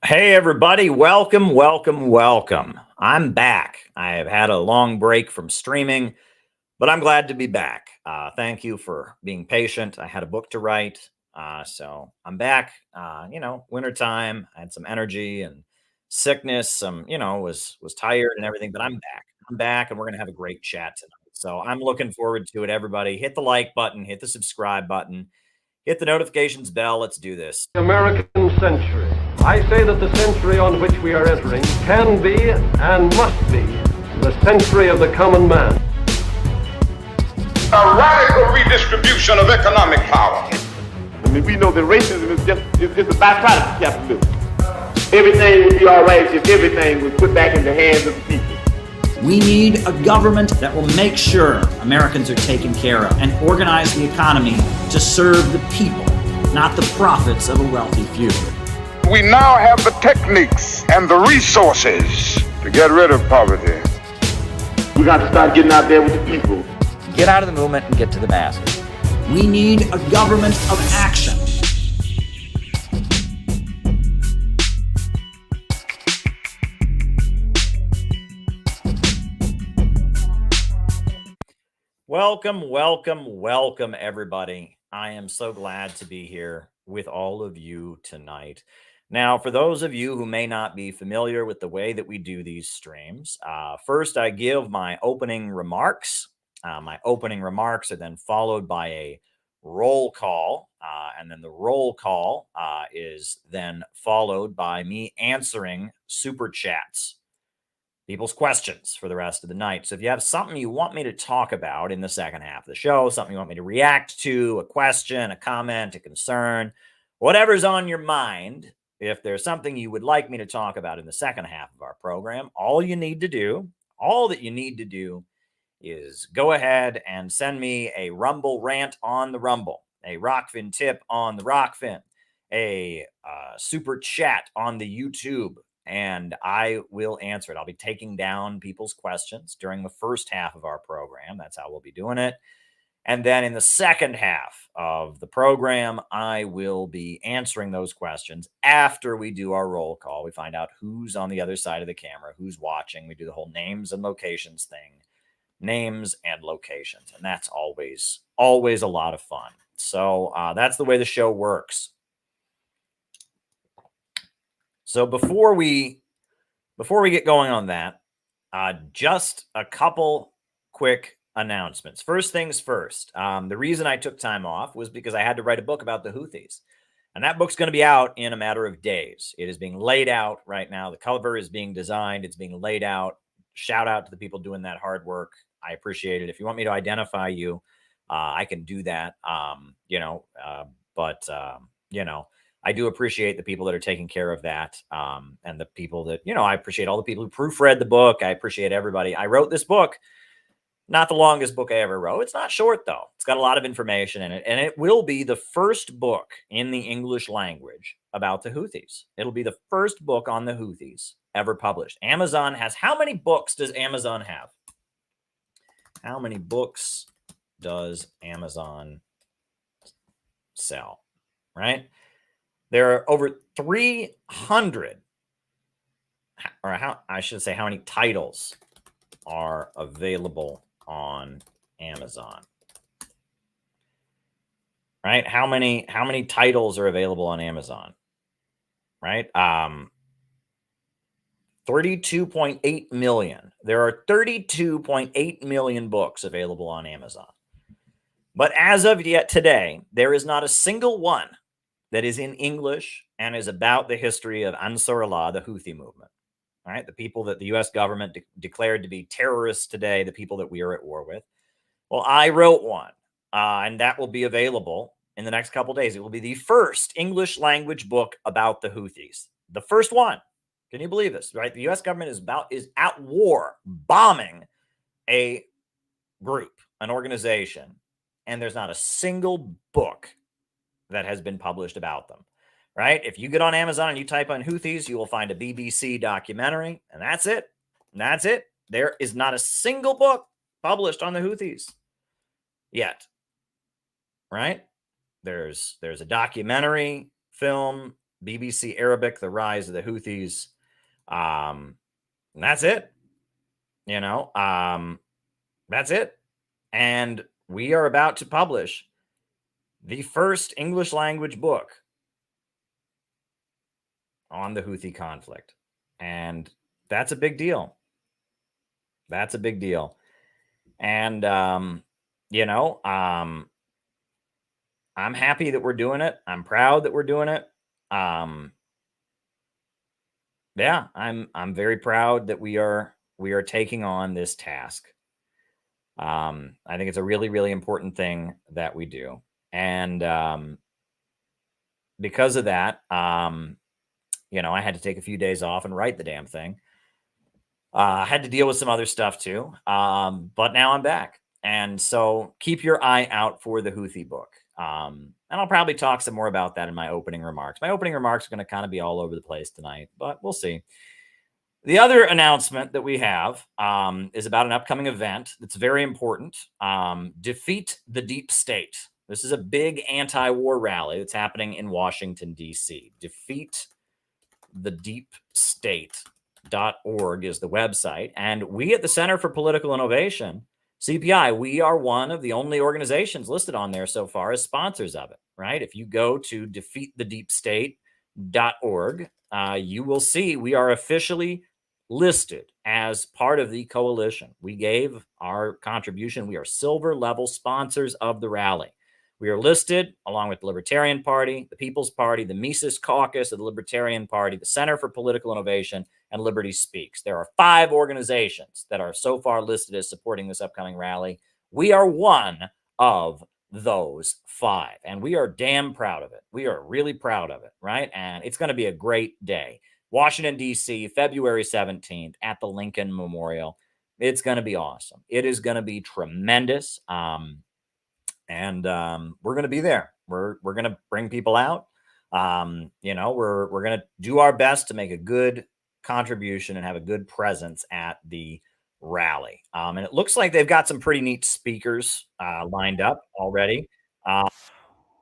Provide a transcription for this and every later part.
Hey, everybody. Welcome, welcome, welcome. I'm back. I have had a long break from streaming, but I'm glad to be back. Thank you for being patient. I had a book to write, so I'm back. Wintertime. I had some energy and sickness. Was tired and everything, but I'm back. I'm back, and we're gonna have a great chat tonight. So I'm looking forward to it. Everybody, hit the like button, hit the subscribe button, hit the notifications bell. Let's do this. American century. I say that the century on which we are entering can be and must be the century of the common man. A radical redistribution of economic power. I mean, we know that racism is just a byproduct of capitalism. Everything would be all right if everything was put back in the hands of the people. We need a government that will make sure Americans are taken care of and organize the economy to serve the people, not the profits of a wealthy few. We now have the techniques and the resources to get rid of poverty. We got to start getting out there with the people. Get out of the movement and get to the masses. We need a government of action. Welcome, welcome, welcome, everybody. I am so glad to be here with all of you tonight. Now, for those of you who may not be familiar with the way that we do these streams, first I give my opening remarks. My opening remarks are then followed by a roll call, and then the roll call is then followed by me answering super chats, people's questions for the rest of the night. So if you have something you want me to talk about in the second half of the show, something you want me to react to, a question, a comment, a concern, whatever's on your mind, if there's something you would like me to talk about in the second half of our program, all that you need to do is go ahead and send me a Rumble rant on the Rumble, a Rockfin tip on the Rockfin, a super chat on the YouTube, and I will answer it. I'll be taking down people's questions during the first half of our program. That's how we'll be doing it. And then in the second half of the program, I will be answering those questions after we do our roll call. We find out who's on the other side of the camera, who's watching. We do the whole names and locations thing, names and locations. And that's always a lot of fun. So that's the way the show works. So before we get going on that, just a couple quick announcements. First things first, the reason I took time off was because I had to write a book about the Houthis. And that book's going to be out in a matter of days. It is being laid out right now. The cover is being designed. It's being laid out. Shout out to the people doing that hard work. I appreciate it. If you want me to identify you, I can do that. I do appreciate the people that are taking care of that. And the people that, I appreciate all the people who proofread the book. I appreciate everybody. I wrote this book. Not the longest book I ever wrote. It's not short, though. It's got a lot of information in it. And it will be the first book in the English language about the Houthis. It'll be the first book on the Houthis ever published. Amazon has, how many books does Amazon have? How many books does Amazon sell? Right? There are over 300, or how many titles are available on Amazon, right? How many titles are available on Amazon, right? 32.8 million. There are 32.8 million books available on Amazon. But as of yet today, there is not a single one that is in English and is about the history of Ansar Allah, the Houthi movement. All right, the people that the U.S. government declared to be terrorists today, the people that we are at war with. Well, I wrote one, and that will be available in the next couple of days. It will be the first English language book about the Houthis. The first one. Can you believe this? Right? The U.S. government is at war, bombing a group, an organization, and there's not a single book that has been published about them. Right? If you get on Amazon and you type on Houthis, you will find a BBC documentary, and that's it. That's it. There is not a single book published on the Houthis yet. Right? There's a documentary film BBC Arabic, The Rise of the Houthis. And that's it. That's it. And we are about to publish the first English language book on the Houthi conflict. And that's a big deal. That's a big deal. And, I'm happy that we're doing it. I'm proud that we're doing it. Yeah, I'm very proud that we are taking on this task. I think it's a really, really important thing that we do. And because of that, I had to take a few days off and write the damn thing. I had to deal with some other stuff too. But now I'm back. And so keep your eye out for the Houthi book. And I'll probably talk some more about that in my opening remarks. My opening remarks are going to kind of be all over the place tonight, but we'll see. The other announcement that we have is about an upcoming event that's very important. Defeat the Deep State. This is a big anti-war rally that's happening in Washington, D.C. Defeat the Deep State.org is the website. And we at the Center for Political Innovation, CPI, we are one of the only organizations listed on there so far as sponsors of it, right? If you go to defeatthedeepstate.org, you will see we are officially listed as part of the coalition. We gave our contribution. We are silver level sponsors of the rally. We are listed along with the Libertarian Party, the People's Party, the Mises Caucus of the Libertarian Party, the Center for Political Innovation, and Liberty Speaks. There are 5 organizations that are so far listed as supporting this upcoming rally. We are one of those 5, and we are damn proud of it. We are really proud of it, right? And it's going to be a great day. Washington, D.C., February 17th at the Lincoln Memorial. It's going to be awesome. It is going to be tremendous. And we're going to be there. We're going to bring people out. We're going to do our best to make a good contribution and have a good presence at the rally. And it looks like they've got some pretty neat speakers lined up already.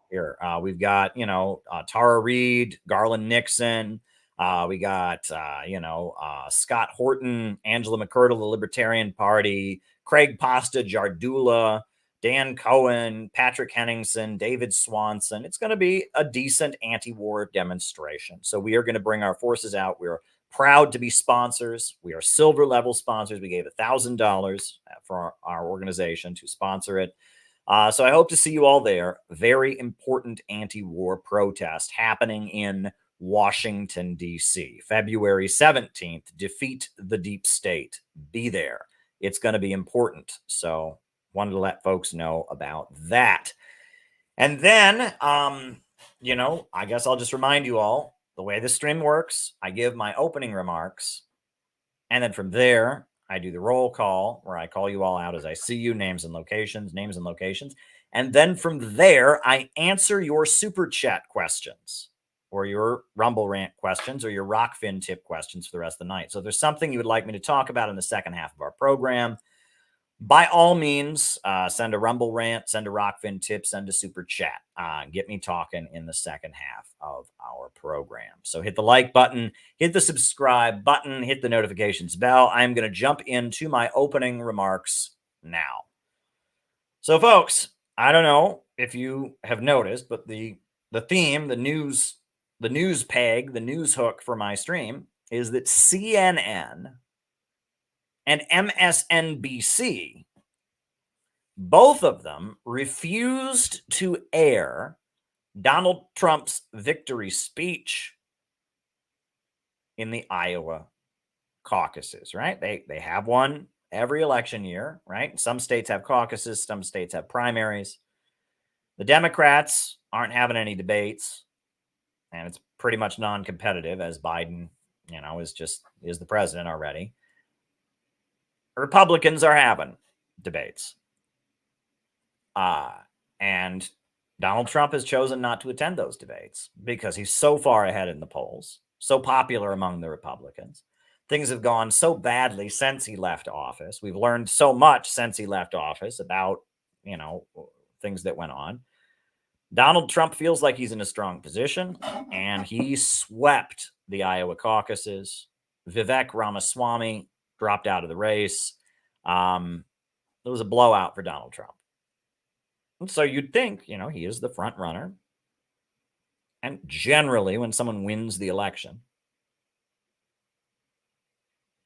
Here we've got, Tara Reid, Garland Nixon. We got, Scott Horton, Angela McCurdle, the Libertarian Party, Craig Pasta Jardula, Dan Cohen, Patrick Henningsen, David Swanson. It's going to be a decent anti-war demonstration. So we are going to bring our forces out. We're proud to be sponsors. We are silver level sponsors. We gave $1,000 for our organization to sponsor it. So I hope to see you all there. Very important anti-war protest happening in Washington, D.C. February 17th. Defeat the Deep State. Be there. It's going to be important. So wanted to let folks know about that. And then, I guess I'll just remind you all the way the stream works. I give my opening remarks. And then from there, I do the roll call where I call you all out as I see you, names and locations. And then from there, I answer your super chat questions or your Rumble rant questions or your Rockfin tip questions for the rest of the night. So if there's something you would like me to talk about in the second half of our program, by all means, send a Rumble rant, send a Rockfin tip, send a super chat. Get me talking in the second half of our program. So hit the like button, hit the subscribe button, hit the notifications bell. I'm going to jump into my opening remarks now. So, folks, I don't know if you have noticed, but the theme, the news peg, the news hook for my stream is that CNN and MSNBC, both of them refused to air Donald Trump's victory speech in the Iowa caucuses, right? They have one every election year, right? Some states have caucuses, some states have primaries. The Democrats aren't having any debates, and it's pretty much non-competitive as Biden, is the president already. Republicans are having debates. And Donald Trump has chosen not to attend those debates because he's so far ahead in the polls, so popular among the Republicans. Things have gone so badly since he left office. We've learned so much since he left office about, things that went on. Donald Trump feels like he's in a strong position, and he swept the Iowa caucuses. Vivek Ramaswamy dropped out of the race. It was a blowout for Donald Trump. And so you'd think, he is the front runner. And generally, when someone wins the election,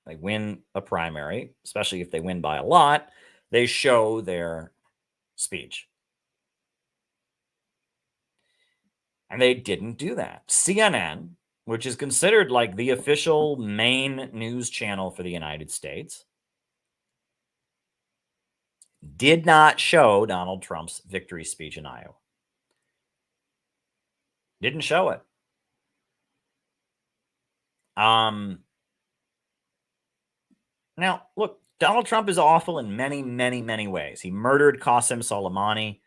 they win a primary, especially if they win by a lot, they show their speech. And they didn't do that. CNN, which is considered like the official main news channel for the United States, did not show Donald Trump's victory speech in Iowa. Didn't show it. Now, look, Donald Trump is awful in many, many, many ways. He murdered Qasem Soleimani,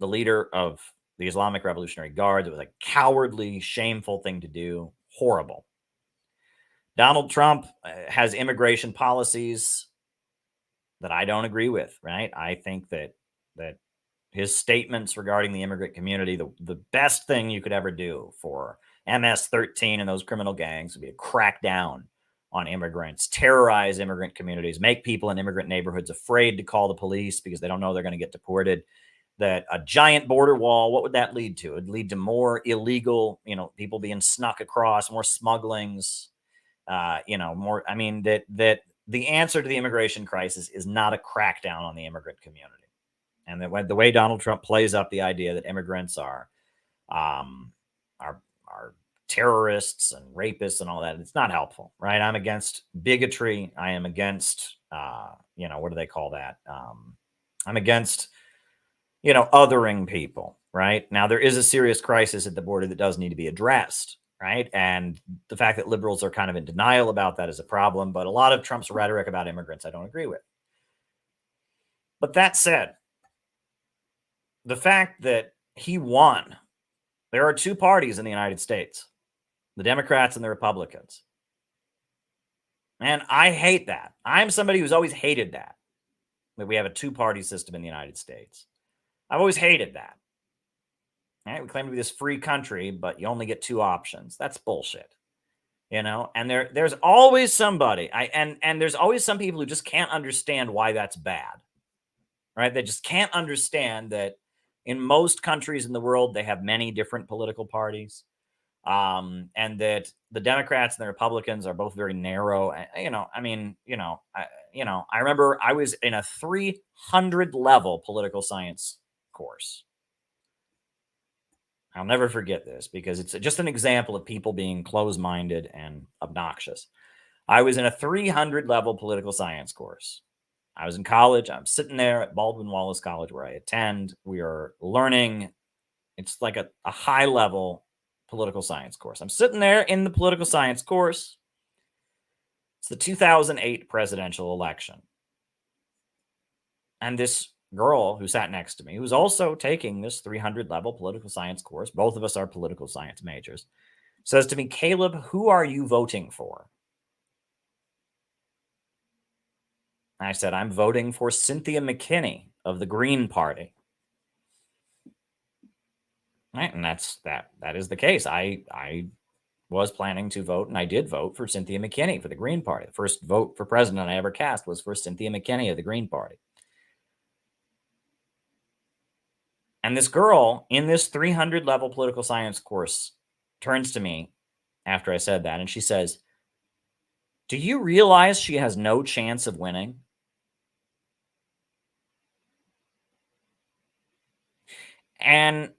the leader of the Islamic Revolutionary Guard. It was a cowardly, shameful thing to do. Horrible. Donald Trump has immigration policies that I don't agree with, right? I think that his statements regarding the immigrant community, the best thing you could ever do for MS-13 and those criminal gangs would be to crack down on immigrants, terrorize immigrant communities, make people in immigrant neighborhoods afraid to call the police because they don't know they're going to get deported. That a giant border wall, what would that lead to? It would lead to more illegal, people being snuck across, more smugglings, more. I mean, that the answer to the immigration crisis is not a crackdown on the immigrant community. And the way Donald Trump plays up the idea that immigrants are terrorists and rapists and all that, it's not helpful, right? I'm against bigotry. I am against, what do they call that? I'm against, othering people, right? Now, there is a serious crisis at the border that does need to be addressed, right? And the fact that liberals are kind of in denial about that is a problem. But a lot of Trump's rhetoric about immigrants, I don't agree with. But that said, the fact that he won, there are two parties in the United States, the Democrats and the Republicans. And I hate that. I'm somebody who's always hated that we have a two-party system in the United States. I've always hated that. Right? We claim to be this free country, but you only get two options. That's bullshit. And there's always somebody, and there's always some people who just can't understand why that's bad. Right? They just can't understand that in most countries in the world, they have many different political parties. And that the Democrats and the Republicans are both very narrow. I remember I was in a 300 level political science course. I'll never forget this because it's just an example of people being closed-minded and obnoxious. I was in a 300 level political science course. I was in college. I'm sitting there at Baldwin Wallace College where I attend. We are learning. It's like a high level political science course. I'm sitting there in the political science course. It's the 2008 presidential election. And this girl who sat next to me, who's also taking this 300 level political science course, both of us are political science majors, says to me, "Caleb, who are you voting for?" I said, "I'm voting for Cynthia McKinney of the Green Party." Right, and that is the case. I was planning to vote, and I did vote for Cynthia McKinney for the Green Party. The first vote for president I ever cast was for Cynthia McKinney of the Green Party. And this girl in this 300 level political science course turns to me after I said that, and she says, "Do you realize she has no chance of winning?" And,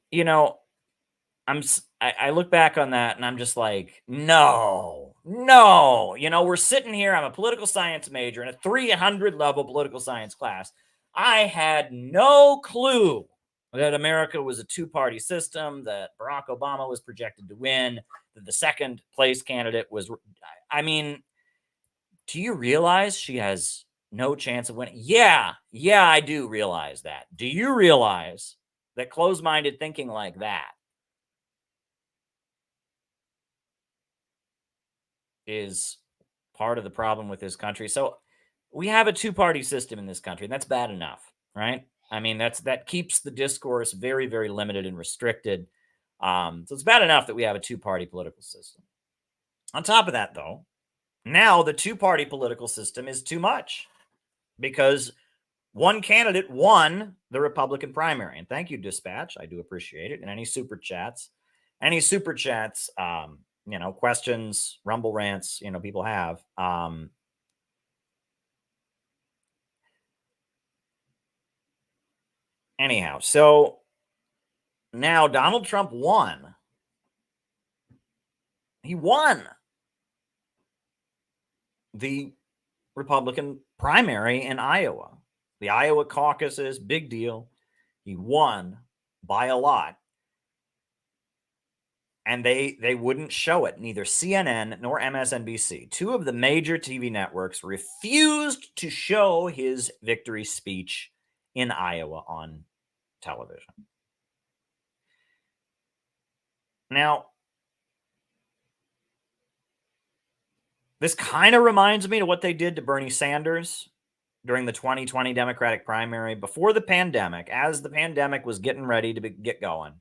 I look back on that and I'm just like, no, we're sitting here. I'm a political science major in a 300 level political science class. I had no clue that America was a two-party system, that Barack Obama was projected to win, that the second place candidate was, do you realize she has no chance of winning? Yeah, I do realize that. Do you realize that closed-minded thinking like that is part of the problem with this country? So we have a two-party system in this country, and that's bad enough, right? I mean, that keeps the discourse very, very limited and restricted. So it's bad enough that we have a two-party political system. On top of that, though, now the two-party political system is too much because one candidate won the Republican primary. And thank you, Dispatch. I do appreciate it. And any super chats, questions, rumble rants, people have. Anyhow, so now Donald Trump won. He won the Republican primary in Iowa. The Iowa caucuses, big deal. He won by a lot. And they wouldn't show it. Neither CNN nor MSNBC, two of the major TV networks, refused to show his victory speech in Iowa on television. Now, this kind of reminds me of what they did to Bernie Sanders during the 2020 Democratic primary before the pandemic, as the pandemic was getting ready to get going.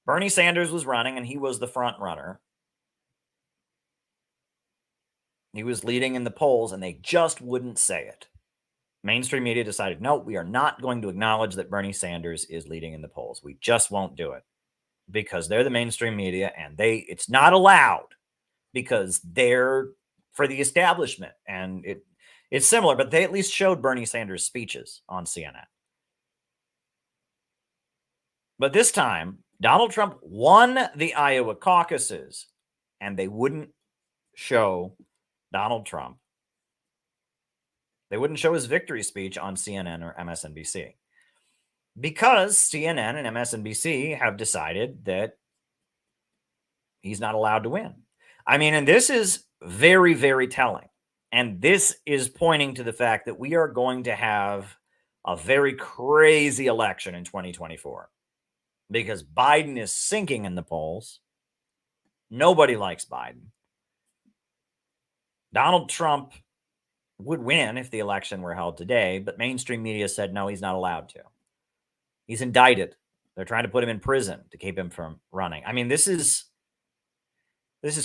Bernie Sanders was running, and he was the front runner. He was leading in the polls, and they just wouldn't say it. Mainstream media decided, no, we are not going to acknowledge that Bernie Sanders is leading in the polls. We just won't do it because they're the mainstream media, and it's not allowed because they're for the establishment. And it's similar, but they at least showed Bernie Sanders' speeches on CNN. But this time, Donald Trump won the Iowa caucuses, and they wouldn't show Donald Trump. They wouldn't show his victory speech on CNN or MSNBC because CNN and MSNBC have decided that he's not allowed to win. I mean, and this is very, very telling. And this is pointing to the fact that we are going to have a very crazy election in 2024 because Biden is sinking in the polls. Nobody likes Biden. Donald Trump would win if the election were held today, but mainstream media said, no, he's not allowed to. He's indicted. They're trying to put him in prison to keep him from running. I mean, this is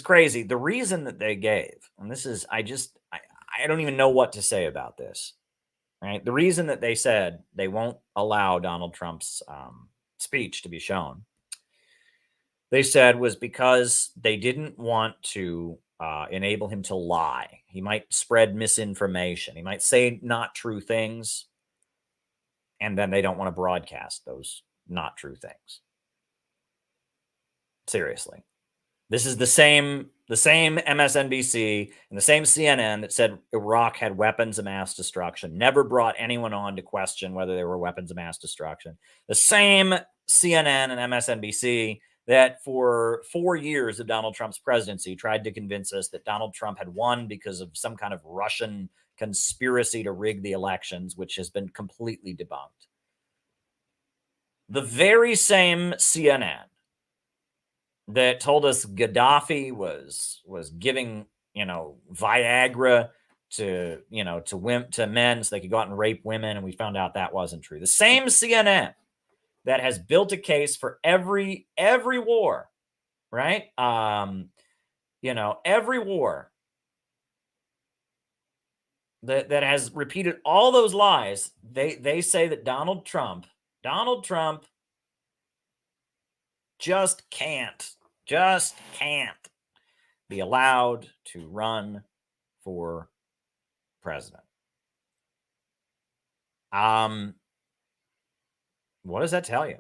crazy. The reason that they gave, and this is, I don't even know what to say about this, right? The reason that they said they won't allow Donald Trump's speech to be shown, they said was because they didn't want to enable him to lie. He might spread misinformation. He might say not true things, and then they don't want to broadcast those not true things. Seriously. This is the same MSNBC and the same CNN that said Iraq had weapons of mass destruction, never brought anyone on to question whether they were weapons of mass destruction. The same CNN and MSNBC that for 4 years of Donald Trump's presidency tried to convince us that Donald Trump had won because of some kind of Russian conspiracy to rig the elections, which has been completely debunked. The very same CNN that told us Gaddafi was giving, Viagra to men so they could go out and rape women, and we found out that wasn't true. The same CNN that has built a case for every war, right? Every war that has repeated all those lies. They say that Donald Trump just can't be allowed to run for president. What does that tell you?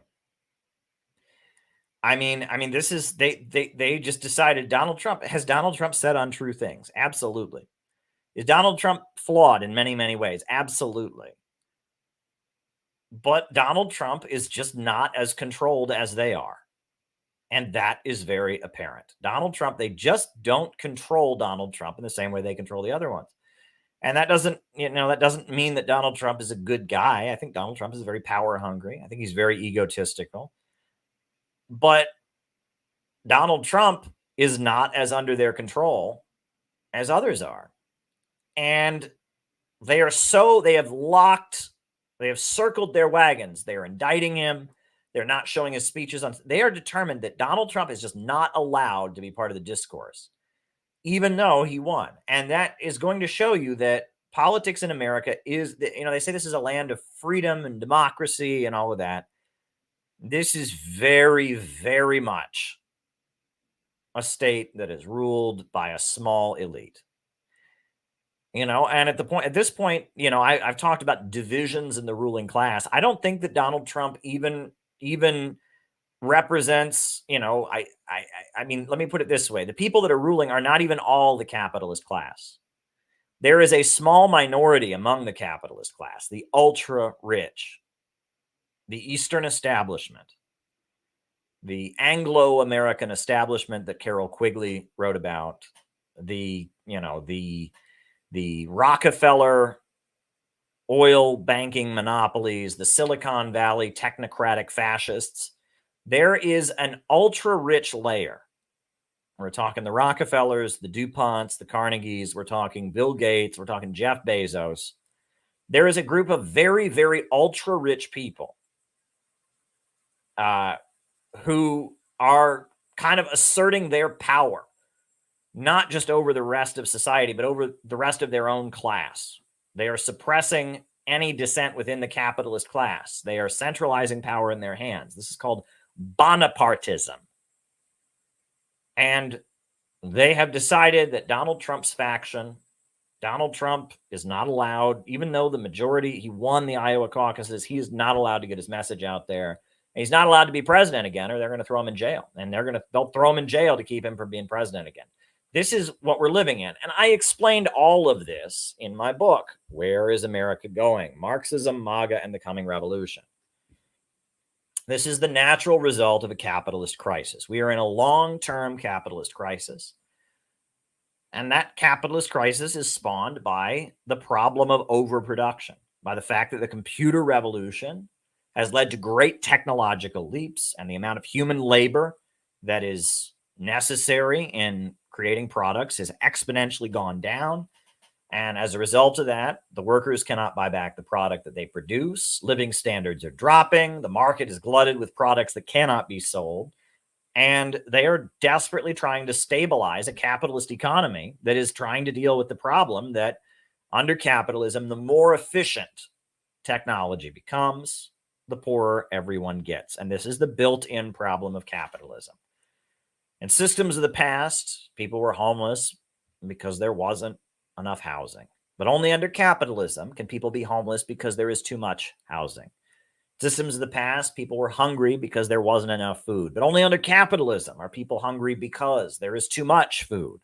I mean, this is they just decided Donald Trump. Has Donald Trump said untrue things? Absolutely. Is Donald Trump flawed in many, many ways? Absolutely. But Donald Trump is just not as controlled as they are. And that is very apparent. Donald Trump, they just don't control Donald Trump in the same way they control the other ones. And that doesn't mean that Donald Trump is a good guy. I think Donald Trump is very power hungry. I think he's very egotistical. But Donald Trump is not as under their control as others are. And they have locked They have circled their wagons. They are indicting him. They're not showing his speeches on. They are determined that Donald Trump is just not allowed to be part of the discourse, even though he won. And that is going to show you that politics in America is, they say this is a land of freedom and democracy and all of that. This is very, very much a state that is ruled by a small elite. And at this point, I've talked about divisions in the ruling class. I don't think that Donald Trump even represents, I mean, let me put it this way. The people that are ruling are not even all the capitalist class. There is a small minority among the capitalist class, the ultra rich, the Eastern establishment, the Anglo-American establishment that Carol Quigley wrote about, the Rockefeller oil banking monopolies, the Silicon Valley technocratic fascists. There is an ultra-rich layer. We're talking the Rockefellers, the DuPonts, the Carnegies. We're talking Bill Gates. We're talking Jeff Bezos. There is a group of very, very ultra-rich people who are kind of asserting their power, not just over the rest of society, but over the rest of their own class. They are suppressing any dissent within the capitalist class. They are centralizing power in their hands. This is called Bonapartism. And they have decided that Donald Trump's faction, Donald Trump is not allowed, even though the majority, he won the Iowa caucuses, he is not allowed to get his message out there. And he's not allowed to be president again, or they're going to throw him in jail. And they'll throw him in jail to keep him from being president again. This is what we're living in. And I explained all of this in my book, Where is America Going? Marxism, MAGA, and the Coming Revolution. This is the natural result of a capitalist crisis. We are in a long-term capitalist crisis. And that capitalist crisis is spawned by the problem of overproduction, by the fact that the computer revolution has led to great technological leaps, and the amount of human labor that is necessary in creating products has exponentially gone down. And as a result of that, the workers cannot buy back the product that they produce. Living standards are dropping. The market is glutted with products that cannot be sold. And they are desperately trying to stabilize a capitalist economy that is trying to deal with the problem that under capitalism, the more efficient technology becomes, the poorer everyone gets. And this is the built-in problem of capitalism. In systems of the past, people were homeless because there wasn't enough housing. But only under capitalism can people be homeless because there is too much housing. Systems of the past, people were hungry because there wasn't enough food. But only under capitalism are people hungry because there is too much food.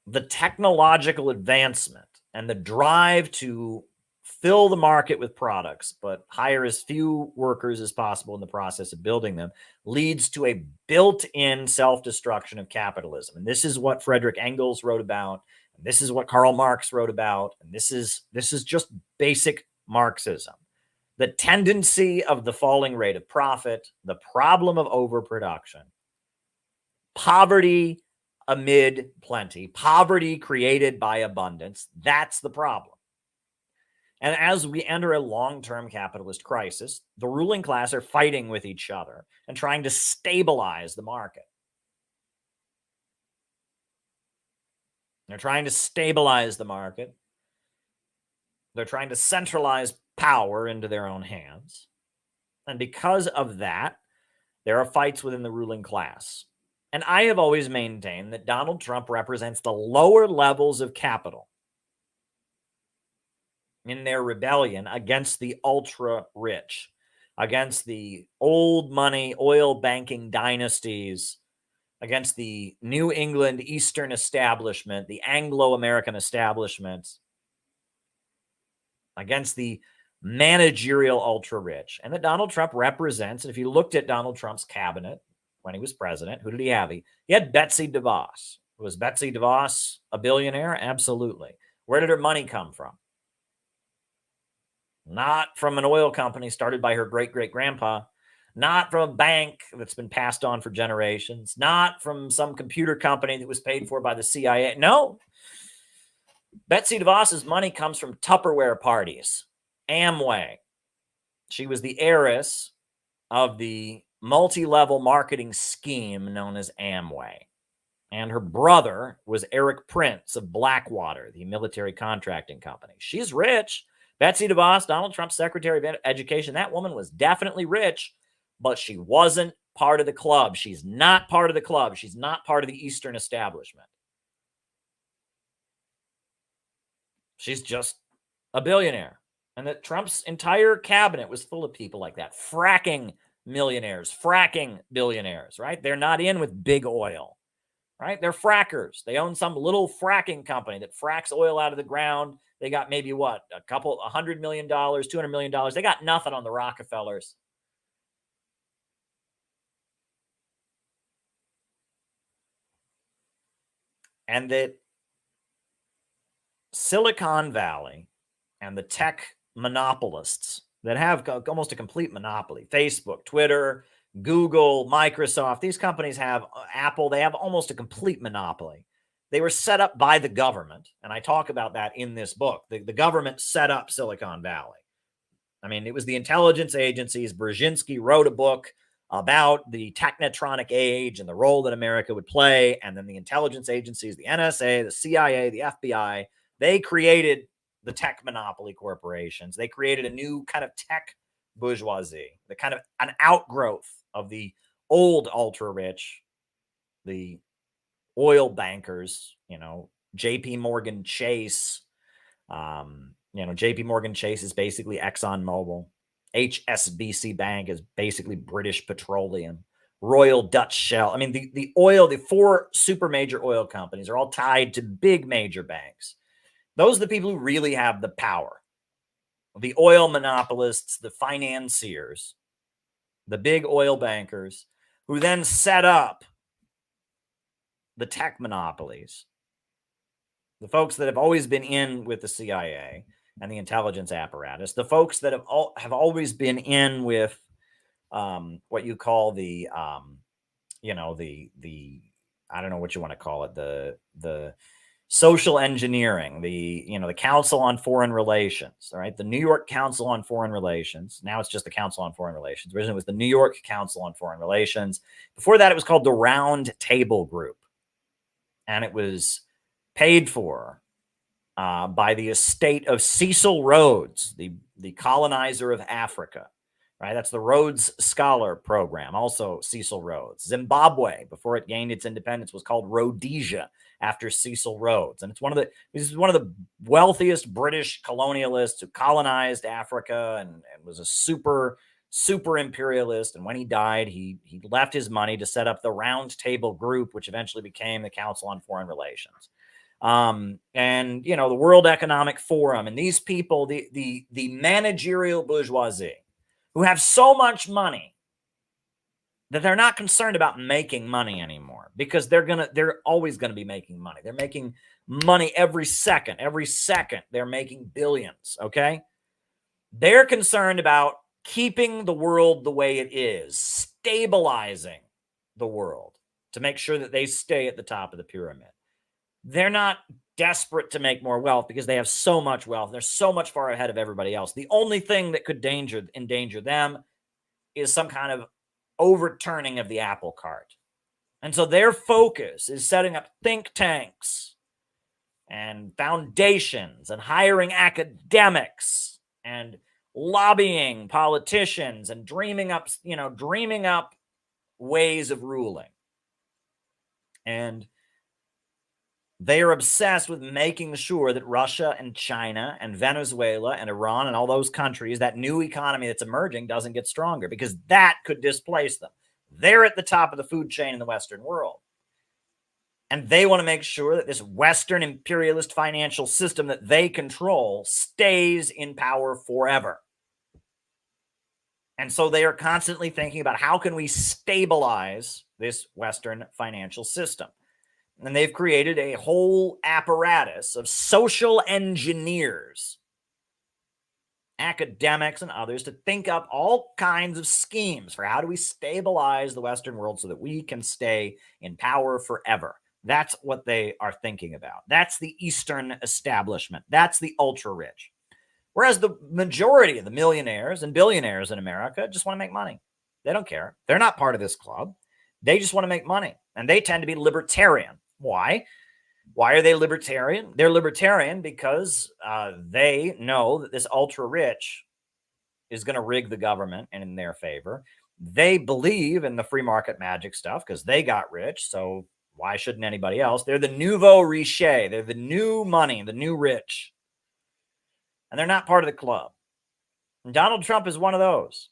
The technological advancement and the drive to fill the market with products, but hire as few workers as possible in the process of building them, leads to a built-in self-destruction of capitalism. And this is what Frederick Engels wrote about. And this is what Karl Marx wrote about. And this is just basic Marxism. The tendency of the falling rate of profit, the problem of overproduction, poverty amid plenty, poverty created by abundance, that's the problem. And as we enter a long-term capitalist crisis, the ruling class are fighting with each other and trying to stabilize the market. They're trying to stabilize the market. They're trying to centralize power into their own hands. And because of that, there are fights within the ruling class. And I have always maintained that Donald Trump represents the lower levels of capital in their rebellion against the ultra rich, against the old money oil banking dynasties, against the New England Eastern establishment, the Anglo-American establishment, against the managerial ultra rich. And that Donald Trump represents, and if you looked at Donald Trump's cabinet when he was president, who did he have? He had Betsy DeVos. Was Betsy DeVos a billionaire? Absolutely. Where did her money come from? Not from an oil company started by her great-great-grandpa, not from a bank that's been passed on for generations, not from some computer company that was paid for by the CIA. No, Betsy DeVos's money comes from Tupperware parties, Amway. She was the heiress of the multi-level marketing scheme known as Amway. And her brother was Eric Prince of Blackwater, the military contracting company. She's rich. Betsy DeVos, Donald Trump's Secretary of Education, that woman was definitely rich, but she wasn't part of the club. She's not part of the club. She's not part of the Eastern establishment. She's just a billionaire. And that Trump's entire cabinet was full of people like that. Fracking millionaires, fracking billionaires, right? They're not in with big oil, right? They're frackers. They own some little fracking company that fracks oil out of the ground. They got maybe what, $100 million, $200 million. They got nothing on the Rockefellers. And that Silicon Valley and the tech monopolists that have almost a complete monopoly, Facebook, Twitter, Google, Microsoft, these companies have Apple, they have almost a complete monopoly. They were set up by the government, and I talk about that in this book. The government set up Silicon Valley. I mean, it was the intelligence agencies. Brzezinski wrote a book about the technotronic age and the role that America would play, and then the intelligence agencies, the NSA, the CIA, the FBI, they created the tech monopoly corporations. They created a new kind of tech bourgeoisie, the kind of an outgrowth of the old ultra rich, the oil bankers, JP Morgan Chase. JP Morgan Chase is basically ExxonMobil. HSBC Bank is basically British Petroleum. Royal Dutch Shell. I mean, the four super major oil companies are all tied to big major banks. Those are the people who really have the power. The oil monopolists, the financiers, the big oil bankers, who then set up the tech monopolies, the folks that have always been in with the CIA and the intelligence apparatus, the folks that have always been in with what you call the I don't know what you want to call it, the social engineering, the Council on Foreign Relations, all right? The New York Council on Foreign Relations. Now it's just the Council on Foreign Relations. Originally it was the New York Council on Foreign Relations. Before that, it was called the Round Table Group. And it was paid for by the estate of Cecil Rhodes, the colonizer of Africa, right? That's the Rhodes Scholar Program, also Cecil Rhodes. Zimbabwe, before it gained its independence, was called Rhodesia after Cecil Rhodes. And this is one of the wealthiest British colonialists who colonized Africa and was a super imperialist. And when he died, he left his money to set up the Round Table Group, which eventually became the Council on Foreign Relations. And the World Economic Forum, and these people, the managerial bourgeoisie, who have so much money that they're not concerned about making money anymore, because they're always going to be making money. They're making money every second they're making billions. Okay. They're concerned about keeping the world the way it is, stabilizing the world to make sure that they stay at the top of the pyramid. They're not desperate to make more wealth because they have so much wealth. They're so much far ahead of everybody else. The only thing that could endanger them is some kind of overturning of the apple cart. And so their focus is setting up think tanks and foundations and hiring academics and lobbying politicians and dreaming up ways of ruling. And they are obsessed with making sure that Russia and China and Venezuela and Iran and all those countries, that new economy that's emerging, doesn't get stronger, because that could displace them. They're at the top of the food chain in the Western world. And they want to make sure that this Western imperialist financial system that they control stays in power forever. And so they are constantly thinking about, how can we stabilize this Western financial system? And they've created a whole apparatus of social engineers, academics and others, to think up all kinds of schemes for how do we stabilize the Western world so that we can stay in power forever. That's what they are thinking about. That's the Eastern establishment. That's the ultra rich. Whereas the majority of the millionaires and billionaires in America just want to make money. They don't care. They're not part of this club. They just want to make money. And they tend to be libertarian. Why? Why are they libertarian? They're libertarian because they know that this ultra rich is going to rig the government and in their favor. They believe in the free market magic stuff because they got rich. So why shouldn't anybody else? They're the nouveau riche. They're the new money, the new rich. And they're not part of the club. And Donald Trump is one of those.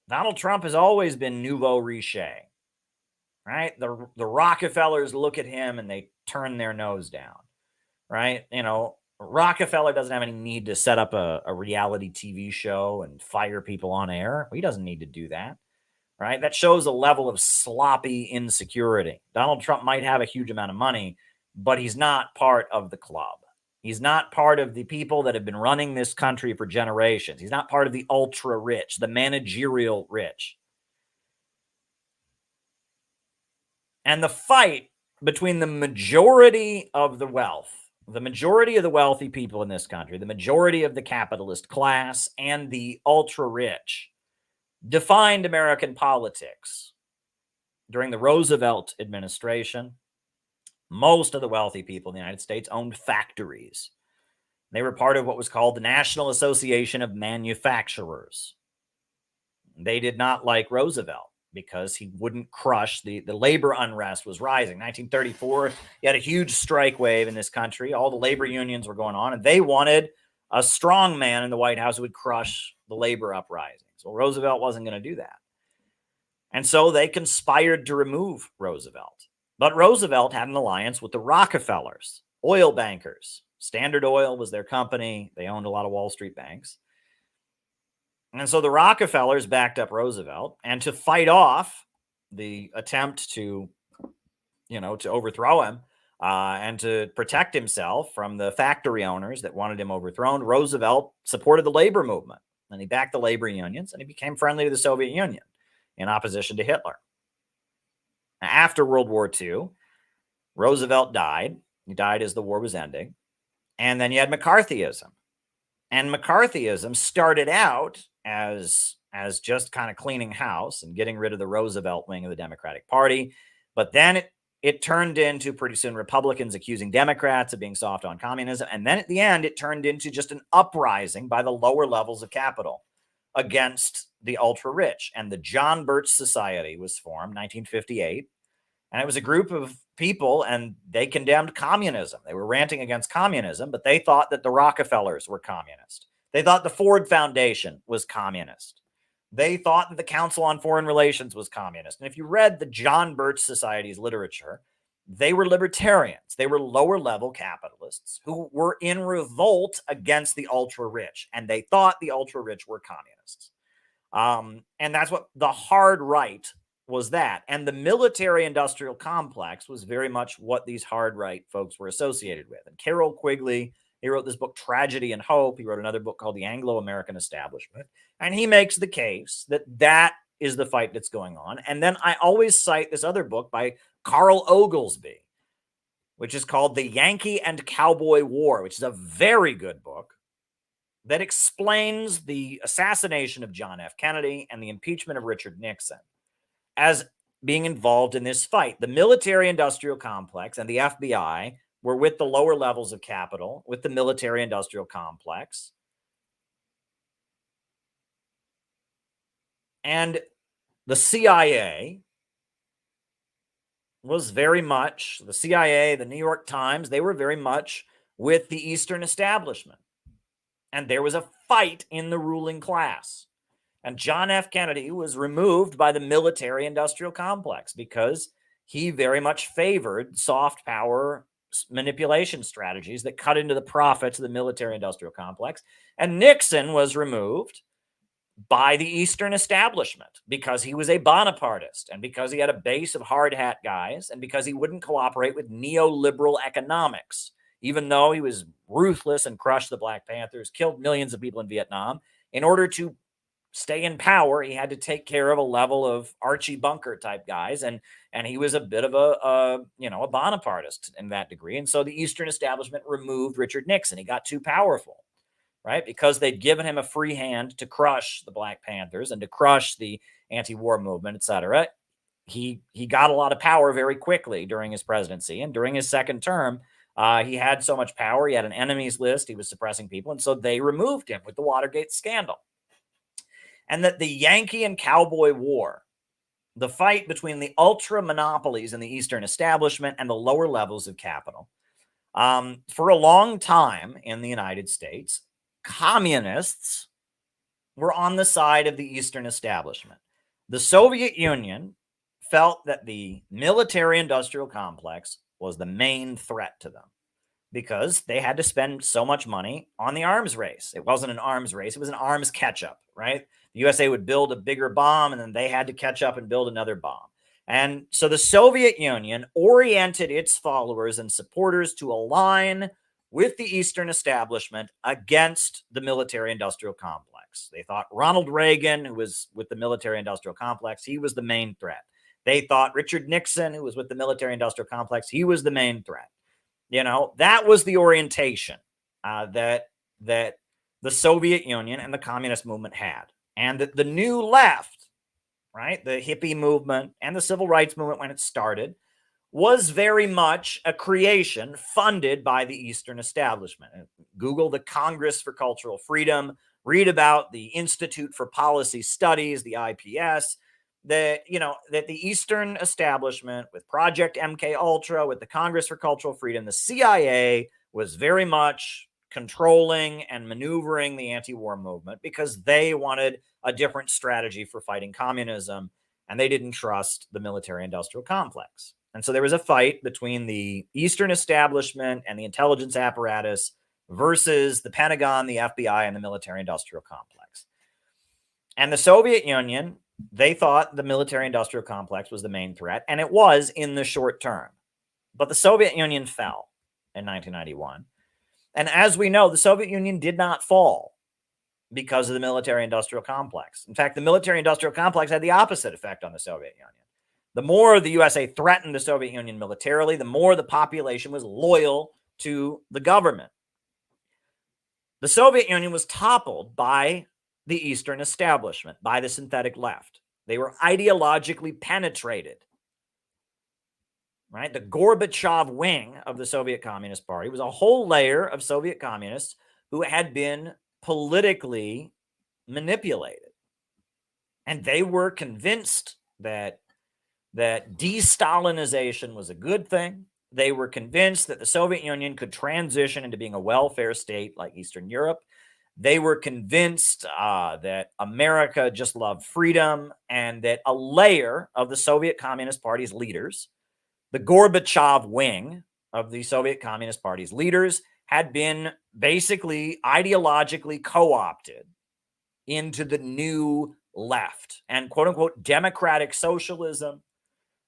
Donald Trump has always been nouveau riche, right? The Rockefellers look at him and they turn their nose down, right? You know, Rockefeller doesn't have any need to set up a reality TV show and fire people on air. He doesn't need to do that, right? That shows a level of sloppy insecurity. Donald Trump might have a huge amount of money, but he's not part of the club. He's not part of the people that have been running this country for generations. He's not part of the ultra rich, the managerial rich. And the fight between the majority of the wealth, the majority of the wealthy people in this country, the majority of the capitalist class, and the ultra rich defined American politics. During the Roosevelt administration, most of the wealthy people in the United States owned factories. They were part of what was called the National Association of Manufacturers. They did not like Roosevelt because he wouldn't crush the labor unrest was rising. 1934, you had a huge strike wave in this country. All the labor unions were going on, and they wanted a strong man in the White House who would crush the labor uprisings. Well, Roosevelt wasn't going to do that. And so they conspired to remove Roosevelt. But Roosevelt had an alliance with the Rockefellers, oil bankers. Standard Oil was their company. They owned a lot of Wall Street banks. And so the Rockefellers backed up Roosevelt. And to fight off the attempt to overthrow him and to protect himself from the factory owners that wanted him overthrown, Roosevelt supported the labor movement. And he backed the labor unions, and he became friendly to the Soviet Union in opposition to Hitler. After World War II, Roosevelt died. He died as the war was ending. And then you had McCarthyism. And McCarthyism started out as just kind of cleaning house and getting rid of the Roosevelt wing of the Democratic Party. But then it turned into pretty soon Republicans accusing Democrats of being soft on communism. And then at the end, it turned into just an uprising by the lower levels of capital against the ultra rich. And the John Birch Society was formed in 1958. And it was a group of people, and they condemned communism. They were ranting against communism, but they thought that the Rockefellers were communist. They thought the Ford Foundation was communist. They thought that the Council on Foreign Relations was communist. And if you read the John Birch Society's literature, they were libertarians. They were lower-level capitalists who were in revolt against the ultra-rich, and they thought the ultra-rich were communists. And that's what the hard right was that. And the military-industrial complex was very much what these hard right folks were associated with. And Carroll Quigley, he wrote this book, Tragedy and Hope. He wrote another book called The Anglo-American Establishment. And he makes the case that that is the fight that's going on. And then I always cite this other book by Carl Oglesby, which is called The Yankee and Cowboy War, which is a very good book that explains the assassination of John F. Kennedy and the impeachment of Richard Nixon as being involved in this fight. The military-industrial complex and the FBI were with the lower levels of capital, with the military-industrial complex. And the CIA was very much, the CIA, the New York Times, they were very much with the Eastern establishment. And there was a fight in the ruling class. And John F. Kennedy was removed by the military-industrial complex because he very much favored soft power manipulation strategies that cut into the profits of the military-industrial complex. And Nixon was removed by the Eastern establishment because he was a Bonapartist and because he had a base of hard hat guys and because he wouldn't cooperate with neoliberal economics, even though he was ruthless and crushed the Black Panthers, killed millions of people in Vietnam in order to stay in power, he had to take care of a level of Archie Bunker type guys, and he was a bit of a Bonapartist in that degree. And so the Eastern establishment removed Richard Nixon. He got too powerful, right? Because they'd given him a free hand to crush the Black Panthers and to crush the anti-war movement, etc. He got a lot of power very quickly during his presidency, and during his second term, he had so much power. He had an enemies list. He was suppressing people, and so they removed him with the Watergate scandal. And that the Yankee and Cowboy War, the fight between the ultra monopolies in the Eastern establishment and the lower levels of capital, for a long time in the United States, communists were on the side of the Eastern establishment. The Soviet Union felt that the military-industrial complex was the main threat to them because they had to spend so much money on the arms race. It wasn't an arms race. It was an arms catch-up, right? The USA would build a bigger bomb, and then they had to catch up and build another bomb. And so the Soviet Union oriented its followers and supporters to align with the Eastern establishment against the military-industrial complex. They thought Ronald Reagan, who was with the military-industrial complex, he was the main threat. They thought Richard Nixon, who was with the military-industrial complex, he was the main threat. That was the orientation that the Soviet Union and the communist movement had. And that the new left, right, the hippie movement and the civil rights movement when it started, was very much a creation funded by the Eastern establishment. Google the Congress for Cultural Freedom, read about the Institute for Policy Studies, the IPS, that the Eastern establishment with Project MK Ultra, with the Congress for Cultural Freedom, the CIA was very much controlling and maneuvering the anti-war movement because they wanted a different strategy for fighting communism, and they didn't trust the military-industrial complex. And so there was a fight between the Eastern establishment and the intelligence apparatus versus the Pentagon, the FBI, and the military-industrial complex. And the Soviet Union, they thought the military-industrial complex was the main threat, and it was in the short term. But the Soviet Union fell in 1991. And as we know, the Soviet Union did not fall because of the military-industrial complex. In fact, the military-industrial complex had the opposite effect on the Soviet Union. The more the USA threatened the Soviet Union militarily, the more the population was loyal to the government. The Soviet Union was toppled by the Eastern establishment, by the synthetic left. They were ideologically penetrated. Right? The Gorbachev wing of the Soviet Communist Party was a whole layer of Soviet communists who had been politically manipulated. And they were convinced that de-Stalinization was a good thing. They were convinced that the Soviet Union could transition into being a welfare state like Eastern Europe. They were convinced that America just loved freedom, and that a layer of the Soviet Communist Party's leaders, the Gorbachev wing of the Soviet Communist Party's leaders, had been basically ideologically co-opted into the new left, and quote-unquote democratic socialism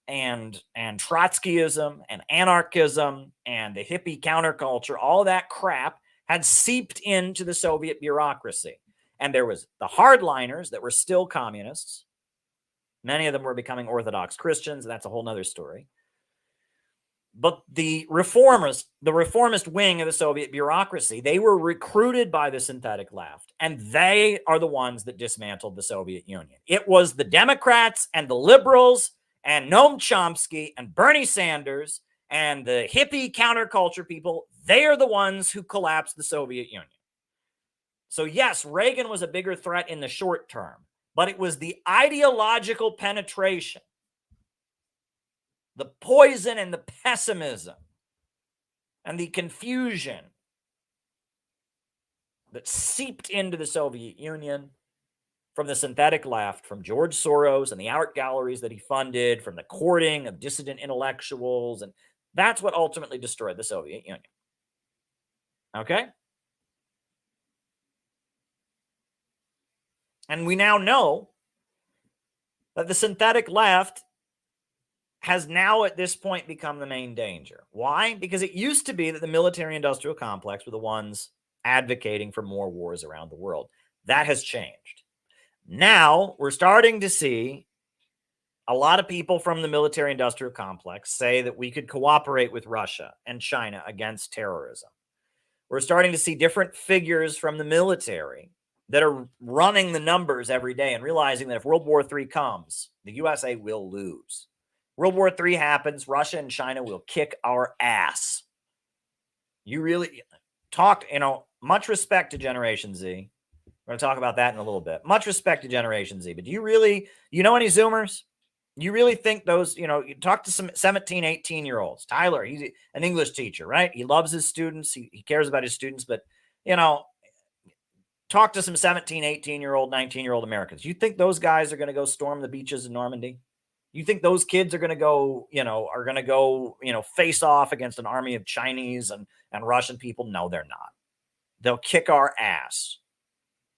and Trotskyism and anarchism and the hippie counterculture, all that crap had seeped into the Soviet bureaucracy. And there was the hardliners that were still communists. Many of them were becoming Orthodox Christians, and that's a whole nother story. But the reformist wing of the Soviet bureaucracy, they were recruited by the synthetic left, and they are the ones that dismantled the Soviet Union. It was the Democrats and the liberals and Noam Chomsky and Bernie Sanders and the hippie counterculture people. They are the ones who collapsed the Soviet Union. So yes, Reagan was a bigger threat in the short term, but it was the ideological penetration, the poison and the pessimism and the confusion that seeped into the Soviet Union from the synthetic left, from George Soros and the art galleries that he funded, from the courting of dissident intellectuals. And that's what ultimately destroyed the Soviet Union. Okay? And we now know that the synthetic left has now at this point become the main danger. Why? Because it used to be that the military-industrial complex were the ones advocating for more wars around the world. That has changed. Now we're starting to see a lot of people from the military-industrial complex say that we could cooperate with Russia and China against terrorism. We're starting to see different figures from the military that are running the numbers every day and realizing that if World War III comes, the USA will lose. World War III happens, Russia and China will kick our ass. You really talk, much respect to Generation Z. We're going to talk about that in a little bit. Much respect to Generation Z. But do you really, any Zoomers? You really think those, you talk to some 17, 18-year-olds. Tyler, he's an English teacher, right? He loves his students. He cares about his students. But, talk to some 17, 18-year-old, 19-year-old Americans. You think those guys are going to go storm the beaches in Normandy? You think those kids are going to go, face off against an army of Chinese and Russian people? No, they're not. They'll kick our ass.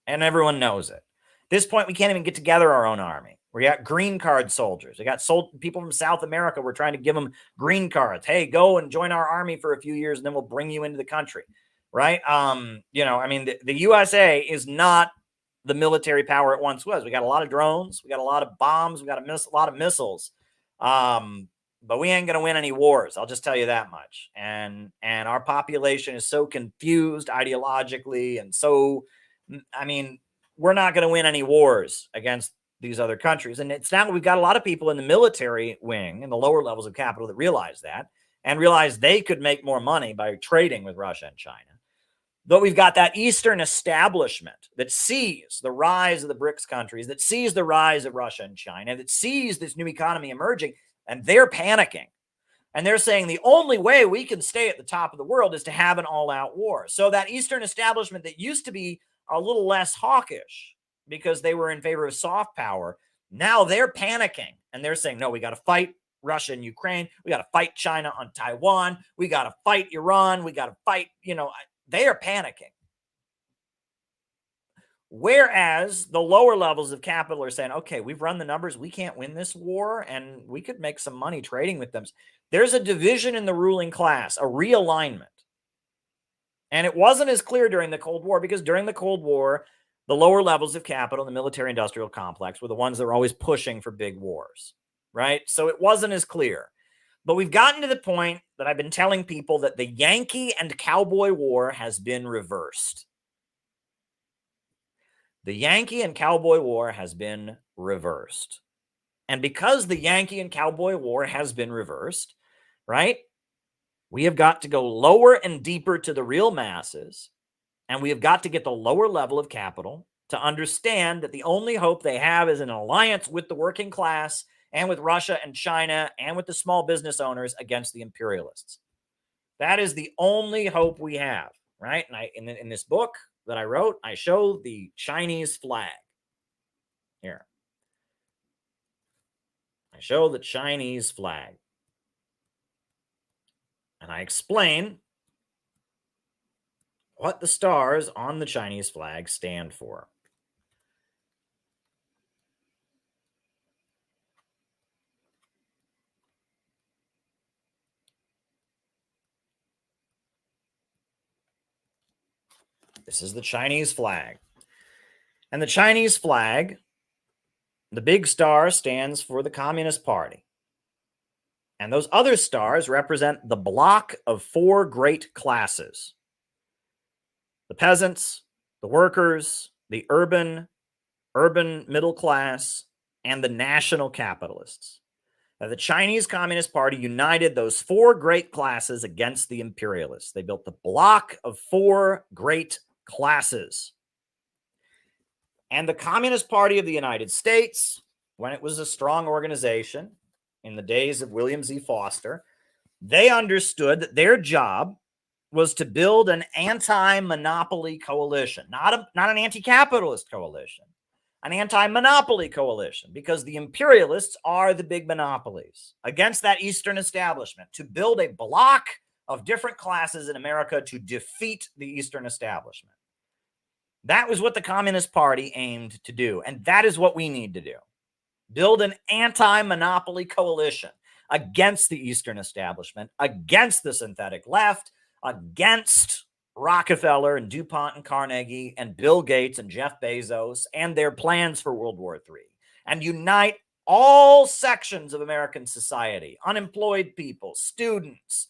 And everyone knows it. At this point, we can't even get together our own army. We got green card soldiers. We got people from South America. We're trying to give them green cards. Hey, go and join our army for a few years, and then we'll bring you into the country, right? The USA is not the military power it once was. We got a lot of drones. We got a lot of bombs. We got a lot of missiles. But we ain't going to win any wars. I'll just tell you that much. And our population is so confused ideologically. And so, we're not going to win any wars against these other countries. And it's now we've got a lot of people in the military wing and the lower levels of capital that realize that and realize they could make more money by trading with Russia and China. Though we've got that Eastern establishment that sees the rise of the BRICS countries, that sees the rise of Russia and China, that sees this new economy emerging, and they're panicking. And they're saying the only way we can stay at the top of the world is to have an all-out war. So that Eastern establishment that used to be a little less hawkish because they were in favor of soft power, now they're panicking. And they're saying, no, we got to fight Russia and Ukraine. We got to fight China on Taiwan. We got to fight Iran. We got to fight, they are panicking. Whereas the lower levels of capital are saying, okay, we've run the numbers. We can't win this war and we could make some money trading with them. There's a division in the ruling class, a realignment. And it wasn't as clear during the Cold War because during the Cold War, the lower levels of capital, the military-industrial complex, were the ones that were always pushing for big wars, right? So it wasn't as clear. But we've gotten to the point that I've been telling people that the Yankee and Cowboy War has been reversed. The Yankee and Cowboy War has been reversed. And because the Yankee and Cowboy War has been reversed, right, we have got to go lower and deeper to the real masses. And we have got to get the lower level of capital to understand that the only hope they have is an alliance with the working class and with Russia and China and with the small business owners against the imperialists. That is the only hope we have, right? And in this book that I wrote, I show the Chinese flag. Here. I show the Chinese flag. And I explain what the stars on the Chinese flag stand for. This is the Chinese flag. And the Chinese flag, the big star stands for the Communist Party. And those other stars represent the block of four great classes: the peasants, the workers, the urban middle class, and the national capitalists. Now, the Chinese Communist Party united those four great classes against the imperialists. They built the block of four great classes. And the Communist Party of the United States, when it was a strong organization in the days of William Z. Foster, they understood that their job was to build an anti-monopoly coalition, not an anti-capitalist coalition, an anti-monopoly coalition, because the imperialists are the big monopolies against that Eastern establishment, to build a block of different classes in America to defeat the Eastern establishment. That was what the Communist Party aimed to do, and that is what we need to do. Build an anti-monopoly coalition against the Eastern establishment, against the synthetic left, against Rockefeller and DuPont and Carnegie and Bill Gates and Jeff Bezos and their plans for World War III, and unite all sections of American society, unemployed people, students,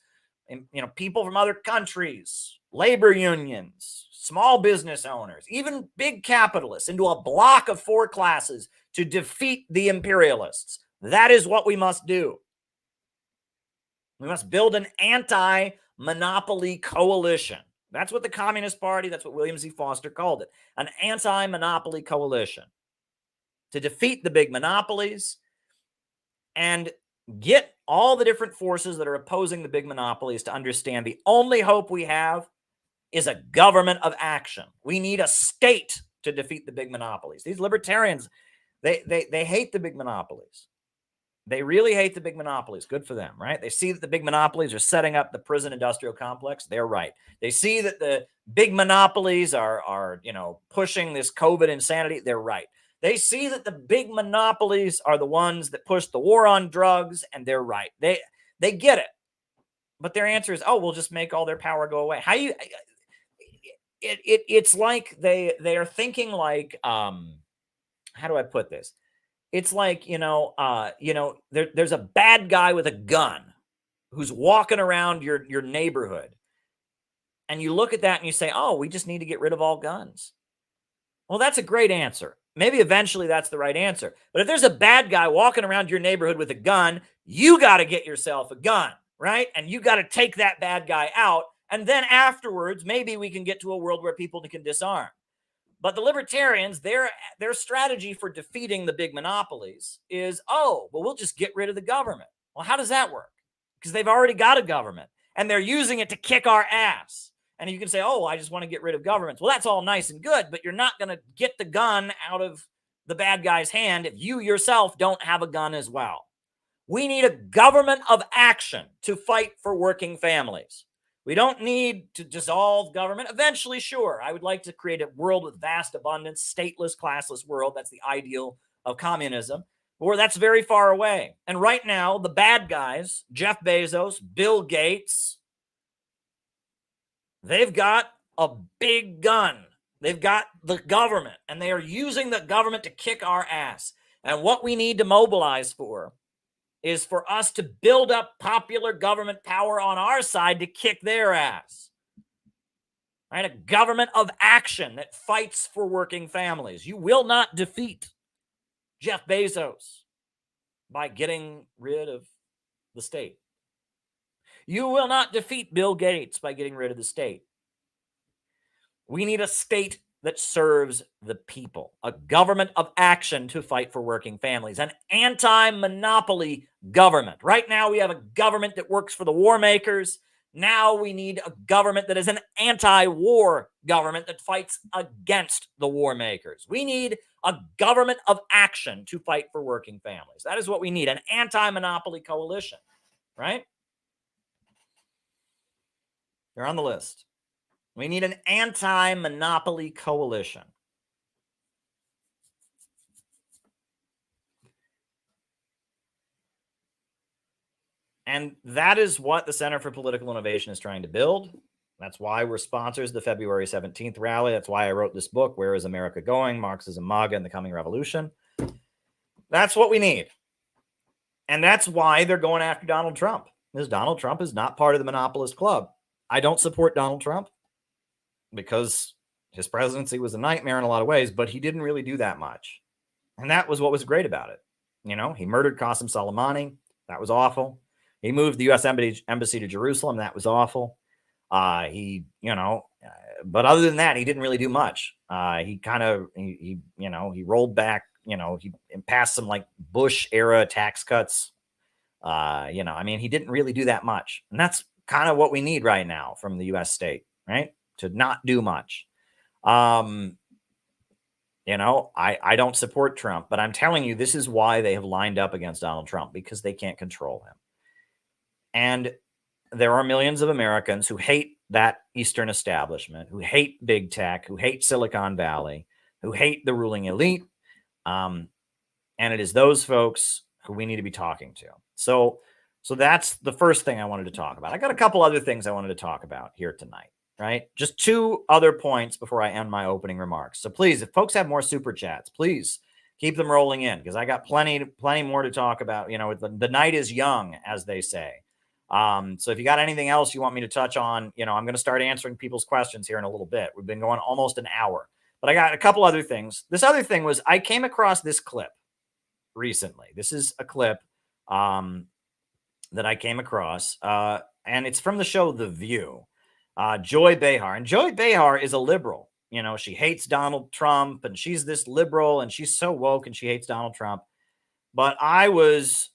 people from other countries, labor unions, small business owners, even big capitalists, into a block of 4 classes to defeat the imperialists. That is what we must do. We must build an anti-monopoly coalition. That's what the Communist Party, that's what William Z. Foster called it, an anti-monopoly coalition to defeat the big monopolies and get all the different forces that are opposing the big monopolies to understand the only hope we have is a government of action. We need a state to defeat the big monopolies. These libertarians, they hate the big monopolies. They really hate the big monopolies. Good for them, right? They see that the big monopolies are setting up the prison industrial complex. They're right. They see that the big monopolies are pushing this COVID insanity. They're right. They see that the big monopolies are the ones that push the war on drugs, and they're right. They get it. But their answer is, oh, we'll just make all their power go away. It's like they are thinking like, how do I put this? It's like, there's a bad guy with a gun who's walking around your neighborhood. And you look at that and you say, oh, we just need to get rid of all guns. Well, that's a great answer. Maybe eventually that's the right answer. But if there's a bad guy walking around your neighborhood with a gun, you got to get yourself a gun, right? And you got to take that bad guy out. And then afterwards, maybe we can get to a world where people can disarm. But the libertarians, their strategy for defeating the big monopolies is, oh, well, we'll just get rid of the government. Well, how does that work? Because they've already got a government, and they're using it to kick our ass. And you can say, oh, I just want to get rid of governments. Well, that's all nice and good, but you're not going to get the gun out of the bad guy's hand if you yourself don't have a gun as well. We need a government of action to fight for working families. We don't need to dissolve government. Eventually, sure, I would like to create a world with vast abundance, stateless, classless world. That's the ideal of communism. Or that's very far away. And right now, the bad guys, Jeff Bezos, Bill Gates, they've got a big gun. They've got the government, and they are using the government to kick our ass. And what we need to mobilize for is for us to build up popular government power on our side to kick their ass. Right? A government of action that fights for working families. You will not defeat Jeff Bezos by getting rid of the state. You will not defeat Bill Gates by getting rid of the state. We need a state that serves the people, a government of action to fight for working families, an anti-monopoly government. Right now, we have a government that works for the war makers. Now we need a government that is an anti-war government that fights against the war makers. We need a government of action to fight for working families. That is what we need, an anti-monopoly coalition, right? They're on the list. We need an anti-monopoly coalition. And that is what the Center for Political Innovation is trying to build. That's why we're sponsors of the February 17th rally. That's why I wrote this book, Where is America Going? Marxism, MAGA, and the Coming Revolution. That's what we need. And that's why they're going after Donald Trump. Because Donald Trump is not part of the monopolist club. I don't support Donald Trump because his presidency was a nightmare in a lot of ways, but he didn't really do that much. And that was what was great about it. He murdered Qasem Soleimani. That was awful. He moved the U.S. embassy to Jerusalem. That was awful. But other than that, he didn't really do much. He rolled back, he passed some like Bush era tax cuts. He didn't really do that much. And that's kind of what we need right now from the U.S. state, right? To not do much. I don't support Trump, but I'm telling you, this is why they have lined up against Donald Trump, because they can't control him. And there are millions of Americans who hate that Eastern establishment, who hate big tech, who hate Silicon Valley, who hate the ruling elite. And it is those folks who we need to be talking to. So that's the first thing I wanted to talk about. I got a couple other things I wanted to talk about here tonight. right? Just two other points before I end my opening remarks. So please, if folks have more super chats, please keep them rolling in, because I got plenty more to talk about. You know, the night is young, as they say. So if you got anything else you want me to touch on, you know, I'm going to start answering people's questions here in a little bit. We've been going almost an hour, but I got a couple other things. This other thing was I came across this clip recently. This is a clip that I came across, and it's from the show The View. Joy Behar, and Joy Behar is a liberal. You know, she hates Donald Trump, and she's this liberal, and she's so woke, and she hates Donald Trump. But I was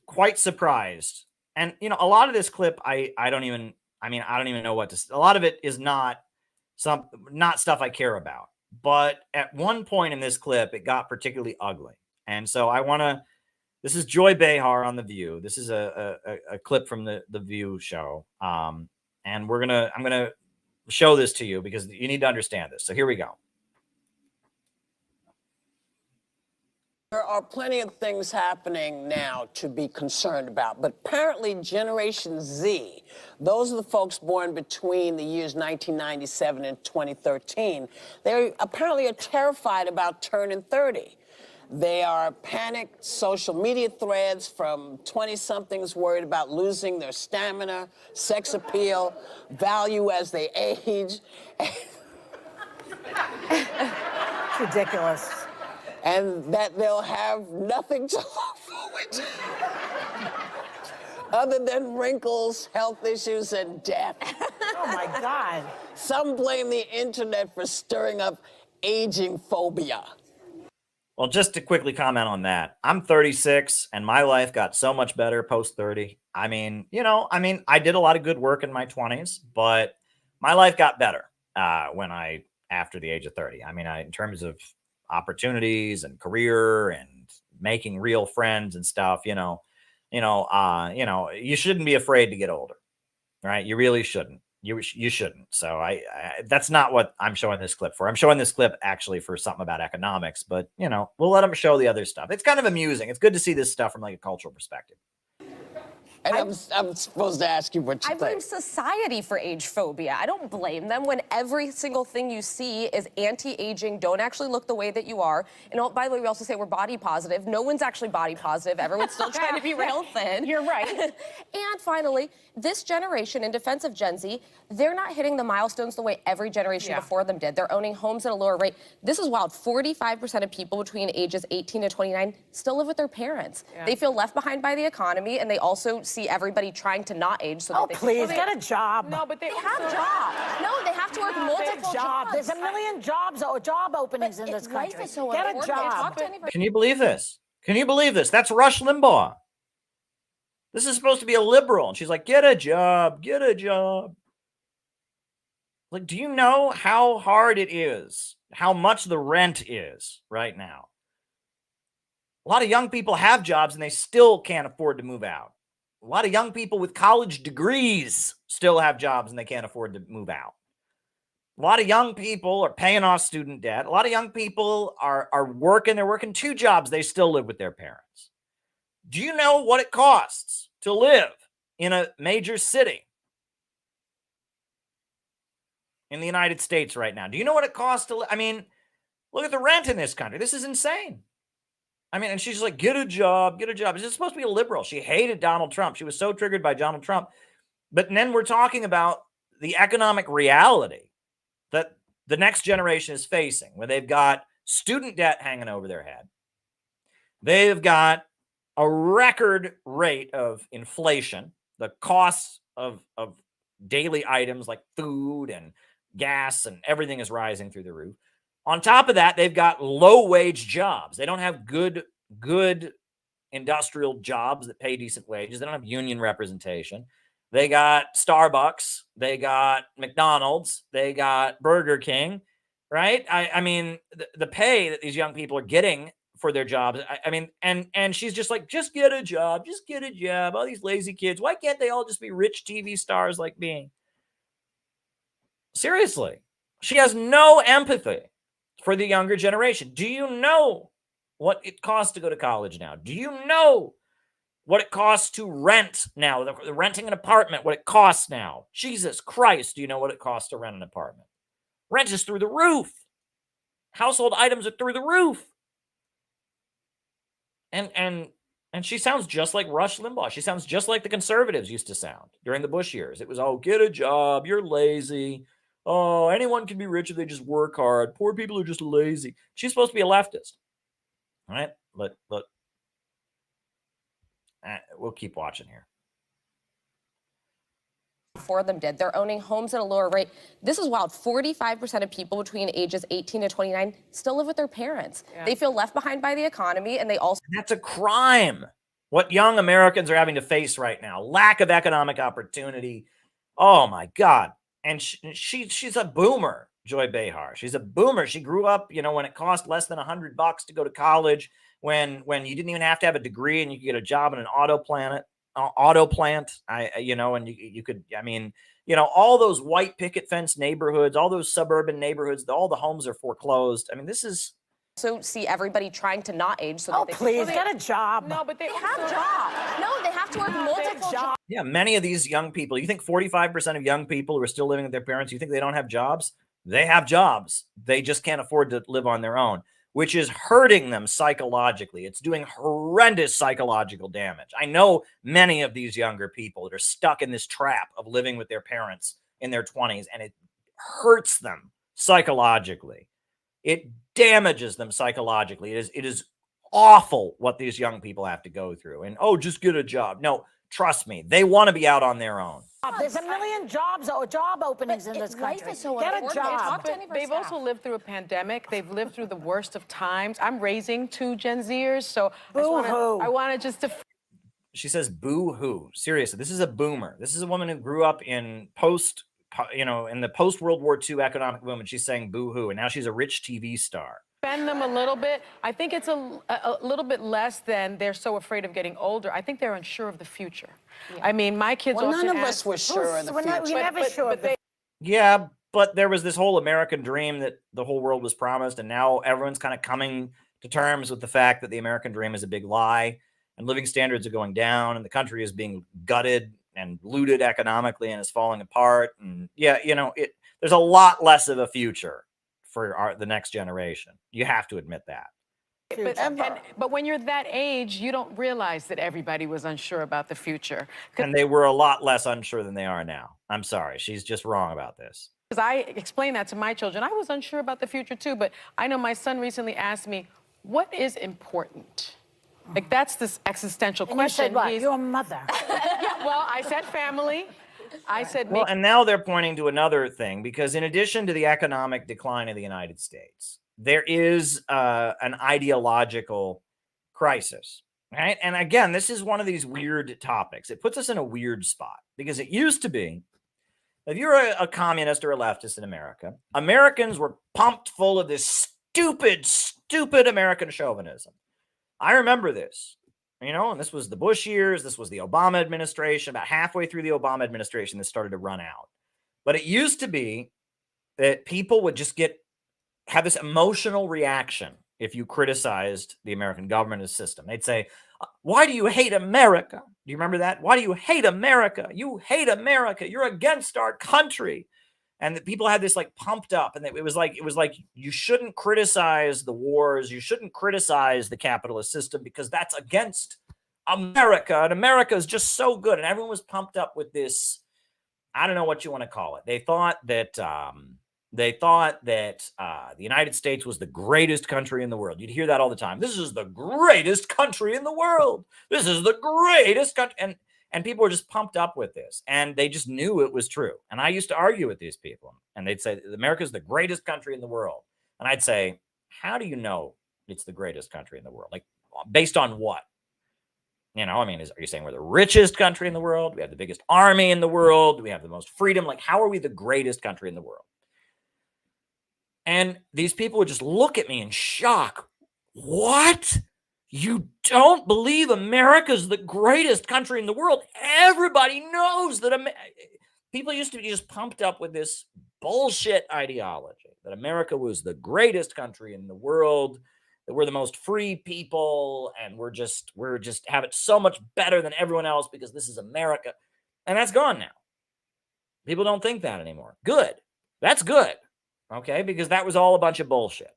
quite surprised. And you know, a lot of this clip, I don't even know what to. A lot of it is not stuff I care about. But at one point in this clip, it got particularly ugly, and so I want to. This is Joy Behar on The View. This is a clip from the View show. And I'm gonna show this to you because you need to understand this. So here we go. There are plenty of things happening now to be concerned about, but apparently Generation Z, those are the folks born between the years 1997 and 2013, they apparently are terrified about turning 30. They are panicked social media threads from 20-somethings worried about losing their stamina, sex appeal, value as they age. It's ridiculous. And that they'll have nothing to look forward to other than wrinkles, health issues, and death. Oh my God. Some blame the internet for stirring up aging phobia. Well, just to quickly comment on that, I'm 36 and my life got so much better post 30. I mean, I did a lot of good work in my 20s, but my life got better after the age of 30. I mean, in terms of opportunities and career and making real friends and stuff, you shouldn't be afraid to get older, right? You really shouldn't. You shouldn't. So I that's not what I'm showing this clip for. I'm showing this clip actually for something about economics, but we'll let them show the other stuff. It's kind of amusing. It's good to see this stuff from like a cultural perspective. And I'm supposed to ask you what you think. I blame society for age phobia. I don't blame them when every single thing you see is anti-aging, don't actually look the way that you are. And by the way, we also say we're body positive. No one's actually body positive. Everyone's still trying to be real thin. You're right. And finally, this generation, in defense of Gen Z, they're not hitting the milestones the way every generation before them did. They're owning homes at a lower rate. This is wild. 45% of people between ages 18 to 29 still live with their parents. Yeah. They feel left behind by the economy, and they also see everybody trying to not age. So that they please, get a job. No, but they have jobs. No, they have to work multiple jobs. There's a million job openings in this country. Life is so get important. a job. Can you believe this? Can you believe this? That's Rush Limbaugh. This is supposed to be a liberal. And she's like, get a job, get a job. Like, do you know how hard it is? How much the rent is right now? A lot of young people have jobs and they still can't afford to move out. A lot of young people with college degrees still have jobs and they can't afford to move out. A lot of young people are paying off student debt. A lot of young people are working. They're working two jobs. They still live with their parents. Do you know what it costs to live in a major city in the United States right now? Do you know what it costs to live? I mean, look at the rent in this country. This is insane. I mean, and she's like, get a job, get a job. She's supposed to be a liberal. She hated Donald Trump. She was so triggered by Donald Trump. But then we're talking about the economic reality that the next generation is facing, where they've got student debt hanging over their head. They've got a record rate of inflation. The costs of daily items like food and gas and everything is rising through the roof. On top of that, they've got low-wage jobs. They don't have good industrial jobs that pay decent wages. They don't have union representation. They got Starbucks. They got McDonald's. They got Burger King, right? I mean, the pay that these young people are getting for their jobs, I mean, and she's just like, just get a job. Just get a job. All these lazy kids. Why can't they all just be rich TV stars like me? Seriously. She has no empathy for the younger generation. Do you know what it costs to go to college now? Do you know what it costs to rent now, the renting an apartment, what it costs now. Jesus Christ, do you know what it costs to rent an apartment? Rent is through the roof. Household items are through the roof. And she sounds just like Rush Limbaugh. She sounds just like the conservatives used to sound during the Bush years. It was, oh, get a job, you're lazy. Oh, anyone can be rich if they just work hard. Poor people are just lazy. She's supposed to be a leftist. All right, but we'll keep watching here. Four of them did. They're owning homes at a lower rate. This is wild. 45% of people between ages 18 to 29 still live with their parents. Yeah. They feel left behind by the economy, and they also... That's a crime. What young Americans are having to face right now. Lack of economic opportunity. Oh, my God. And she's a boomer, Joy Behar. She's a boomer. She grew up, when it cost less than $100 to go to college, when you didn't even have to have a degree and you could get a job in an auto plant. And you could, all those white picket fence neighborhoods, all those suburban neighborhoods, all the homes are foreclosed. I mean, this is... So see everybody trying to not age. So that they please get a job. No, but they have jobs. No, they have to work multiple jobs. Yeah, many of these young people, you think 45% of young people who are still living with their parents, you think they don't have jobs? They have jobs. They just can't afford to live on their own, which is hurting them psychologically. It's doing horrendous psychological damage. I know many of these younger people that are stuck in this trap of living with their parents in their 20s, and it hurts them psychologically. It damages them psychologically. It is awful what these young people have to go through. And, oh, just get a job. No, trust me, they want to be out on their own. There's a million job openings in this country. So get a job. They've also lived through a pandemic. They've lived through the worst of times. I'm raising 2 Gen Zers, so I want to just... She says, boo-hoo. Seriously, this is a boomer. This is a woman who grew up in in the post-World War II economic boom, and she's saying boo-hoo, and now she's a rich TV star. Spend them a little bit. I think it's a little bit less than they're so afraid of getting older. I think they're unsure of the future. Yeah. I mean, my kids none of us were sure of the future. We're never sure of the future. Yeah, but there was this whole American dream that the whole world was promised, and now everyone's kind of coming to terms with the fact that the American dream is a big lie, and living standards are going down, and the country is being gutted and looted economically and is falling apart. And yeah, there's a lot less of a future for the next generation. You have to admit that. But when you're that age, you don't realize that everybody was unsure about the future. And they were a lot less unsure than they are now. I'm sorry. She's just wrong about this. Because I explain that to my children. I was unsure about the future too, but I know my son recently asked me, what is important? Like, that's this existential question. You said what? Your mother. Yeah, well, I said family. I said... Well, and now they're pointing to another thing, because in addition to the economic decline of the United States, there is an ideological crisis, right? And again, this is one of these weird topics. It puts us in a weird spot, because it used to be, if you're a communist or a leftist in America, Americans were pumped full of this stupid American chauvinism. I remember this, and this was the Bush years. This was the Obama administration. About halfway through the Obama administration, this started to run out. But it used to be that people would just have this emotional reaction if you criticized the American government and system. They'd say, why do you hate America? Do you remember that? Why do you hate America? You hate America. You're against our country. And the people had this pumped up, and it was like you shouldn't criticize the wars, you shouldn't criticize the capitalist system, because that's against America, and America is just so good. And everyone was pumped up with this. I don't know what you want to call it. They thought that the United States was the greatest country in the world. You'd hear that all the time. This is the greatest country in the world. This is the greatest country. And people were just pumped up with this, and they just knew it was true. And I used to argue with these people, and they'd say, America's the greatest country in the world. And I'd say, how do you know it's the greatest country in the world? Like, based on what? Are you saying we're the richest country in the world? We have the biggest army in the world. We have the most freedom. Like, how are we the greatest country in the world? And these people would just look at me in shock. What? You don't believe America's the greatest country in the world? Everybody knows that people used to be just pumped up with this bullshit ideology that America was the greatest country in the world, that we're the most free people and we're just have it so much better than everyone else because this is America. And that's gone now. People don't think that anymore. Good. That's good. Okay, because that was all a bunch of bullshit.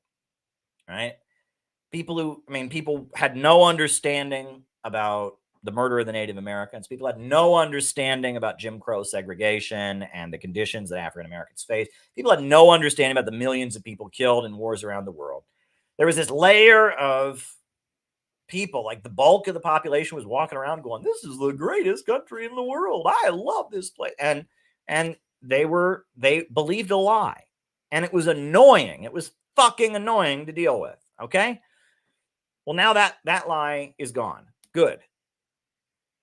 Right? People had no understanding about the murder of the Native Americans. People had no understanding about Jim Crow segregation and the conditions that African Americans face. People had no understanding about the millions of people killed in wars around the world. There was this layer of people, like the bulk of the population was walking around going, this is the greatest country in the world. I love this place. And they believed a lie. And it was annoying. It was fucking annoying to deal with. Okay? Well, now that lie is gone. Good.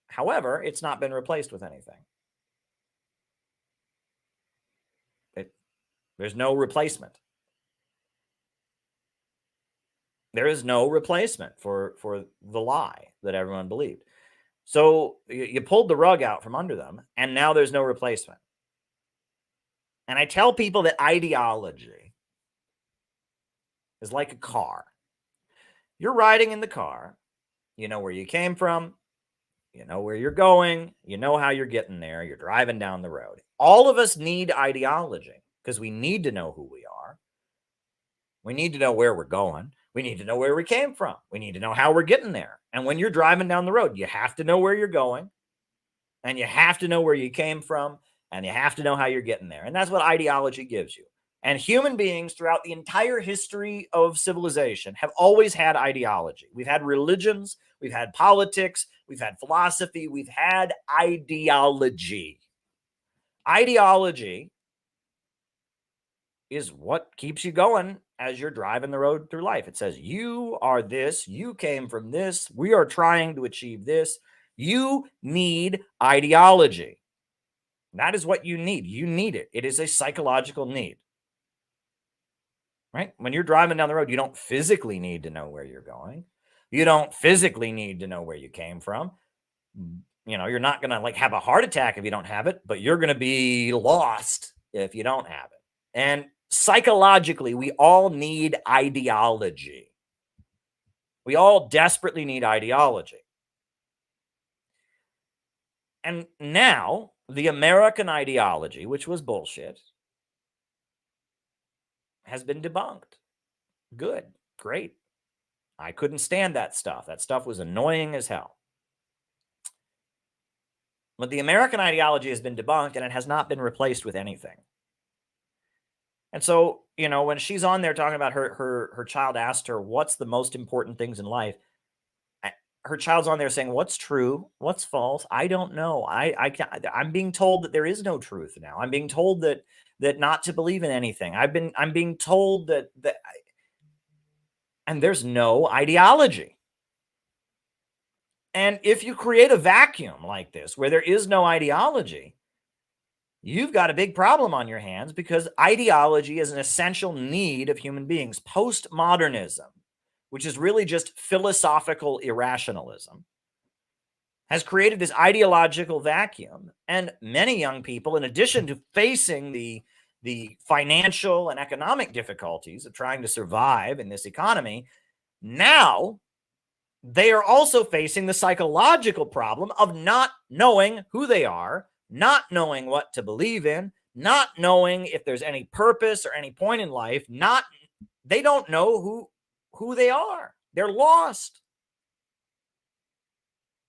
However, it's not been replaced with anything. There's no replacement. There is no replacement for the lie that everyone believed. So you pulled the rug out from under them, and now there's no replacement. And I tell people that ideology is like a car. You're riding in the car. You know where you came from. You know where you're going. You know how you're getting there. You're driving down the road. All of us need ideology because we need to know who we are. We need to know where we're going. We need to know where we came from. We need to know how we're getting there. And when you're driving down the road, you have to know where you're going. And you have to know where you came from. And you have to know how you're getting there. And that's what ideology gives you. And human beings throughout the entire history of civilization have always had ideology. We've had religions, we've had politics, we've had philosophy, we've had ideology. Ideology is what keeps you going as you're driving the road through life. It says, you are this, you came from this, we are trying to achieve this. You need ideology. That is what you need. You need it. It is a psychological need. Right? When you're driving down the road, you don't physically need to know where you're going. You don't physically need to know where you came from. You know, you're not going to have a heart attack if you don't have it, but you're going to be lost if you don't have it. And psychologically, we all need ideology. We all desperately need ideology. And now the American ideology, which was bullshit, has been debunked. Good. Great. I couldn't stand that stuff. That stuff was annoying as hell. But the American ideology has been debunked and it has not been replaced with anything. And so, you know, when she's on there talking about her child asked her, what's the most important things in life? Her child's on there saying, what's true? What's false? I don't know. I'm being told that there is no truth now. I'm being told that not to believe in anything. I'm being told that and there's no ideology. And if you create a vacuum like this where there is no ideology, you've got a big problem on your hands because ideology is an essential need of human beings. Postmodernism, which is really just philosophical irrationalism, has created this ideological vacuum. And many young people, in addition to facing the financial and economic difficulties of trying to survive in this economy, now they are also facing the psychological problem of not knowing who they are, not knowing what to believe in, not knowing if there's any purpose or any point in life. They don't know who they are. They're lost.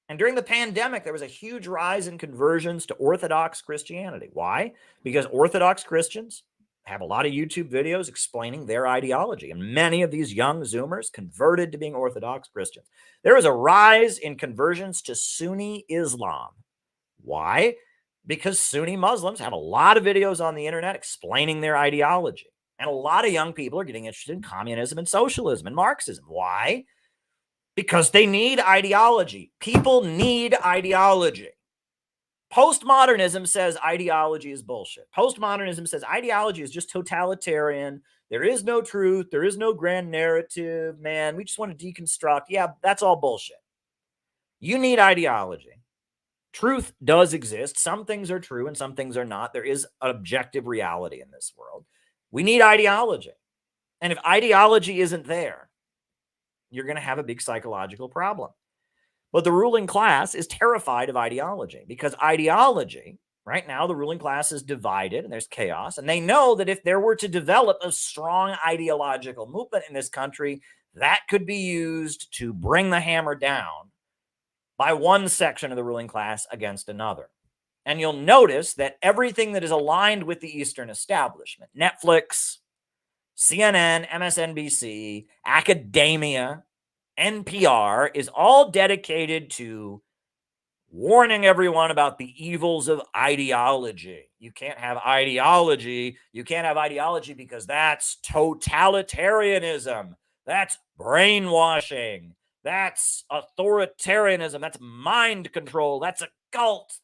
And during the pandemic, there was a huge rise in conversions to Orthodox Christianity. Why? Because Orthodox Christians have a lot of YouTube videos explaining their ideology. And many of these young Zoomers converted to being Orthodox Christians. There was a rise in conversions to Sunni Islam. Why? Because Sunni Muslims have a lot of videos on the internet explaining their ideology. And a lot of young people are getting interested in communism and socialism and Marxism. Why? Because they need ideology. People need ideology. Postmodernism says ideology is bullshit. Postmodernism says ideology is just totalitarian. There is no truth. There is no grand narrative. Man, we just want to deconstruct. Yeah, that's all bullshit. You need ideology. Truth does exist. Some things are true and some things are not. There is objective reality in this world. We need ideology. And if ideology isn't there, you're going to have a big psychological problem. But the ruling class is terrified of ideology because ideology, right now, the ruling class is divided and there's chaos. And they know that if there were to develop a strong ideological movement in this country, that could be used to bring the hammer down by one section of the ruling class against another. And you'll notice that everything that is aligned with the Eastern establishment, Netflix, CNN, MSNBC, academia, NPR, is all dedicated to warning everyone about the evils of ideology. You can't have ideology. You can't have ideology because that's totalitarianism. That's brainwashing. That's authoritarianism. That's mind control. That's a cult.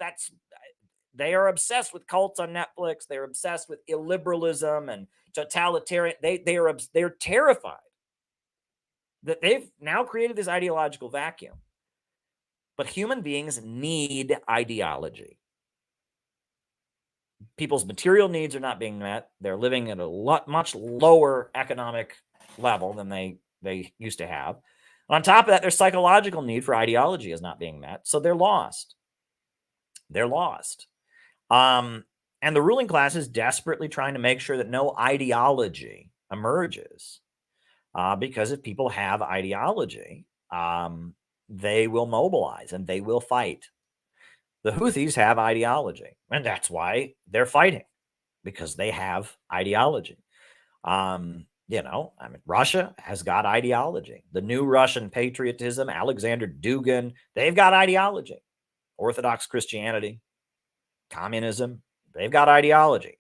They are obsessed with cults on Netflix. They're obsessed with illiberalism and totalitarian. They're terrified that they've now created this ideological vacuum. But human beings need ideology. People's material needs are not being met. They're living at a much lower economic level than they used to have. On top of that, their psychological need for ideology is not being met. So they're lost. They're lost. And the ruling class is desperately trying to make sure that no ideology emerges. Because if people have ideology, they will mobilize and they will fight. The Houthis have ideology, and that's why they're fighting, because they have ideology. Russia has got ideology. The new Russian patriotism, Alexander Dugin, they've got ideology. Orthodox Christianity, communism, they've got ideology.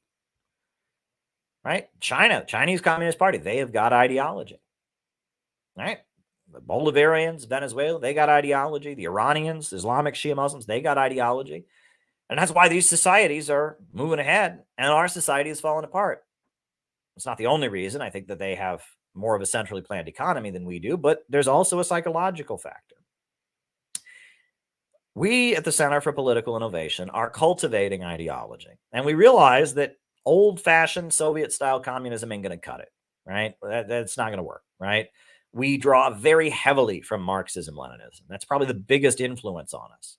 Right? Chinese Communist Party, they have got ideology. Right? The Bolivarians, Venezuela, they got ideology. The Iranians, Islamic Shia Muslims, they got ideology. And that's why these societies are moving ahead and our society is falling apart. It's not the only reason. I think that they have more of a centrally planned economy than we do, but there's also a psychological factor. We at the Center for Political Innovation are cultivating ideology, and we realize that old-fashioned Soviet-style communism ain't going to cut it, right? That's not going to work, right? We draw very heavily from Marxism, Leninism. That's probably the biggest influence on us.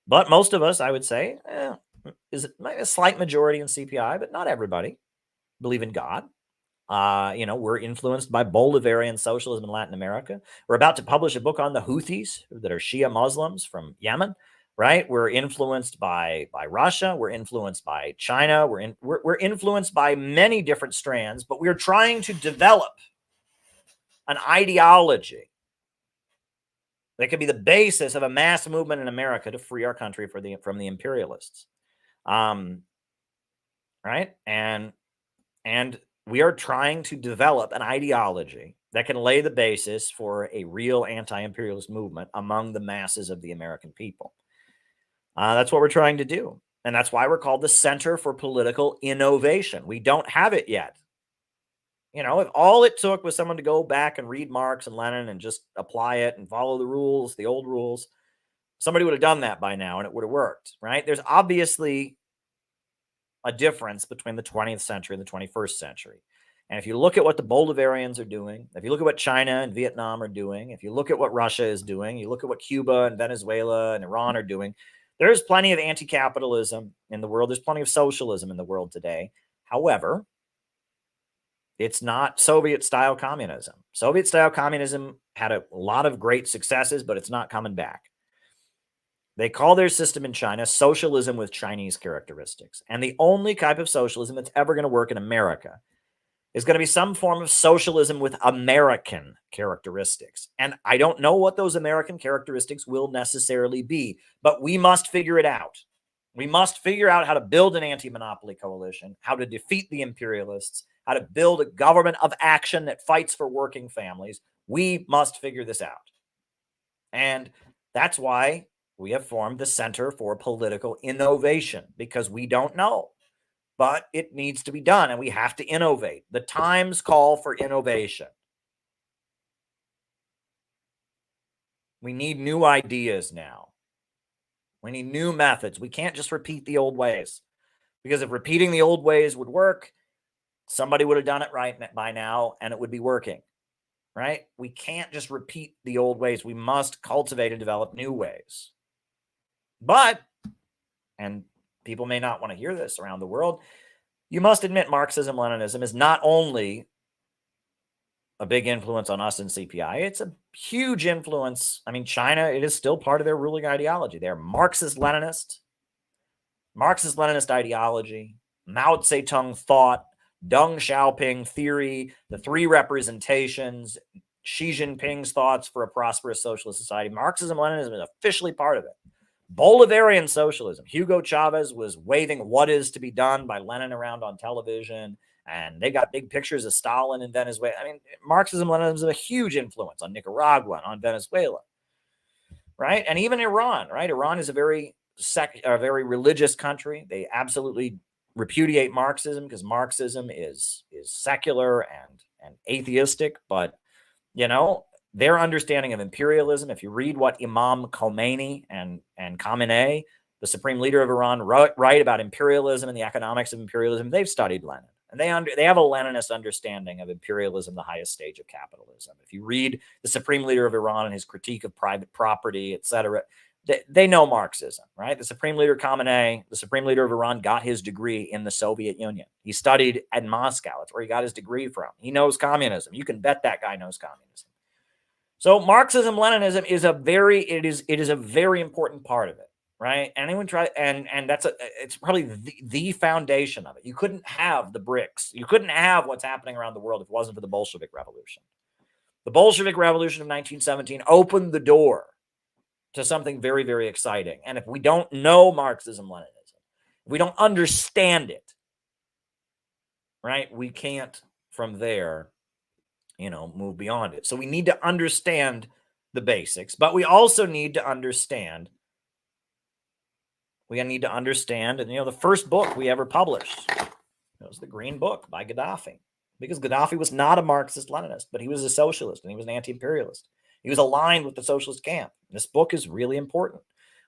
But most of us, I would say, is a slight majority in CPI, but not everybody believe in God. We're influenced by Bolivarian socialism in Latin America. We're about to publish a book on the Houthis that are Shia Muslims from Yemen, right? We're influenced by Russia. We're influenced by China. We're influenced by many different strands, but we're trying to develop an ideology that could be the basis of a mass movement in America to free our country from the imperialists. Right? And we are trying to develop an ideology that can lay the basis for a real anti-imperialist movement among the masses of the American people. That's what we're trying to do. And that's why we're called the Center for Political Innovation. We don't have it yet. If all it took was someone to go back and read Marx and Lenin and just apply it and follow the rules, the old rules, somebody would have done that by now and it would have worked, right? There's obviously a difference between the 20th century and the 21st century. And if you look at what the Bolivarians are doing, if you look at what China and Vietnam are doing, if you look at what Russia is doing, you look at what Cuba and Venezuela and Iran are doing, there's plenty of anti-capitalism in the world. There's plenty of socialism in the world today. However, it's not Soviet-style communism. Soviet-style communism had a lot of great successes, but it's not coming back. They call their system in China socialism with Chinese characteristics. And the only type of socialism that's ever going to work in America is going to be some form of socialism with American characteristics. And I don't know what those American characteristics will necessarily be, but we must figure it out. We must figure out how to build an anti-monopoly coalition, how to defeat the imperialists, how to build a government of action that fights for working families. We must figure this out. And that's why we have formed the Center for Political Innovation, because we don't know, but it needs to be done and we have to innovate. The times call for innovation. We need new ideas now. We need new methods. We can't just repeat the old ways, because if repeating the old ways would work, somebody would have done it right by now and it would be working. right? We can't just repeat the old ways. We must cultivate and develop new ways. But, and people may not want to hear this around the world, you must admit Marxism-Leninism is not only a big influence on us in CPI, it's a huge influence. I mean, China, it is still part of their ruling ideology. They're Marxist-Leninist ideology, Mao Zedong thought, Deng Xiaoping theory, the three representations, Xi Jinping's thoughts for a prosperous socialist society. Marxism-Leninism is officially part of it. Bolivarian socialism. Hugo Chavez was waving what is to be done by Lenin around on television, and they got big pictures of Stalin in Venezuela. I mean, Marxism-Leninism is a huge influence on Nicaragua and on Venezuela, right? And even Iran, right? Iran is a very religious country. They absolutely repudiate Marxism because Marxism is secular and atheistic. But, you know, their understanding of imperialism, if you read what Imam Khomeini and Khamenei, the supreme leader of Iran, write about imperialism and the economics of imperialism, they've studied Lenin. And they have a Leninist understanding of imperialism, the highest stage of capitalism. If you read the supreme leader of Iran and his critique of private property, etc., they know Marxism, right? The supreme leader Khamenei, the supreme leader of Iran, got his degree in the Soviet Union. He studied at Moscow. That's where he got his degree from. He knows communism. You can bet that guy knows communism. So Marxism-Leninism is a very important part of it, right? Anyone try, and it's probably the foundation of it. You couldn't have the BRICS. You couldn't have what's happening around the world if it wasn't for the Bolshevik Revolution. The Bolshevik Revolution of 1917 opened the door to something very, very exciting. And if we don't know Marxism-Leninism, if we don't understand it, right, we can't from there, you know, move beyond it. So we need to understand the basics, but we also need to understand, and, you know, the first book we ever published, it was the Green Book by Gaddafi, because Gaddafi was not a Marxist-Leninist, but he was a socialist and he was an anti-imperialist. He was aligned with the socialist camp. This book is really important.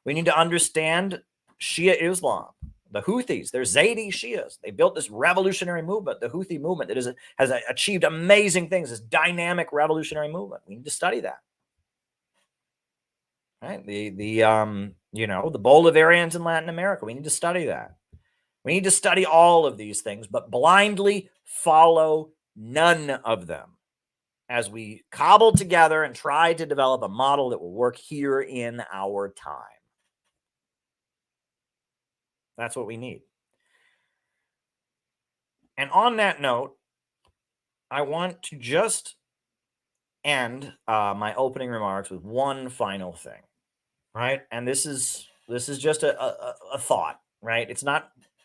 We need to understand Shia Islam, the Houthis. They're Zaydi Shias. They built this revolutionary movement, the Houthi movement, that has achieved amazing things, this dynamic revolutionary movement. We need to study that. Right? You know, the Bolivarians in Latin America. We need to study that. We need to study all of these things, but blindly follow none of them as we cobble together and try to develop a model that will work here in our time. That's what we need. And on that note, I want to just end my opening remarks with one final thing, right? And this is just a thought, right?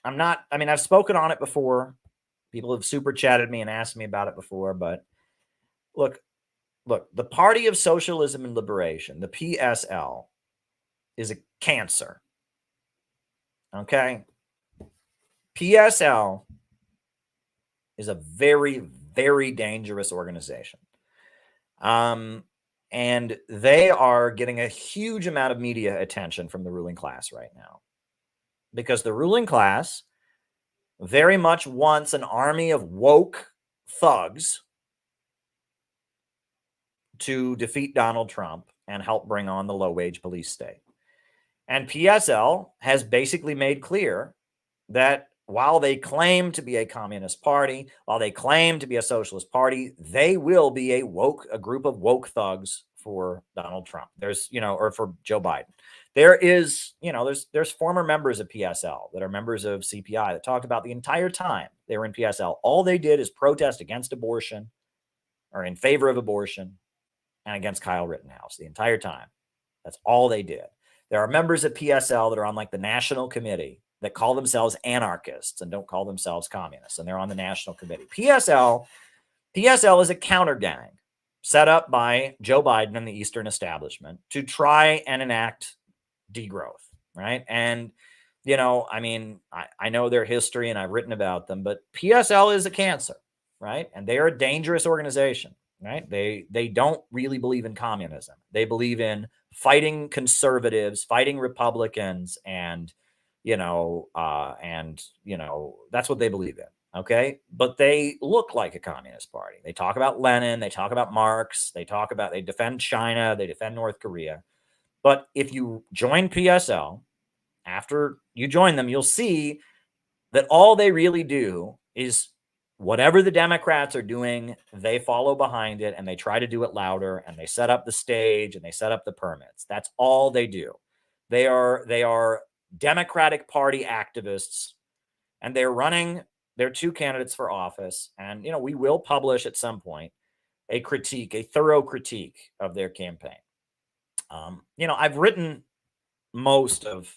I mean, I've spoken on it before. People have super chatted me and asked me about it before, but look, the Party of Socialism and Liberation, the PSL, is a cancer. Okay? PSL is a very, very dangerous organization. And they are getting a huge amount of media attention from the ruling class right now, because the ruling class very much wants an army of woke thugs to defeat Donald Trump and help bring on the low-wage police state. And PSL has basically made clear that while they claim to be a communist party, while they claim to be a socialist party, they will be a group of woke thugs for Donald Trump. Or for Joe Biden. There's former members of PSL that are members of CPI that talked about the entire time they were in PSL. All they did is protest against abortion, or in favor of abortion, and against Kyle Rittenhouse the entire time. That's all they did. There are members of PSL that are on like the national committee that call themselves anarchists and don't call themselves communists, and they're on the national committee. PSL is a counter gang set up by Joe Biden and the Eastern establishment to try and enact degrowth, right? And, I know their history and I've written about them, but PSL is a cancer, right? And they are a dangerous organization, right? They don't really believe in communism. They believe in fighting conservatives, fighting Republicans, and and that's what they believe in. Okay. But they look like a communist party. They talk about Lenin, they talk about Marx, they defend China, they defend North Korea. But if you join PSL, after you join them, you'll see that all they really do is whatever the Democrats are doing, they follow behind it and they try to do it louder, and they set up the stage and they set up the permits. That's all they do. They are Democratic Party activists, and they're running their two candidates for office. And, we will publish at some point a thorough critique of their campaign. I've written most of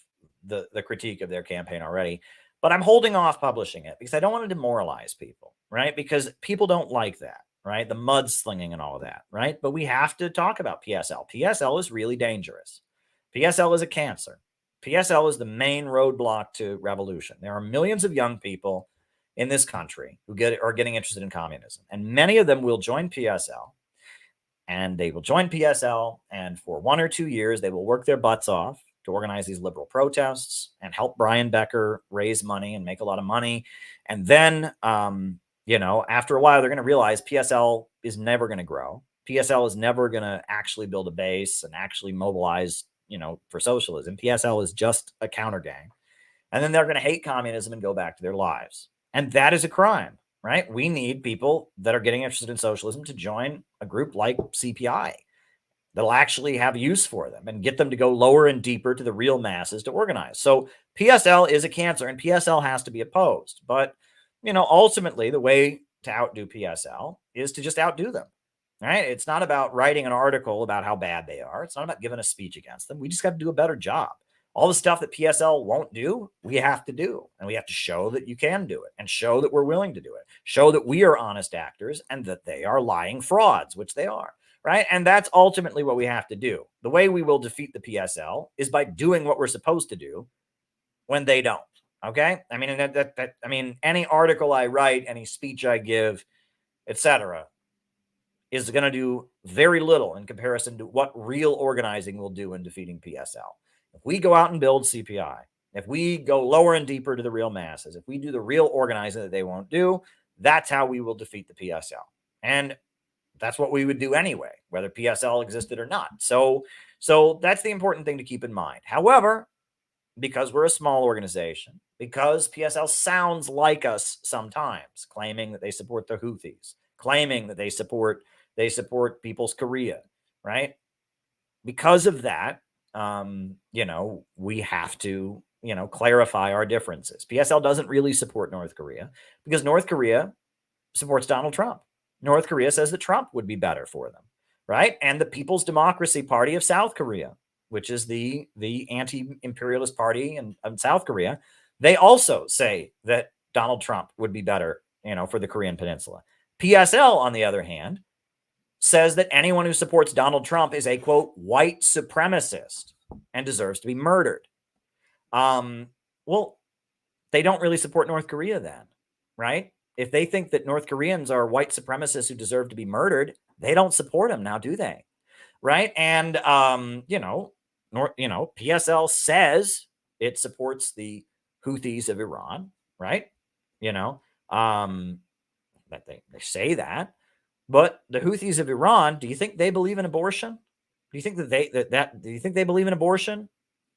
the critique of their campaign already, but I'm holding off publishing it because I don't want to demoralize people, right? Because people don't like that, right? The mudslinging and all of that, right? But we have to talk about PSL. PSL is really dangerous. PSL is a cancer. PSL is the main roadblock to revolution. There are millions of young people in this country who are getting interested in communism, and many of them will join PSL. And they will join PSL, and for 1 or 2 years, they will work their butts off to organize these liberal protests and help Brian Becker raise money and make a lot of money. And then, after a while, they're going to realize PSL is never going to grow. PSL is never going to actually build a base and actually mobilize, for socialism. PSL is just a counter gang. And then they're going to hate communism and go back to their lives. And that is a crime. Right? We need people that are getting interested in socialism to join a group like CPI that'll actually have use for them and get them to go lower and deeper to the real masses to organize. So PSL is a cancer, and PSL has to be opposed. But, ultimately the way to outdo PSL is to just outdo them. Right? It's not about writing an article about how bad they are. It's not about giving a speech against them. We just got to do a better job. All the stuff that PSL won't do, we have to do. And we have to show that you can do it, and show that we're willing to do it. Show that we are honest actors and that they are lying frauds, which they are. Right? And that's ultimately what we have to do. The way we will defeat the PSL is by doing what we're supposed to do when they don't. Okay? I mean, any article I write, any speech I give, etc., is going to do very little in comparison to what real organizing will do in defeating PSL. If we go out and build CPI, if we go lower and deeper to the real masses, if we do the real organizing that they won't do, that's how we will defeat the PSL. And that's what we would do anyway, whether PSL existed or not. So that's the important thing to keep in mind. However, because we're a small organization, because PSL sounds like us sometimes, claiming that they support the Houthis, claiming that they support People's Korea, right? Because of that, we have to, clarify our differences. PSL doesn't really support North Korea because North Korea supports Donald Trump. North Korea says that Trump would be better for them, right? And the People's Democracy Party of South Korea, which is the anti-imperialist party in South Korea, they also say that Donald Trump would be better, for the Korean Peninsula. PSL, on the other hand, says that anyone who supports Donald Trump is a, quote, white supremacist and deserves to be murdered. Well, they don't really support North Korea then, right? If they think that North Koreans are white supremacists who deserve to be murdered, they don't support them now, do they? Right? And, PSL says it supports the Houthis of Iran, right? That they say that. But the Houthis of Iran, do you think they believe in abortion? Do you think do you think they believe in abortion?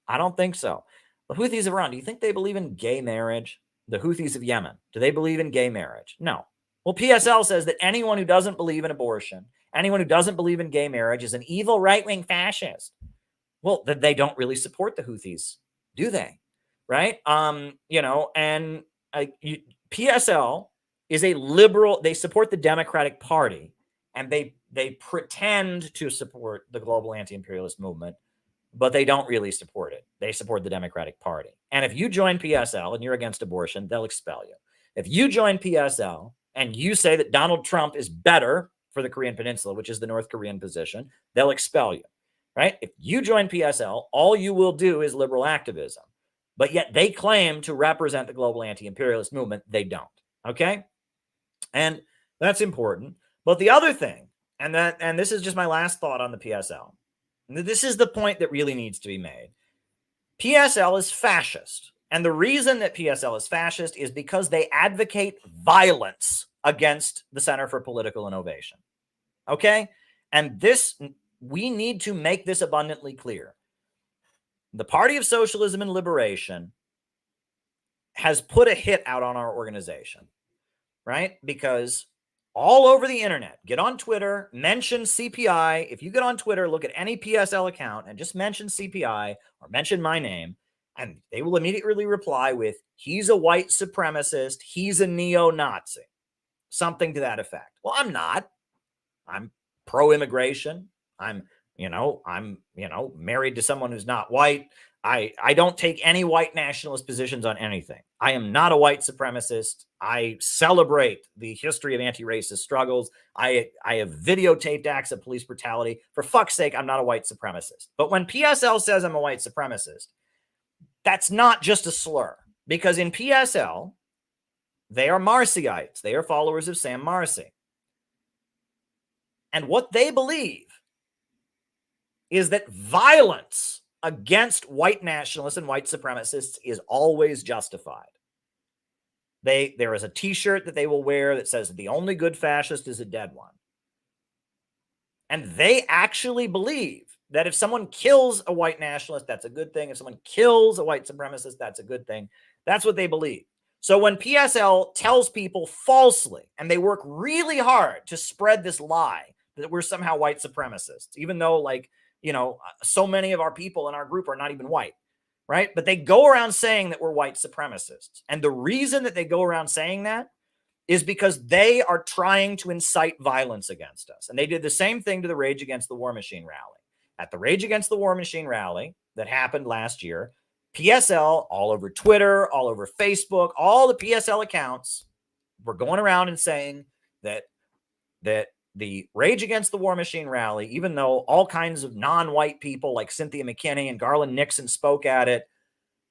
I don't think so. The Houthis of Iran, do you think they believe in gay marriage? The Houthis of Yemen, do they believe in gay marriage? No. Well, PSL says that anyone who doesn't believe in abortion, anyone who doesn't believe in gay marriage is an evil right-wing fascist. Well, then they don't really support the Houthis, do they? Right? PSL is a liberal. They support the Democratic Party, and they pretend to support the global anti-imperialist movement, but they don't really support it. They support the Democratic Party. And if you join PSL and you're against abortion, they'll expel you. If you join PSL and you say that Donald Trump is better for the Korean Peninsula, which is the North Korean position, they'll expel you, right? If you join PSL, all you will do is liberal activism, but yet they claim to represent the global anti-imperialist movement. They don't, okay? And that's important. But the other thing, and this is just my last thought on the PSL, this is the point that really needs to be made. PSL is fascist. And the reason that PSL is fascist is because they advocate violence against the Center for Political Innovation. Okay? And this, we need to make this abundantly clear. The Party of Socialism and Liberation has put a hit out on our organization, right? Because all over the internet, get on Twitter, mention CPI. If you get on Twitter, look at any PSL account and just mention CPI or mention my name, and they will immediately reply with, he's a white supremacist, he's a neo-Nazi, something to that effect. Well, I'm not. I'm pro-immigration. I'm married to someone who's not white. I don't take any white nationalist positions on anything. I am not a white supremacist. I celebrate the history of anti-racist struggles. I have videotaped acts of police brutality. For fuck's sake, I'm not a white supremacist. But when PSL says I'm a white supremacist, that's not just a slur, because in PSL, they are Marcyites. They are followers of Sam Marcy. And what they believe is that violence against white nationalists and white supremacists is always justified. There is a t-shirt that they will wear that says the only good fascist is a dead one. And they actually believe that if someone kills a white nationalist, that's a good thing. If someone kills a white supremacist, that's a good thing. That's what they believe. So when PSL tells people falsely, and they work really hard to spread this lie that we're somehow white supremacists, even though, so many of our people in our group are not even white, right? But they go around saying that we're white supremacists. And the reason that they go around saying that is because they are trying to incite violence against us. And they did the same thing to the Rage Against the War Machine rally. At the Rage Against the War Machine rally that happened last year, PSL, all over Twitter, all over Facebook, all the PSL accounts were going around and saying that the Rage Against the War Machine rally, even though all kinds of non-white people like Cynthia McKinney and Garland Nixon spoke at it,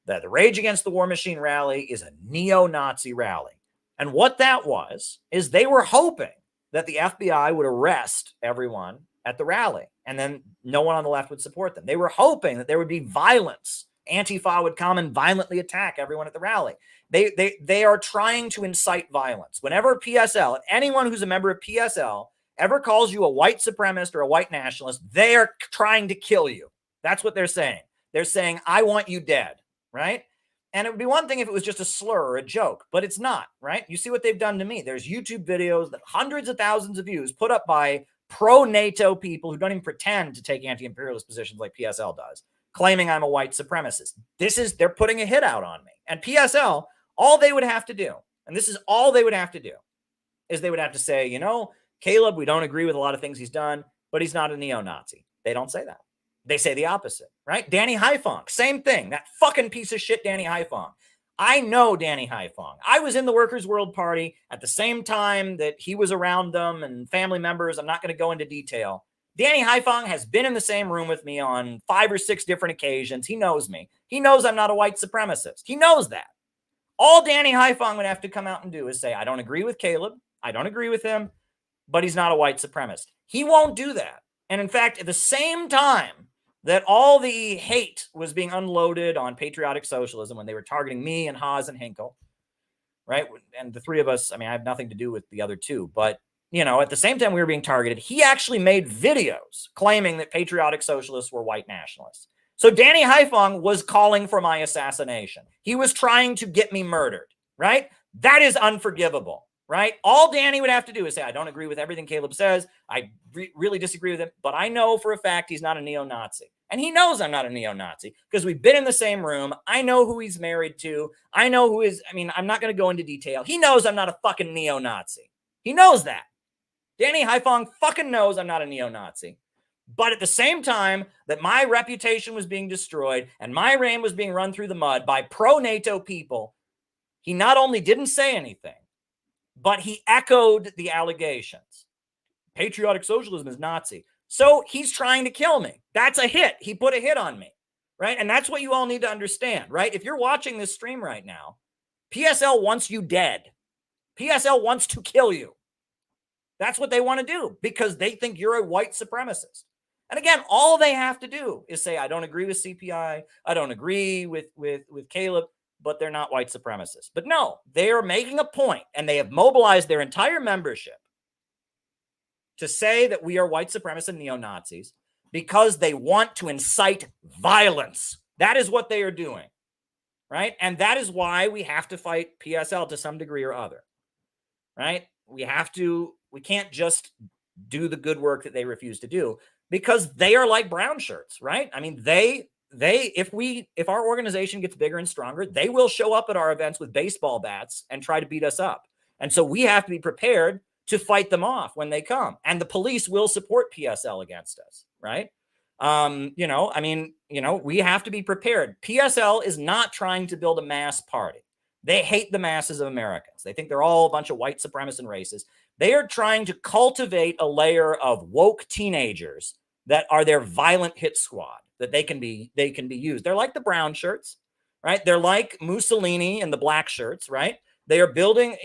that the Rage Against the War Machine rally is a neo-Nazi rally. And what that was is they were hoping that the FBI would arrest everyone at the rally, and then no one on the left would support them. They were hoping that there would be violence. Antifa would come and violently attack everyone at the rally. They are trying to incite violence. Whenever PSL, anyone who's a member of PSL, ever calls you a white supremacist or a white nationalist, they are trying to kill you. That's what they're saying. They're saying, I want you dead, right? And it would be one thing if it was just a slur or a joke, but it's not, right? You see what they've done to me. There's YouTube videos that hundreds of thousands of views put up by pro-NATO people who don't even pretend to take anti-imperialist positions like PSL does, claiming I'm a white supremacist. They're putting a hit out on me. And PSL, all they would have to do, and this is all they would have to do, is they would have to say, Caleb, we don't agree with a lot of things he's done, but he's not a neo-Nazi. They don't say that. They say the opposite, right? Danny Haiphong, same thing. That fucking piece of shit, Danny Haiphong. I know Danny Haiphong. I was in the Workers' World Party at the same time that he was around them and family members. I'm not going to go into detail. Danny Haiphong has been in the same room with me on 5 or 6 different occasions. He knows me. He knows I'm not a white supremacist. He knows that. All Danny Haiphong would have to come out and do is say, I don't agree with Caleb. I don't agree with him, but he's not a white supremacist. He won't do that. And in fact, at the same time that all the hate was being unloaded on patriotic socialism when they were targeting me and Haas and Hinkle, right? And the three of us, I have nothing to do with the other two, but at the same time we were being targeted, he actually made videos claiming that patriotic socialists were white nationalists. So Danny Haiphong was calling for my assassination. He was trying to get me murdered, right? That is unforgivable, right? All Danny would have to do is say, I don't agree with everything Caleb says. I really disagree with him, but I know for a fact he's not a neo-Nazi. And he knows I'm not a neo-Nazi because we've been in the same room. I know who he's married to. I know who is, I'm not going to go into detail. He knows I'm not a fucking neo-Nazi. He knows that. Danny Haiphong fucking knows I'm not a neo-Nazi. But at the same time that my reputation was being destroyed and my reign was being run through the mud by pro-NATO people, he not only didn't say anything, but he echoed the allegations. Patriotic socialism is Nazi. So he's trying to kill me. That's a hit. He put a hit on me, right? And that's what you all need to understand, right? If you're watching this stream right now, PSL wants you dead. PSL wants to kill you. That's what they want to do because they think you're a white supremacist. And again, all they have to do is say, I don't agree with CPI. I don't agree with Caleb. but they're not white supremacists. But no, they are making a point, and they have mobilized their entire membership to say that we are white supremacists and neo-Nazis because they want to incite violence. That is what they are doing, right? And that is why we have to fight PSL to some degree or other, right? We can't just do the good work that they refuse to do, because they are like brown shirts, right? I mean, if our organization gets bigger and stronger, they will show up at our events with baseball bats and try to beat us up. And so we have to be prepared to fight them off when they come. And the police will support PSL against us, right? We have to be prepared. PSL is not trying to build a mass party. They hate the masses of Americans. They think they're all a bunch of white supremacists and racists. They are trying to cultivate a layer of woke teenagers that are their violent hit squad, that they can be used. They're like the brown shirts, right? They're like Mussolini and the black shirts, right? They are building,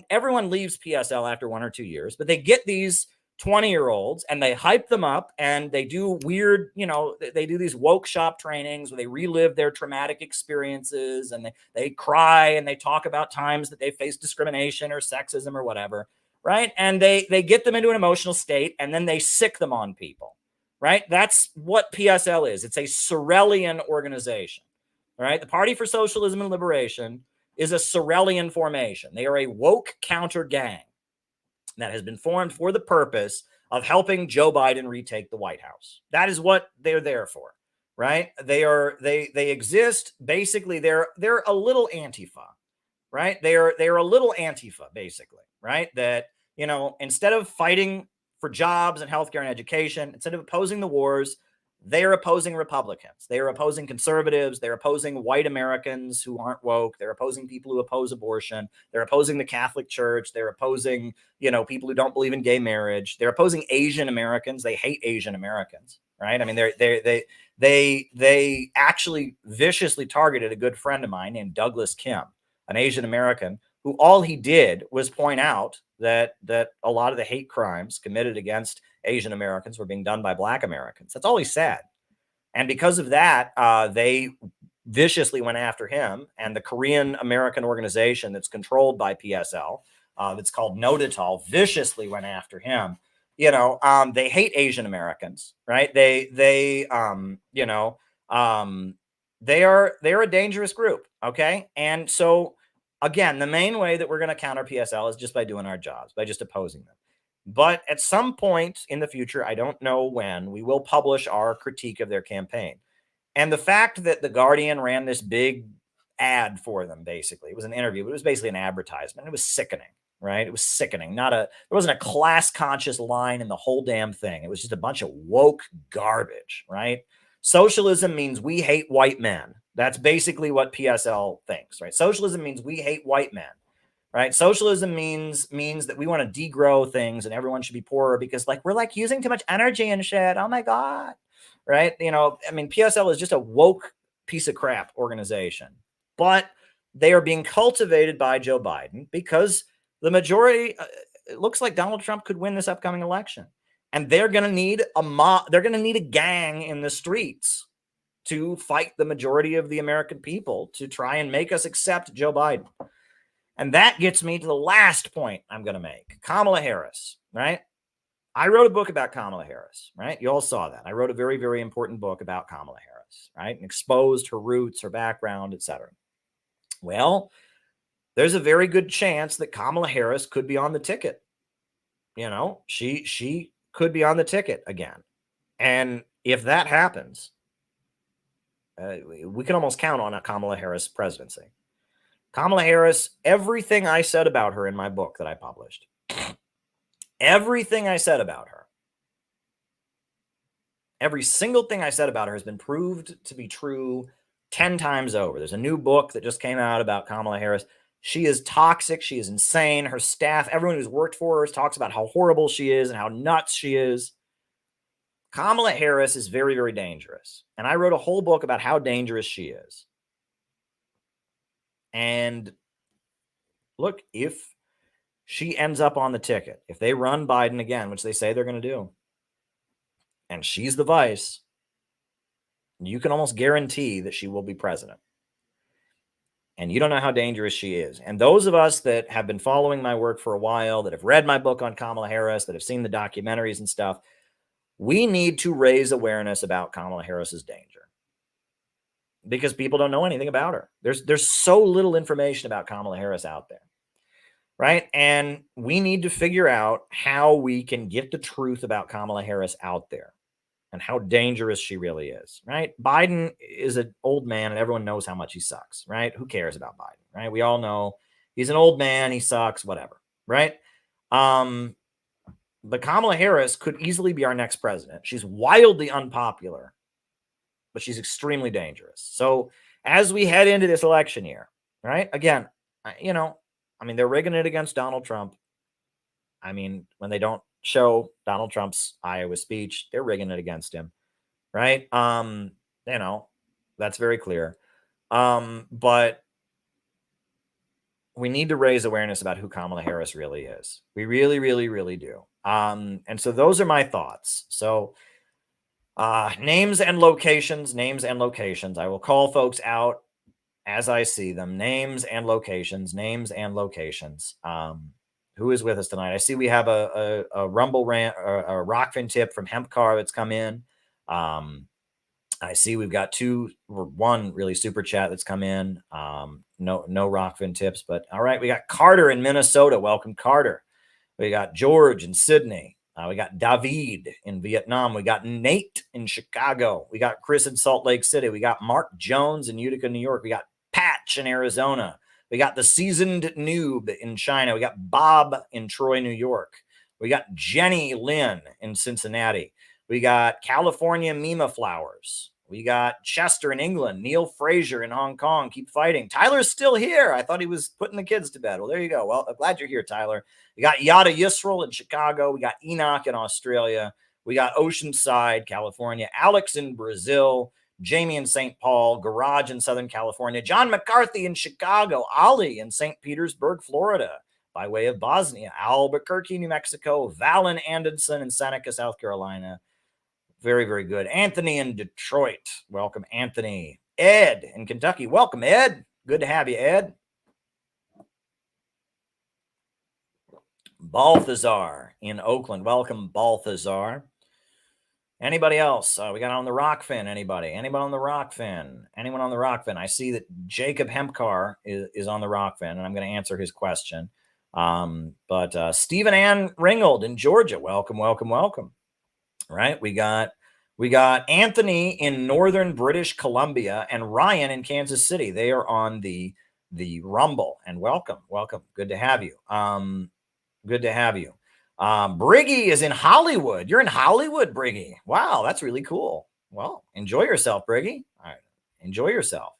everyone leaves PSL after 1 or 2 years, but they get these 20-year-olds and they hype them up, and they do weird, they do these woke shop trainings where they relive their traumatic experiences, and they cry and they talk about times that they faced discrimination or sexism or whatever, right? And they get them into an emotional state, and then they sick them on people, right? That's what PSL is. It's a Sorelian organization, right? The Party for Socialism and Liberation is a Sorelian formation. They are a woke counter gang that has been formed for the purpose of helping Joe Biden retake the White House. That is what they're there for, right? They exist. Basically, they're a little Antifa, right? They're a little Antifa, basically, right? That, instead of fighting for jobs and healthcare and education, instead of opposing the wars, they're opposing Republicans. They are opposing conservatives. They're opposing white Americans who aren't woke. They're opposing people who oppose abortion. They're opposing the Catholic Church. They're opposing, people who don't believe in gay marriage. They're opposing Asian Americans. They hate Asian Americans, right? I mean, they actually viciously targeted a good friend of mine named Douglas Kim, an Asian American, who all he did was point out that a lot of the hate crimes committed against Asian Americans were being done by Black Americans. That's all he said. And because of that, they viciously went after him, and the Korean American organization that's controlled by PSL, that's called Notital, viciously went after him. They hate Asian Americans, right? They are a dangerous group. Okay. And so again, the main way that we're going to counter PSL is just by doing our jobs, by just opposing them. But at some point in the future, I don't know when, we will publish our critique of their campaign. And the fact that The Guardian ran this big ad for them, basically, it was an interview, but it was basically an advertisement. It was sickening, right? It was sickening. There wasn't a class conscious line in the whole damn thing. It was just a bunch of woke garbage, right? Socialism means we hate white men. That's basically what PSL thinks, right? Socialism means we hate white men. Right. Socialism means that we want to degrow things and everyone should be poorer because we're using too much energy and shit. Oh my God. Right. PSL is just a woke piece of crap organization, but they are being cultivated by Joe Biden because the majority, it looks like Donald Trump could win this upcoming election, and they're going to need they're going to need a gang in the streets to fight the majority of the American people to try and make us accept Joe Biden. And that gets me to the last point I'm going to make. Kamala Harris, right? I wrote a book about Kamala Harris, right? You all saw that. I wrote a very, very important book about Kamala Harris, right? And exposed her roots, her background, etc. Well, there's a very good chance that Kamala Harris could be on the ticket. She could be on the ticket again. And if that happens, we can almost count on a Kamala Harris presidency. Kamala Harris, everything I said about her in my book that I published, everything I said about her, every single thing I said about her has been proved to be true 10 times over. There's a new book that just came out about Kamala Harris. She is toxic. She is insane. Her staff, everyone who's worked for her, talks about how horrible she is and how nuts she is. Kamala Harris is very, very dangerous. And I wrote a whole book about how dangerous she is. And look, if she ends up on the ticket, if they run Biden again, which they say they're going to do, and she's the vice, you can almost guarantee that she will be president. And you don't know how dangerous she is. And those of us that have been following my work for a while, that have read my book on Kamala Harris, that have seen the documentaries and stuff, we need to raise awareness about Kamala Harris's danger, because people don't know anything about her. There's so little information about Kamala Harris out there, right? And we need to figure out how we can get the truth about Kamala Harris out there and how dangerous she really is, right? Biden is an old man and everyone knows how much he sucks, right? Who cares about Biden, right? We all know he's an old man, he sucks, whatever, right? But Kamala Harris could easily be our next president. She's wildly unpopular, but she's extremely dangerous. So as we head into this election year, right? Again, they're rigging it against Donald Trump. I mean, when they don't show Donald Trump's Iowa speech, they're rigging it against him, right? That's very clear. But we need to raise awareness about who Kamala Harris really is. We really, really, really do. And so those are my thoughts. So names and locations. I will call folks out as I see them. Names and locations. Who is with us tonight? I see we have a Rumble rant, or a Rockfin tip from Hempcar that's come in. I see we've got one really super chat that's come in. No Rockfin tips, but all right. We got Carter in Minnesota. Welcome, Carter. We got George in Sydney. We got David in Vietnam. We got Nate in Chicago. We got Chris in Salt Lake City. We got Mark Jones in Utica, New York. We got Patch in Arizona. We got the seasoned noob in China. We got Bob in Troy, New York. We got Jenny Lynn in Cincinnati. We got California Mima Flowers. We got Chester in England. Neil Fraser in Hong Kong. Keep fighting. Tyler's still here. I thought he was putting the kids to bed. Well, there you go. Well, I'm glad you're here, Tyler. We got Yada Yisrael in Chicago. We got Enoch in Australia. We got Oceanside, California. Alex in Brazil. Jamie in St. Paul. Garage in Southern California. John McCarthy in Chicago. Ali in St. Petersburg, Florida, by way of Bosnia. Albuquerque, New Mexico. Valen Anderson in Seneca, South Carolina. Very, very good. Anthony in Detroit. Welcome, Anthony. Ed in Kentucky. Welcome, Ed. Good to have you, Ed. Balthazar in Oakland. Welcome, Balthazar. Anybody else? We got on the Rockfin. Anybody on the Rockfin? Anyone on the Rockfin? I see that Jacob Hempcar is on the Rockfin, and I'm going to answer his question. But Stephen Ann Ringgold in Georgia. Welcome. Right? We got Anthony in northern British Columbia and Ryan in Kansas City. They are on the Rumble, and welcome. Good to have you. Briggy is in Hollywood. You're in Hollywood, Briggy. Wow, that's really cool. Well, enjoy yourself, Briggy. All right, enjoy yourself.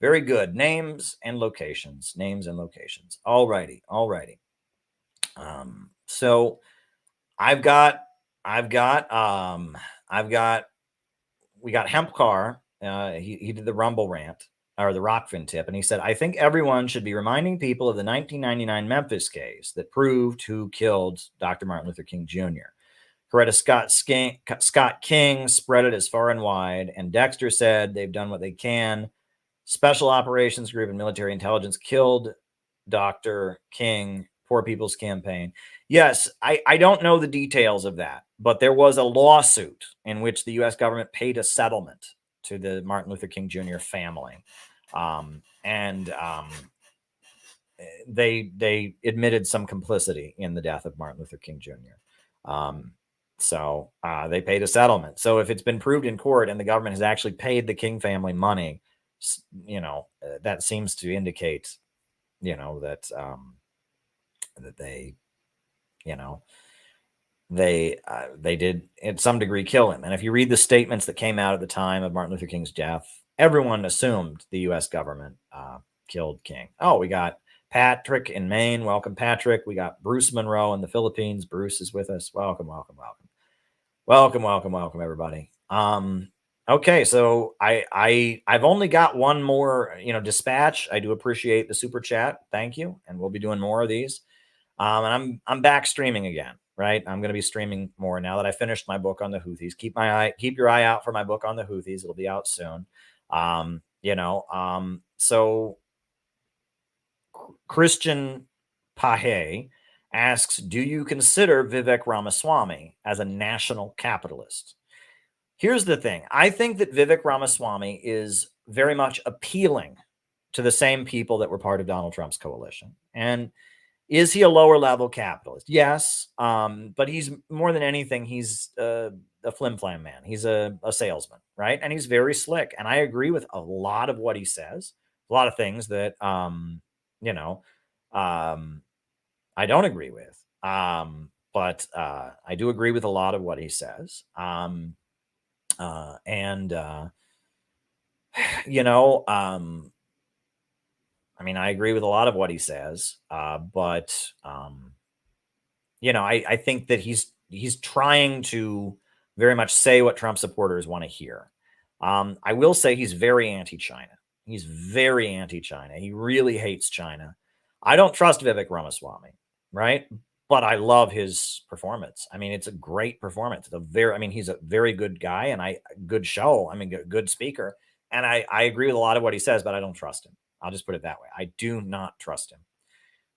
Very good. Names and locations. All righty. So we got Hempcar. He did the Rumble rant, or the Rockfin tip, and he said, I think everyone should be reminding people of the 1999 Memphis case that proved who killed Dr. Martin Luther King Jr. Coretta Scott King spread it as far and wide, and Dexter said they've done what they can. Special Operations Group and military intelligence killed Dr. King. Poor People's Campaign. Yes, I don't know the details of that, but there was a lawsuit in which the U.S. government paid a settlement to the Martin Luther King Jr. family. They admitted some complicity in the death of Martin Luther King Jr. So they paid a settlement. So if it's been proved in court and the government has actually paid the King family money, that seems to indicate, that they did in some degree kill him. And if you read the statements that came out at the time of Martin Luther King's death, everyone assumed the U.S. government killed King. Oh, we got Patrick in Maine. Welcome, Patrick. We got Bruce Monroe in the Philippines. Bruce is with us. Welcome, everybody. Okay, so I've only got one more, dispatch. I do appreciate the super chat. Thank you. And we'll be doing more of these. And I'm back streaming again, right? I'm going to be streaming more now that I finished my book on the Houthis. Keep your eye out for my book on the Houthis. It'll be out soon. So Christian Pahe asks, do you consider Vivek Ramaswamy as a national capitalist? Here's the thing. I think that Vivek Ramaswamy is very much appealing to the same people that were part of Donald Trump's coalition. And is he a lower level capitalist? Yes. But he's more than anything, he's a flim-flam man. He's a salesman, right? And he's very slick. And I agree with a lot of what he says. A lot of things that, I don't agree with. But I do agree with a lot of what he says. I mean, I agree with a lot of what he says, but I think that he's trying to very much say what Trump supporters want to hear. I will say he's very anti-China. He's very anti-China. He really hates China. I don't trust Vivek Ramaswamy, right? But I love his performance. I mean, it's a great performance. He's a very good guy and good show. I mean, good speaker. And I agree with a lot of what he says, but I don't trust him. I'll just put it that way. I do not trust him.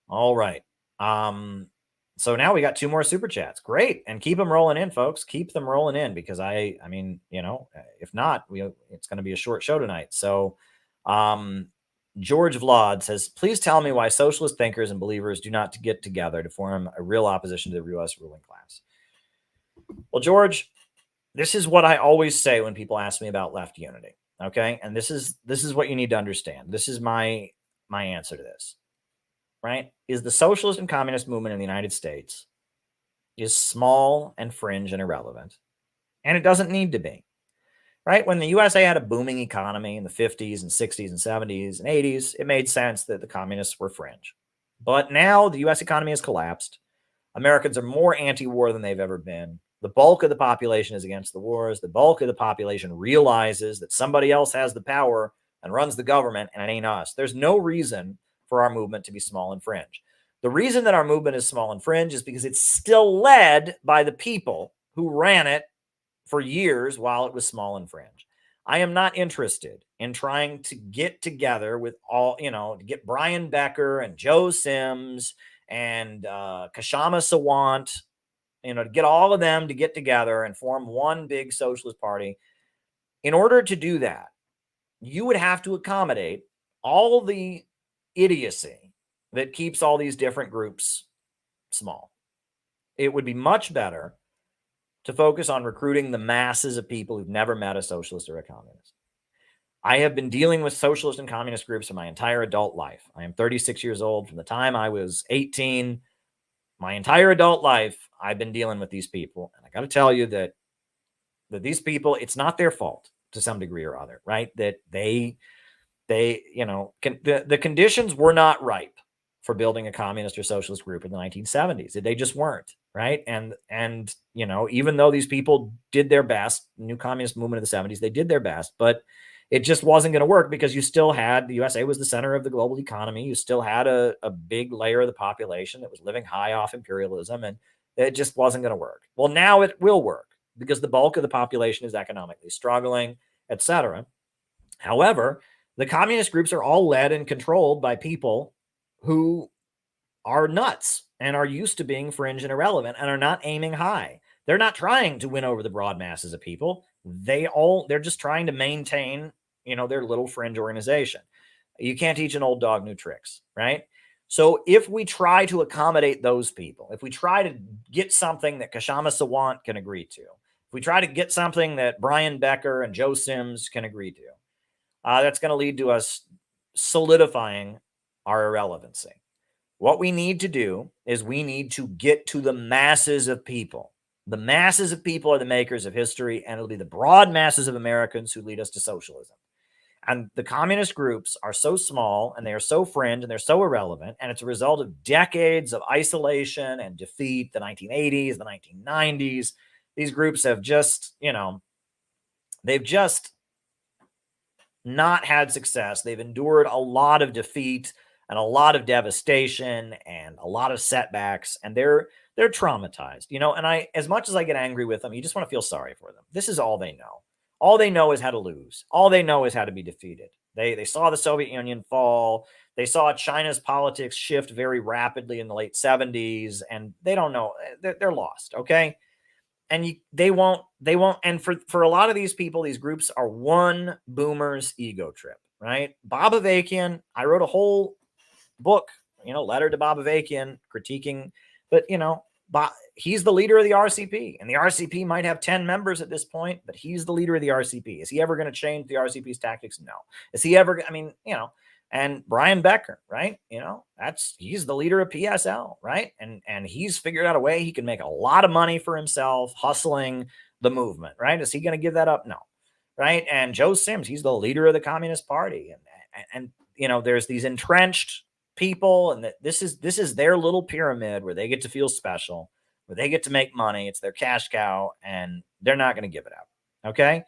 All right. So now we got 2 more super chats. Great. And keep them rolling in, folks. Keep them rolling in because if not, it's going to be a short show tonight. So, George Vlad says, please tell me why socialist thinkers and believers do not get together to form a real opposition to the U.S. ruling class. Well, George, this is what I always say when people ask me about left unity. Okay. And this is what you need to understand. This is my answer to this, right? Is the socialist and communist movement in the United States is small and fringe and irrelevant. And it doesn't need to be. Right? When the USA had a booming economy in the 50s and 60s and 70s and 80s, it made sense that the communists were fringe. But now the US economy has collapsed. Americans are more anti-war than they've ever been. The bulk of the population is against the wars. The bulk of the population realizes that somebody else has the power and runs the government, and it ain't us. There's no reason for our movement to be small and fringe. The reason that our movement is small and fringe is because it's still led by the people who ran it for years while it was small and fringe. I am not interested in trying to get together with to get Brian Becker and Joe Sims and Kashama Sawant, to get all of them to get together and form one big socialist party. In order to do that, you would have to accommodate all the idiocy that keeps all these different groups small. It would be much better to focus on recruiting the masses of people who've never met a socialist or a communist. I have been dealing with socialist and communist groups for my entire adult life. I am 36 years old. From the time I was 18, my entire adult life, I've been dealing with these people. And I got to tell you that these people, it's not their fault to some degree or other, right? That the conditions were not ripe for building a communist or socialist group in the 1970s. They just weren't, right? And even though these people did their best, new communist movement of the 70s, they did their best, but it just wasn't going to work because you still had, the USA was the center of the global economy. You still had a big layer of the population that was living high off imperialism, and it just wasn't going to work. Well, now it will work because the bulk of the population is economically struggling, etc. However, the communist groups are all led and controlled by people who are nuts and are used to being fringe and irrelevant and are not aiming high. They're not trying to win over the broad masses of people. They're just trying to maintain, their little fringe organization. You can't teach an old dog new tricks, right? So if we try to accommodate those people, if we try to get something that Kashama Sawant can agree to, if we try to get something that Brian Becker and Joe Sims can agree to, that's going to lead to us solidifying our irrelevancy. What we need to do is we need to get to the masses of people. The masses of people are the makers of history, and it'll be the broad masses of Americans who lead us to socialism. And the communist groups are so small, and they are so fringe, and they're so irrelevant, and it's a result of decades of isolation and defeat, the 1980s, the 1990s. These groups have just, they've just not had success. They've endured a lot of defeat and a lot of devastation and a lot of setbacks, and they're traumatized, and as much as I get angry with them, you just want to feel sorry for them. This is all they know. All they know is how to lose. All they know is how to be defeated. They saw the Soviet Union fall. They saw China's politics shift very rapidly in the late 70s, and they don't know. They're lost, okay? And they won't. And for a lot of these people, these groups are one boomer's ego trip, right? Bob Avakian, I wrote a whole book, letter to Bob Avakian critiquing, but he's the leader of the RCP, and the RCP might have 10 members at this point, but he's the leader of the RCP. Is he ever going to change the RCP's tactics? No. Is he ever? And Brian Becker, right? He's the leader of PSL, right? And he's figured out a way he can make a lot of money for himself hustling the movement, right? Is he going to give that up? No, right? And Joe Sims, he's the leader of the Communist Party, and there's these entrenched people, and that this is their little pyramid where they get to feel special, where they get to make money. It's their cash cow, and they're not going to give it up. Okay.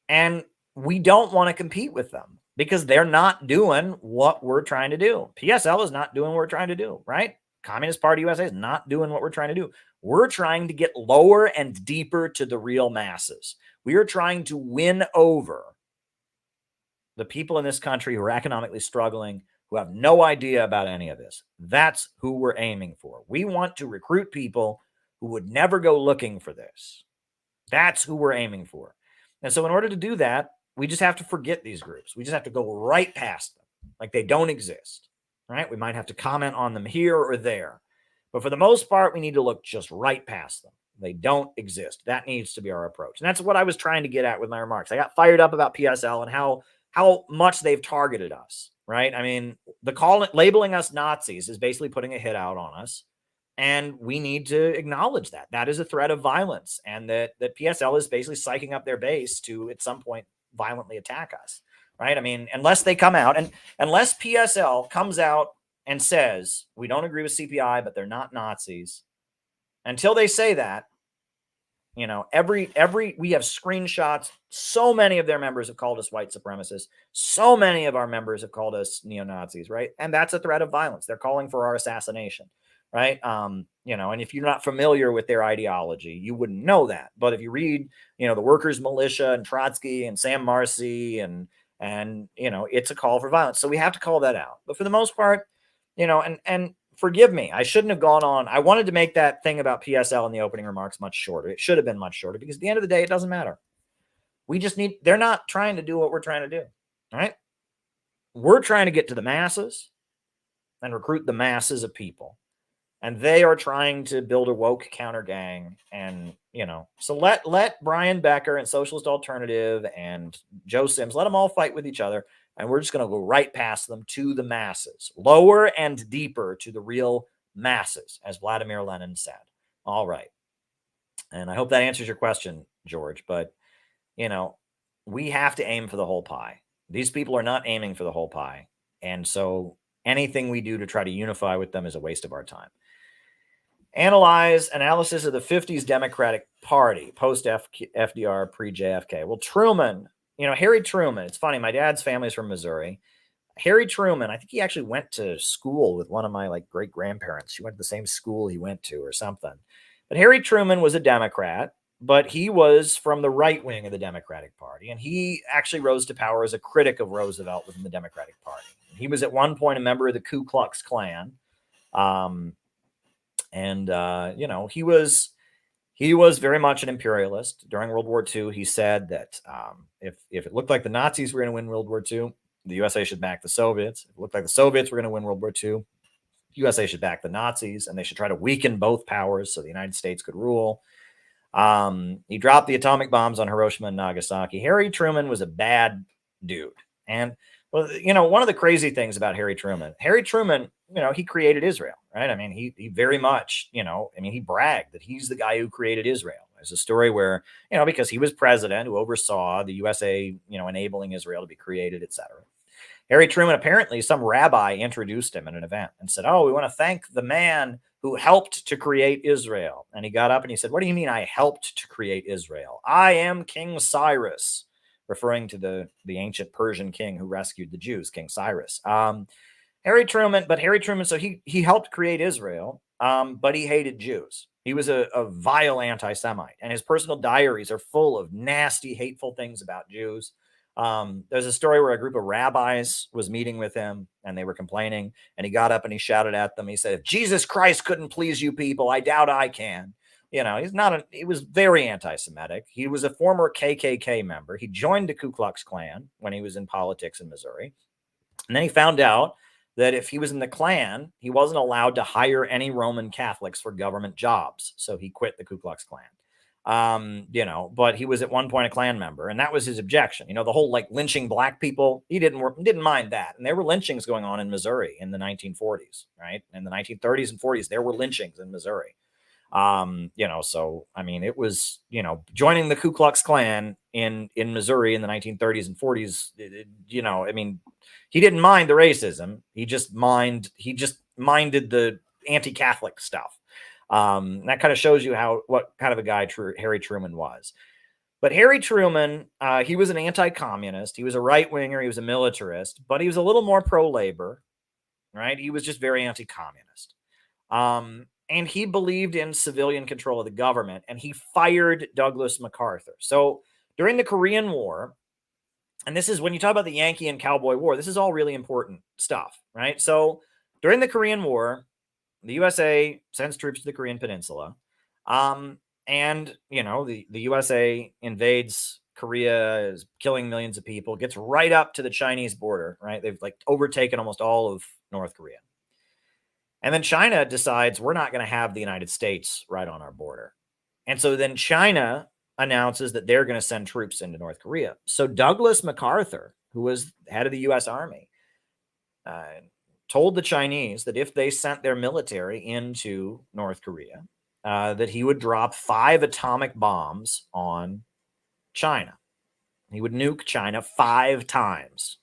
And we don't want to compete with them because they're not doing what we're trying to do. PSL is not doing what we're trying to do, right? Communist Party USA is not doing what we're trying to do. We're trying to get lower and deeper to the real masses. We are trying to win over the people in this country who are economically struggling, who have no idea about any of this. That's who we're aiming for. We want to recruit people who would never go looking for this. That's who we're aiming for. And so in order to do that, we just have to forget these groups. We just have to go right past them, like they don't exist, right? We might have to comment on them here or there, but for the most part, we need to look just right past them. They don't exist. That needs to be our approach. And that's what I was trying to get at with my remarks. I got fired up about PSL and how much they've targeted us, right? I mean, labeling us Nazis is basically putting a hit out on us. And we need to acknowledge that. That is a threat of violence, and that PSL is basically psyching up their base to, at some point, violently attack us, right? I mean, unless they come out, and unless PSL comes out and says, we don't agree with CPI, but they're not Nazis, until they say that, we have screenshots. So many of their members have called us white supremacists. So many of our members have called us neo-Nazis, right? And that's a threat of violence. They're calling for our assassination. Right. And if you're not familiar with their ideology, you wouldn't know that. But if you read, the Workers' Militia and Trotsky and Sam Marcy and it's a call for violence. So we have to call that out. But for the most part, and forgive me, I shouldn't have gone on. I wanted to make that thing about PSL in the opening remarks much shorter. It should have been much shorter because at the end of the day, it doesn't matter. They're not trying to do what we're trying to do. All right. We're trying to get to the masses and recruit the masses of people. And they are trying to build a woke counter gang. And, so let Brian Becker and Socialist Alternative and Joe Sims, let them all fight with each other. And we're just going to go right past them to the masses, lower and deeper to the real masses, as Vladimir Lenin said. All right. And I hope that answers your question, George. But, we have to aim for the whole pie. These people are not aiming for the whole pie. And so anything we do to try to unify with them is a waste of our time. Analysis of the 50s Democratic Party, post-FDR, pre-JFK. Well, Truman, Harry Truman, it's funny, my dad's family's from Missouri. Harry Truman, I think he actually went to school with one of my great-grandparents. She went to the same school he went to or something. But Harry Truman was a Democrat, but he was from the right wing of the Democratic Party, and he actually rose to power as a critic of Roosevelt within the Democratic Party. He was at one point a member of the Ku Klux Klan. He was very much an imperialist. During World War II, he said that if it looked like the Nazis were going to win World War II, the USA should back the Soviets. If it looked like the Soviets were going to win World War II, USA should back the Nazis, and they should try to weaken both powers so the United States could rule. He dropped the atomic bombs on Hiroshima and Nagasaki. Harry Truman was a bad dude. And, one of the crazy things about Harry Truman, he created Israel, right? I mean, he very much, he bragged that he's the guy who created Israel. There's a story where, because he was president who oversaw the USA, enabling Israel to be created, etc. Harry Truman, apparently some rabbi introduced him at an event and said, we want to thank the man who helped to create Israel. And he got up and he said, what do you mean I helped to create Israel? I am King Cyrus, referring to the ancient Persian king who rescued the Jews, King Cyrus. Harry Truman, so he helped create Israel, but he hated Jews. He was a vile anti-Semite, and his personal diaries are full of nasty, hateful things about Jews. There's a story where a group of rabbis was meeting with him and they were complaining, and he got up and he shouted at them. He said, "If Jesus Christ couldn't please you people, I doubt I can." You know, he was very anti-Semitic. He was a former KKK member. He joined the Ku Klux Klan when he was in politics in Missouri. And then he found out that if he was in the Klan, he wasn't allowed to hire any Roman Catholics for government jobs. So he quit the Ku Klux Klan. You know, but he was at one point a Klan member, and that was his objection. You know, the whole like lynching black people, he didn't mind that. And there were lynchings going on in Missouri in the 1940s, right? In the 1930s and 40s, there were lynchings in Missouri. You know, so I mean, it was, you know, joining the Ku Klux Klan in Missouri in the 1930s and 40s, you know, I mean, he didn't mind the racism. He just minded the anti-Catholic stuff. That kind of shows you what kind of a guy Harry Truman was. But Harry Truman, he was an anti-communist. He was a right-winger. He was a militarist, but he was a little more pro-labor, right? He was just very anti-communist. And he believed in civilian control of the government, and he fired Douglas MacArthur. So during the Korean War, and this is when you talk about the Yankee and Cowboy War, this is all really important stuff, right? So during the Korean War, the USA sends troops to the Korean Peninsula. And, you know, the USA invades Korea, is killing millions of people, gets right up to the Chinese border, right? They've like overtaken almost all of North Korea. And then China decides we're not going to have the United States right on our border. And so then China announces that they're going to send troops into North Korea. So Douglas MacArthur, who was head of the U.S. Army, told the Chinese that if they sent their military into North Korea, that he would drop 5 atomic bombs on China. He would nuke China 5 times.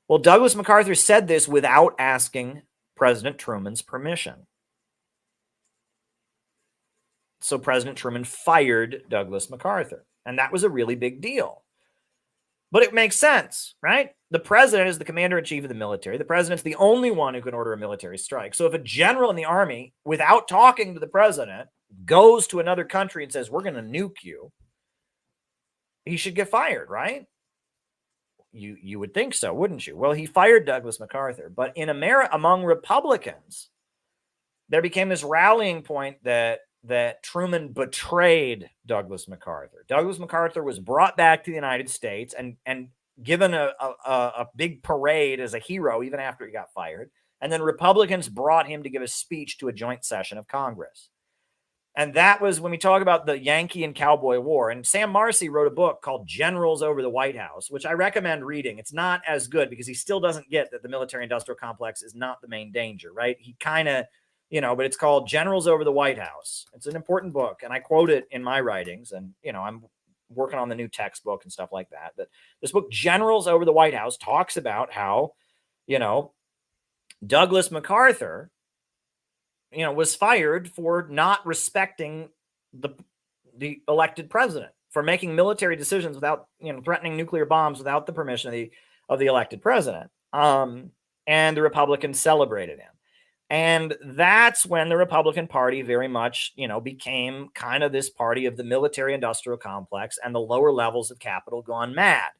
Well, Douglas MacArthur said this without asking President Truman's permission. So President Truman fired Douglas MacArthur, and that was a really big deal. But it makes sense, right? The president is the commander-in-chief of the military. The president's the only one who can order a military strike. So if a general in the army, without talking to the president, goes to another country and says, we're going to nuke you, he should get fired, right? You would think so, wouldn't you? Well, he fired Douglas MacArthur. But in America, among Republicans, there became this rallying point that Truman betrayed Douglas MacArthur. Douglas MacArthur was brought back to the United States and given a big parade as a hero even after he got fired. And then Republicans brought him to give a speech to a joint session of Congress. And that was when we talk about the Yankee and Cowboy War. And Sam Marcy wrote a book called Generals Over the White House, which I recommend reading. It's not as good because he still doesn't get that the military-industrial complex is not the main danger, right? He kind of, you know, but it's called Generals Over the White House. It's an important book, and I quote it in my writings. And, you know, I'm working on the new textbook and stuff like that. But this book, Generals Over the White House, talks about how, you know, Douglas MacArthur, you know, was fired for not respecting the elected president, for making military decisions without, you know, threatening nuclear bombs without the permission of the elected president. And the Republicans celebrated him. And that's when the Republican Party very much, you know, became kind of this party of the military industrial complex and the lower levels of capital gone mad,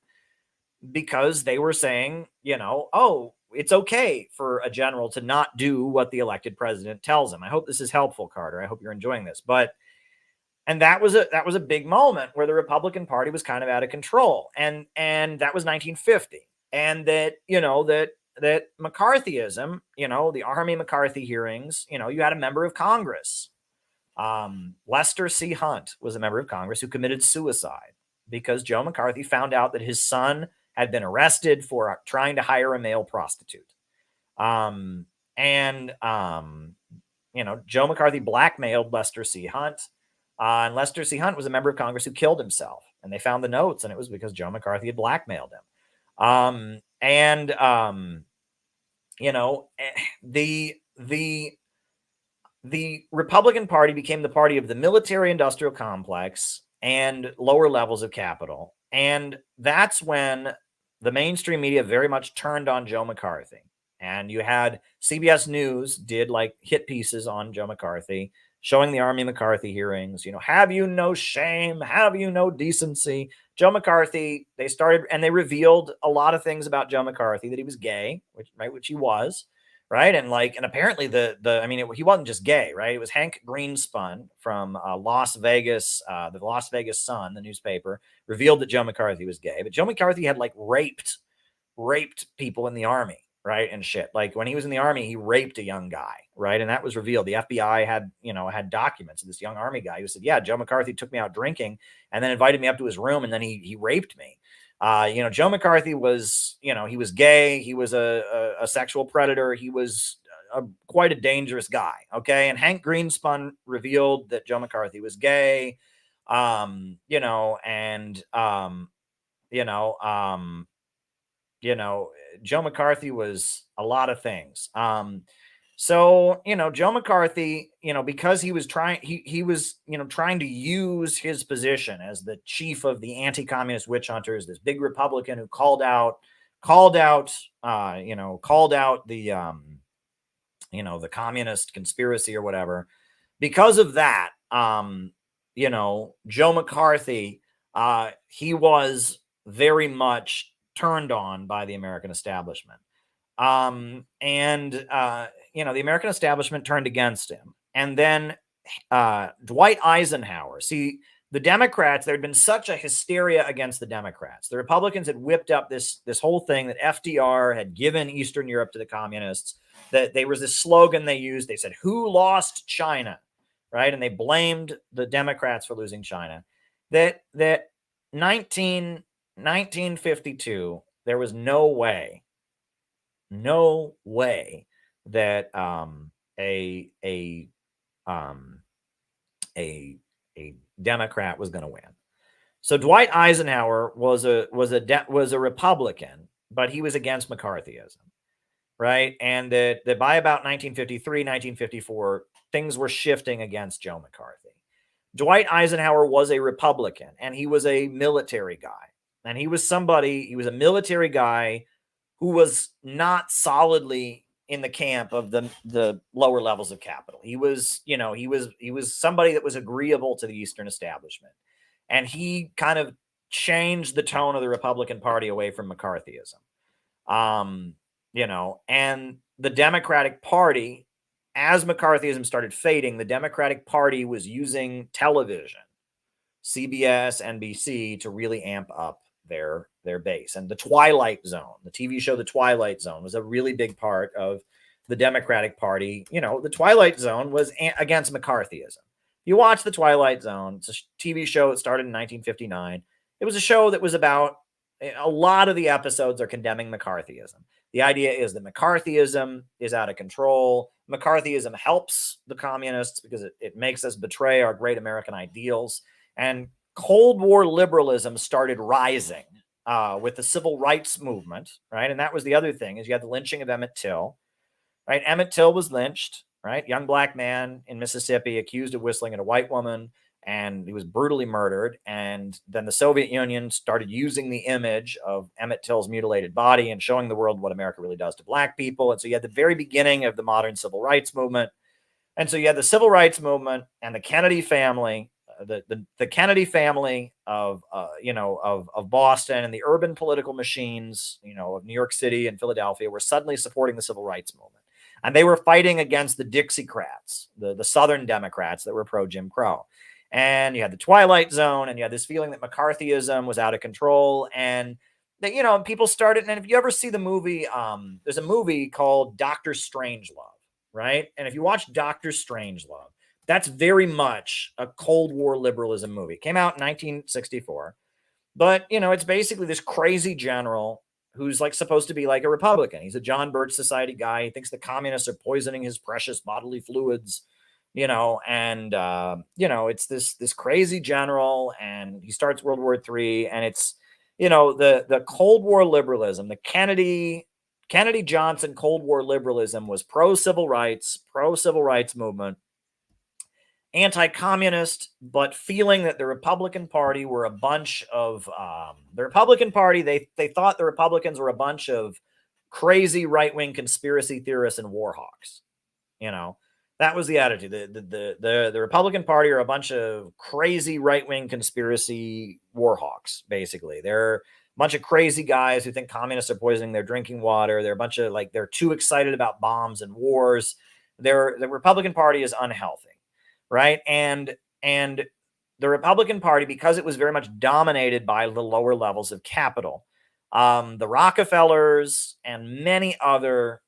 because they were saying, you know, oh, it's okay for a general to not do what the elected president tells him. I hope this is helpful, Carter. I hope you're enjoying this. And that was a big moment where the Republican Party was kind of out of control. And that was 1950. And that, you know, that McCarthyism, you know, the Army McCarthy hearings, you know, you had a member of Congress. Lester C. Hunt was a member of Congress who committed suicide because Joe McCarthy found out that his son had been arrested for trying to hire a male prostitute. You know, Joe McCarthy blackmailed Lester C. Hunt. And Lester C. Hunt was a member of Congress who killed himself. And they found the notes, and it was because Joe McCarthy had blackmailed him. You know, the Republican Party became the party of the military industrial complex and lower levels of capital. And that's when the mainstream media very much turned on Joe McCarthy. And you had CBS News did like hit pieces on Joe McCarthy. showing the Army McCarthy hearings. Have you no shame? Have you no decency? Joe McCarthy, they started and they revealed a lot of things about Joe McCarthy, that he was gay, which he was, right? And apparently he wasn't just gay, right? It was Hank Greenspun from Las Vegas, the Las Vegas Sun, the newspaper, revealed that Joe McCarthy was gay. But Joe McCarthy had raped people in the Army, right? And shit. Like when he was in the Army, he raped a young guy, right? And that was revealed. The FBI had documents of this young Army guy who said, yeah, Joe McCarthy took me out drinking and then invited me up to his room, and then he raped me. Joe McCarthy was, he was gay. He was a sexual predator. He was quite a dangerous guy. Okay. And Hank Greenspun revealed that Joe McCarthy was gay. Joe McCarthy was a lot of things. So, Joe McCarthy, because he was trying to use his position as the chief of the anti-communist witch hunters, this big Republican who called out the communist conspiracy or whatever. Because of that, Joe McCarthy, he was very much turned on by the American establishment. The American establishment turned against him. And then Dwight Eisenhower, see, the Democrats, there had been such a hysteria against the Democrats. The Republicans had whipped up this whole thing that FDR had given Eastern Europe to the communists, that there was this slogan they used. They said, who lost China? Right. And they blamed the Democrats for losing China. That 1952, there was no way that a Democrat was going to win. So Dwight Eisenhower was a Republican, but he was against McCarthyism, right? And that by about 1953, 1954, things were shifting against Joe McCarthy. Dwight Eisenhower was a Republican, and he was a military guy. And he was a military guy who was not solidly in the camp of the lower levels of capital. He was somebody that was agreeable to the Eastern establishment. And he kind of changed the tone of the Republican Party away from McCarthyism. And the Democratic Party, as McCarthyism started fading, the Democratic Party was using television, CBS, NBC, to really amp up their base. And the Twilight Zone, the TV show The Twilight Zone, was a really big part of the Democratic Party. The Twilight Zone was against McCarthyism. You watch The Twilight Zone, it's a TV show that started in 1959. It was a show that was about, a lot of the episodes are condemning McCarthyism. The idea is that McCarthyism is out of control. McCarthyism helps the communists because it makes us betray our great American ideals. And Cold War liberalism started rising with the civil rights movement, right? And that was the other thing, is you had the lynching of Emmett Till, right? Emmett Till was lynched, right? Young black man in Mississippi accused of whistling at a white woman, and he was brutally murdered. And then the Soviet Union started using the image of Emmett Till's mutilated body and showing the world what America really does to black people. And so you had the very beginning of the modern civil rights movement. And so you had the civil rights movement and the Kennedy family, the Kennedy family of Boston, and the urban political machines, of New York City and Philadelphia, were suddenly supporting the civil rights movement. And they were fighting against the Dixiecrats, the Southern Democrats that were pro-Jim Crow. And you had the Twilight Zone, and you had this feeling that McCarthyism was out of control. And that, people started, and if you ever see the movie, there's a movie called Dr. Strangelove, right? And if you watch Dr. Strangelove, that's very much a Cold War liberalism movie. It came out in 1964. But, it's basically this crazy general who's supposed to be like a Republican. He's a John Birch Society guy. He thinks the communists are poisoning his precious bodily fluids, it's this crazy general, and he starts World War III, and it's, the Cold War liberalism, the Kennedy Johnson Cold War liberalism was pro-civil rights movement, anti-communist, but feeling that the Republican Party were a bunch of they thought the Republicans were a bunch of crazy right-wing conspiracy theorists and war hawks. That was the attitude. The Republican Party are a bunch of crazy right-wing conspiracy war hawks, basically. They're a bunch of crazy guys who think communists are poisoning their drinking water. They're a bunch of, like, they're too excited about bombs and wars. The Republican Party is unhealthy, right? And the Republican Party, because it was very much dominated by the lower levels of capital, the Rockefellers and many other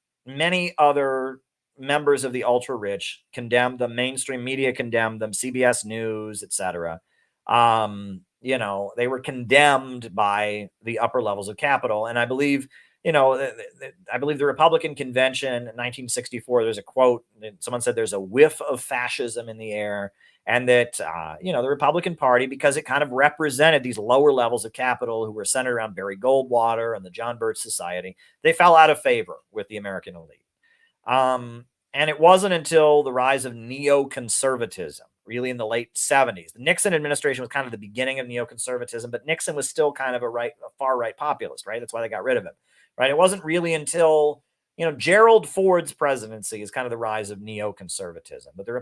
members of the ultra rich condemned them. Mainstream media condemned them. CBS News, etc. They were condemned by the upper levels of capital. And I believe, I believe the Republican convention in 1964. There's a quote. Someone said there's a whiff of fascism in the air, and that the Republican Party, because it kind of represented these lower levels of capital who were centered around Barry Goldwater and the John Birch Society, they fell out of favor with the American elite. And it wasn't until the rise of neoconservatism, really in the late 70s. The Nixon administration was kind of the beginning of neoconservatism, but Nixon was still kind of a far-right populist, right? That's why they got rid of him, right? It wasn't really until, Gerald Ford's presidency is kind of the rise of neoconservatism. But the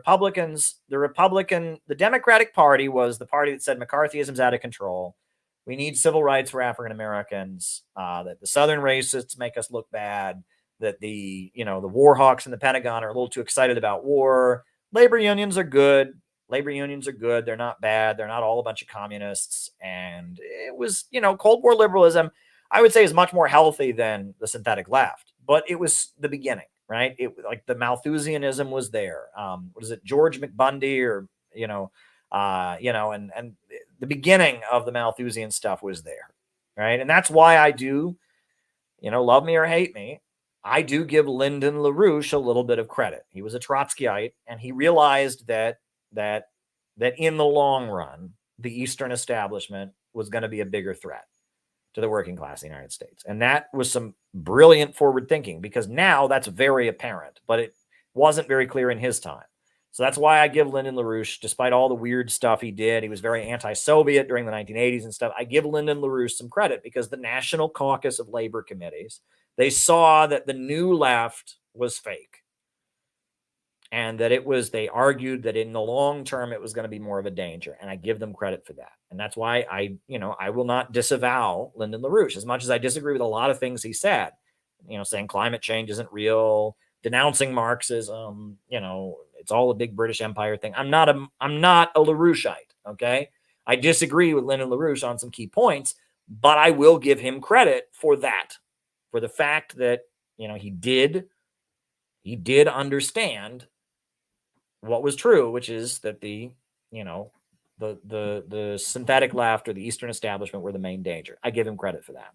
Democratic Party was the party that said McCarthyism's out of control. We need civil rights for African Americans, that the Southern racists make us look bad, that the war hawks in the Pentagon are a little too excited about war. Labor unions are good. They're not bad. They're not all a bunch of communists. And it was, Cold War liberalism, I would say, is much more healthy than the synthetic left. But it was the beginning, right? It, like, the Malthusianism was there. What is it? George McBundy, or, and the beginning of the Malthusian stuff was there, right? And that's why I do, love me or hate me, I do give Lyndon LaRouche a little bit of credit. He was a Trotskyite, and he realized that in the long run, the Eastern establishment was going to be a bigger threat to the working class in the United States. And that was some brilliant forward thinking, because now that's very apparent, but it wasn't very clear in his time. So that's why I give Lyndon LaRouche, despite all the weird stuff he did, he was very anti-Soviet during the 1980s and stuff. I give Lyndon LaRouche some credit, because the National Caucus of Labor Committees, they saw that the new left was fake, and that they argued that in the long term, it was going to be more of a danger. And I give them credit for that. And that's why I will not disavow Lyndon LaRouche, as much as I disagree with a lot of things he said, saying climate change isn't real, denouncing Marxism, it's all a big British Empire thing. I'm not a LaRoucheite. Okay. I disagree with Lyndon LaRouche on some key points, but I will give him credit for that, for the fact that, he did understand what was true, which is that the synthetic left or the Eastern establishment were the main danger. I give him credit for that.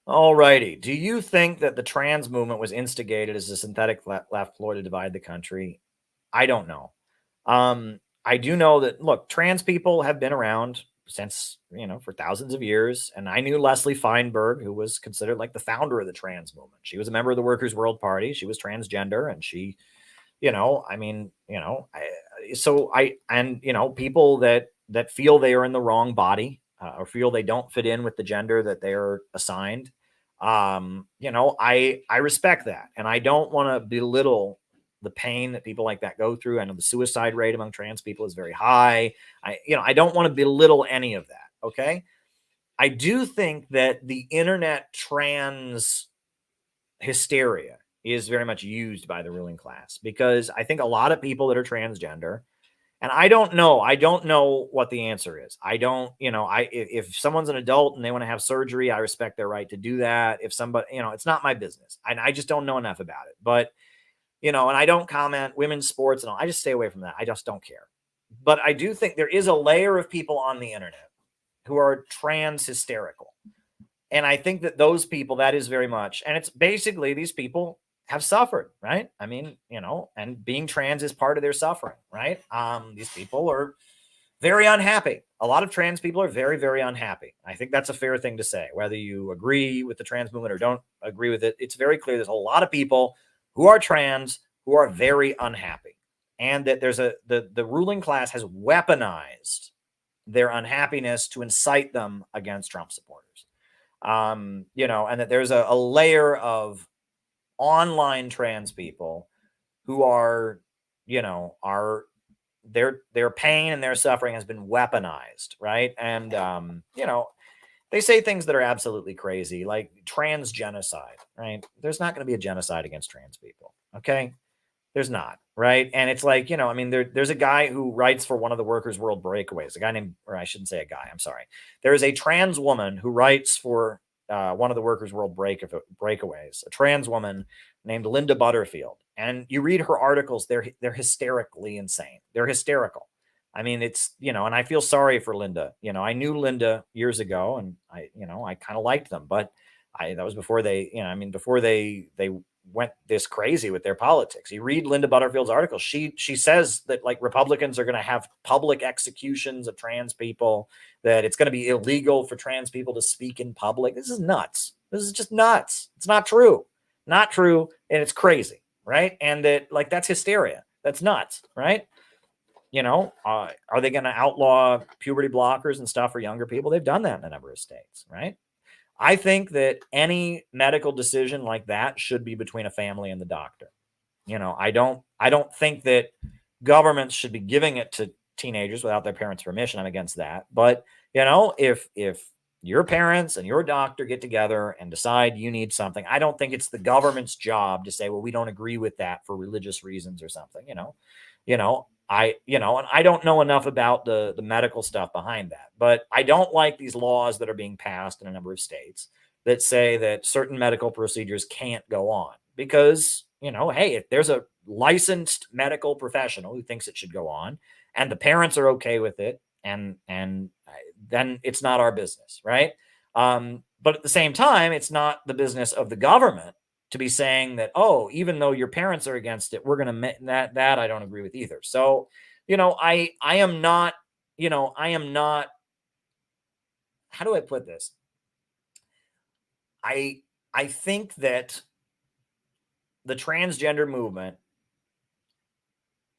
All righty. Do you think that the trans movement was instigated as a synthetic left ploy to divide the country? I don't know. I do know that, look, trans people have been around since, for thousands of years. And I knew Leslie Feinberg, who was considered like the founder of the trans movement. She was a member of the Workers' World Party. She was transgender, and she, people that feel they are in the wrong body, or feel they don't fit in with the gender that they're assigned. I respect that. And I don't want to belittle the pain that people like that go through. I know the suicide rate among trans people is very high. I don't want to belittle any of that. Okay. I do think that the internet trans hysteria is very much used by the ruling class, because I think a lot of people that are transgender, and I don't know what the answer is. If someone's an adult and they want to have surgery, I respect their right to do that. If somebody, it's not my business. And I just don't know enough about it. But, and I don't comment women's sports and all. I just stay away from that. I just don't care. But I do think there is a layer of people on the internet who are trans hysterical. And I think that those people, that is very much, and it's basically these people have suffered, right? I mean, and being trans is part of their suffering, right? These people are very unhappy. A lot of trans people are very, very unhappy. I think that's a fair thing to say, whether you agree with the trans movement or don't agree with it. It's very clear there's a lot of people who are trans who are very unhappy, and that the ruling class has weaponized their unhappiness to incite them against Trump supporters. And that there's a layer of online trans people who are, their pain and their suffering has been weaponized, right? And they say things that are absolutely crazy, like trans genocide, right? There's not going to be a genocide against trans people, okay? There's not, right? And it's like, I mean, there's a guy who writes for one of the Workers' World Breakaways, a guy named, or I shouldn't say a guy, I'm sorry. There is a trans woman who writes for one of the Workers' World Breakaways, a trans woman named Linda Butterfield. And you read her articles, they're hysterically insane. They're hysterical. I mean, it's, and I feel sorry for Linda. I knew Linda years ago, and I kind of liked them, but that was before they, before they went this crazy with their politics. You read Linda Butterfield's article. She says that like Republicans are going to have public executions of trans people, that it's going to be illegal for trans people to speak in public. This is nuts. This is just nuts. It's not true. Not true. And it's crazy. Right. And that like, that's hysteria. That's nuts. Right. Are they going to outlaw puberty blockers and stuff for younger people? They've done that in a number of states. Right. I think that any medical decision like that should be between a family and the doctor. I don't think that governments should be giving it to teenagers without their parents' permission. I'm against that. But, if your parents and your doctor get together and decide you need something, I don't think it's the government's job to say, well, we don't agree with that for religious reasons or something, and I don't know enough about the medical stuff behind that, but I don't like these laws that are being passed in a number of states that say that certain medical procedures can't go on because, hey, if there's a licensed medical professional who thinks it should go on and the parents are okay with it, and then it's not our business, right? But at the same time, it's not the business of the government to be saying that, oh, even though your parents are against it, we're going to that I don't agree with either. So, I am not, how do I put this? I think that the transgender movement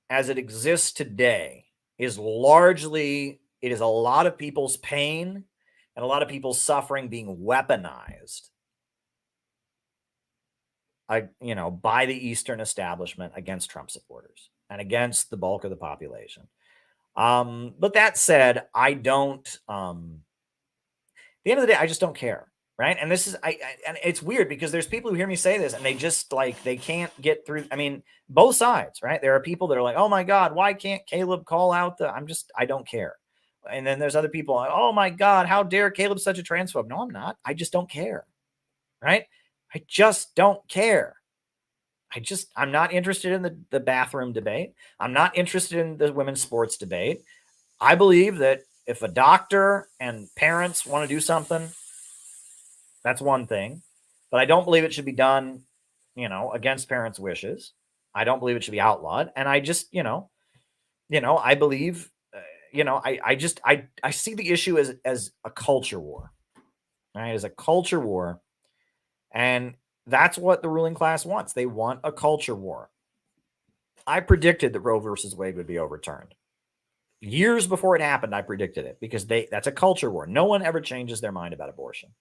as it exists today is largely, it is a lot of people's pain and a lot of people's suffering being weaponized by the Eastern establishment against Trump supporters and against the bulk of the population. But that said, I don't, at the end of the day, I just don't care. Right. And this is, and it's weird because there's people who hear me say this and they just like, they can't get through. I mean, both sides, right? There are people that are like, oh my God, why can't Caleb call out I don't care. And then there's other people like, oh my God, how dare Caleb's such a transphobe? No, I'm not. I just don't care. Right. I just don't care. I'm not interested in the bathroom debate. I'm not interested in the women's sports debate. I believe that if a doctor and parents want to do something, that's one thing, but I don't believe it should be done, against parents' wishes. I don't believe it should be outlawed. And I just, I believe, I see the issue as a culture war, right? As a culture war. And that's what the ruling class wants. They want a culture war. I predicted that Roe versus Wade would be overturned. Years before it happened, I predicted it because that's a culture war. No one ever changes their mind about abortion.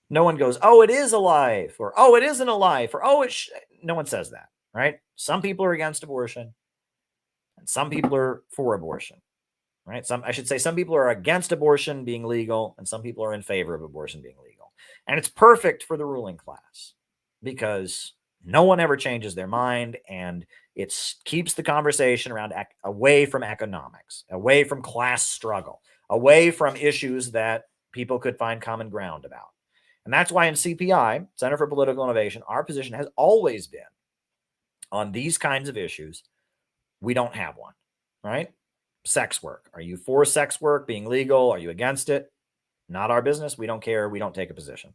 No one goes, oh, it is a life, or, oh, it isn't a life, or, oh, no one says that, right? Some people are against abortion and some people are for abortion, right? Some people are against abortion being legal and some people are in favor of abortion being legal. And it's perfect for the ruling class because no one ever changes their mind, and it keeps the conversation around away from economics, away from class struggle, away from issues that people could find common ground about. And that's why in CPI, Center for Political Innovation, our position has always been on these kinds of issues. We don't have one, right? Sex work. Are you for sex work being legal? Are you against it? Not our business. We don't care. We don't take a position.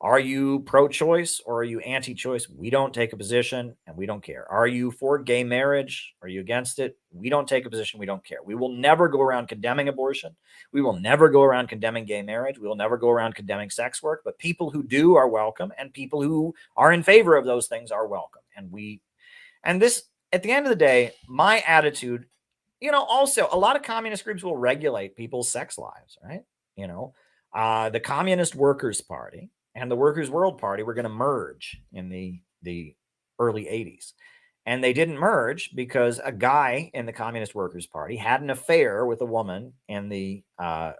Are you pro-choice or are you anti-choice? We don't take a position and we don't care. Are you for gay marriage? Are you against it? We don't take a position. We don't care. We will never go around condemning abortion. We will never go around condemning gay marriage. We will never go around condemning sex work, but people who do are welcome, and people who are in favor of those things are welcome. And this, at the end of the day, my attitude, also a lot of communist groups will regulate people's sex lives, right? The Communist Workers' Party and the Workers' World Party were going to merge in the early 80s. And they didn't merge because a guy in the Communist Workers' Party had an affair with a woman or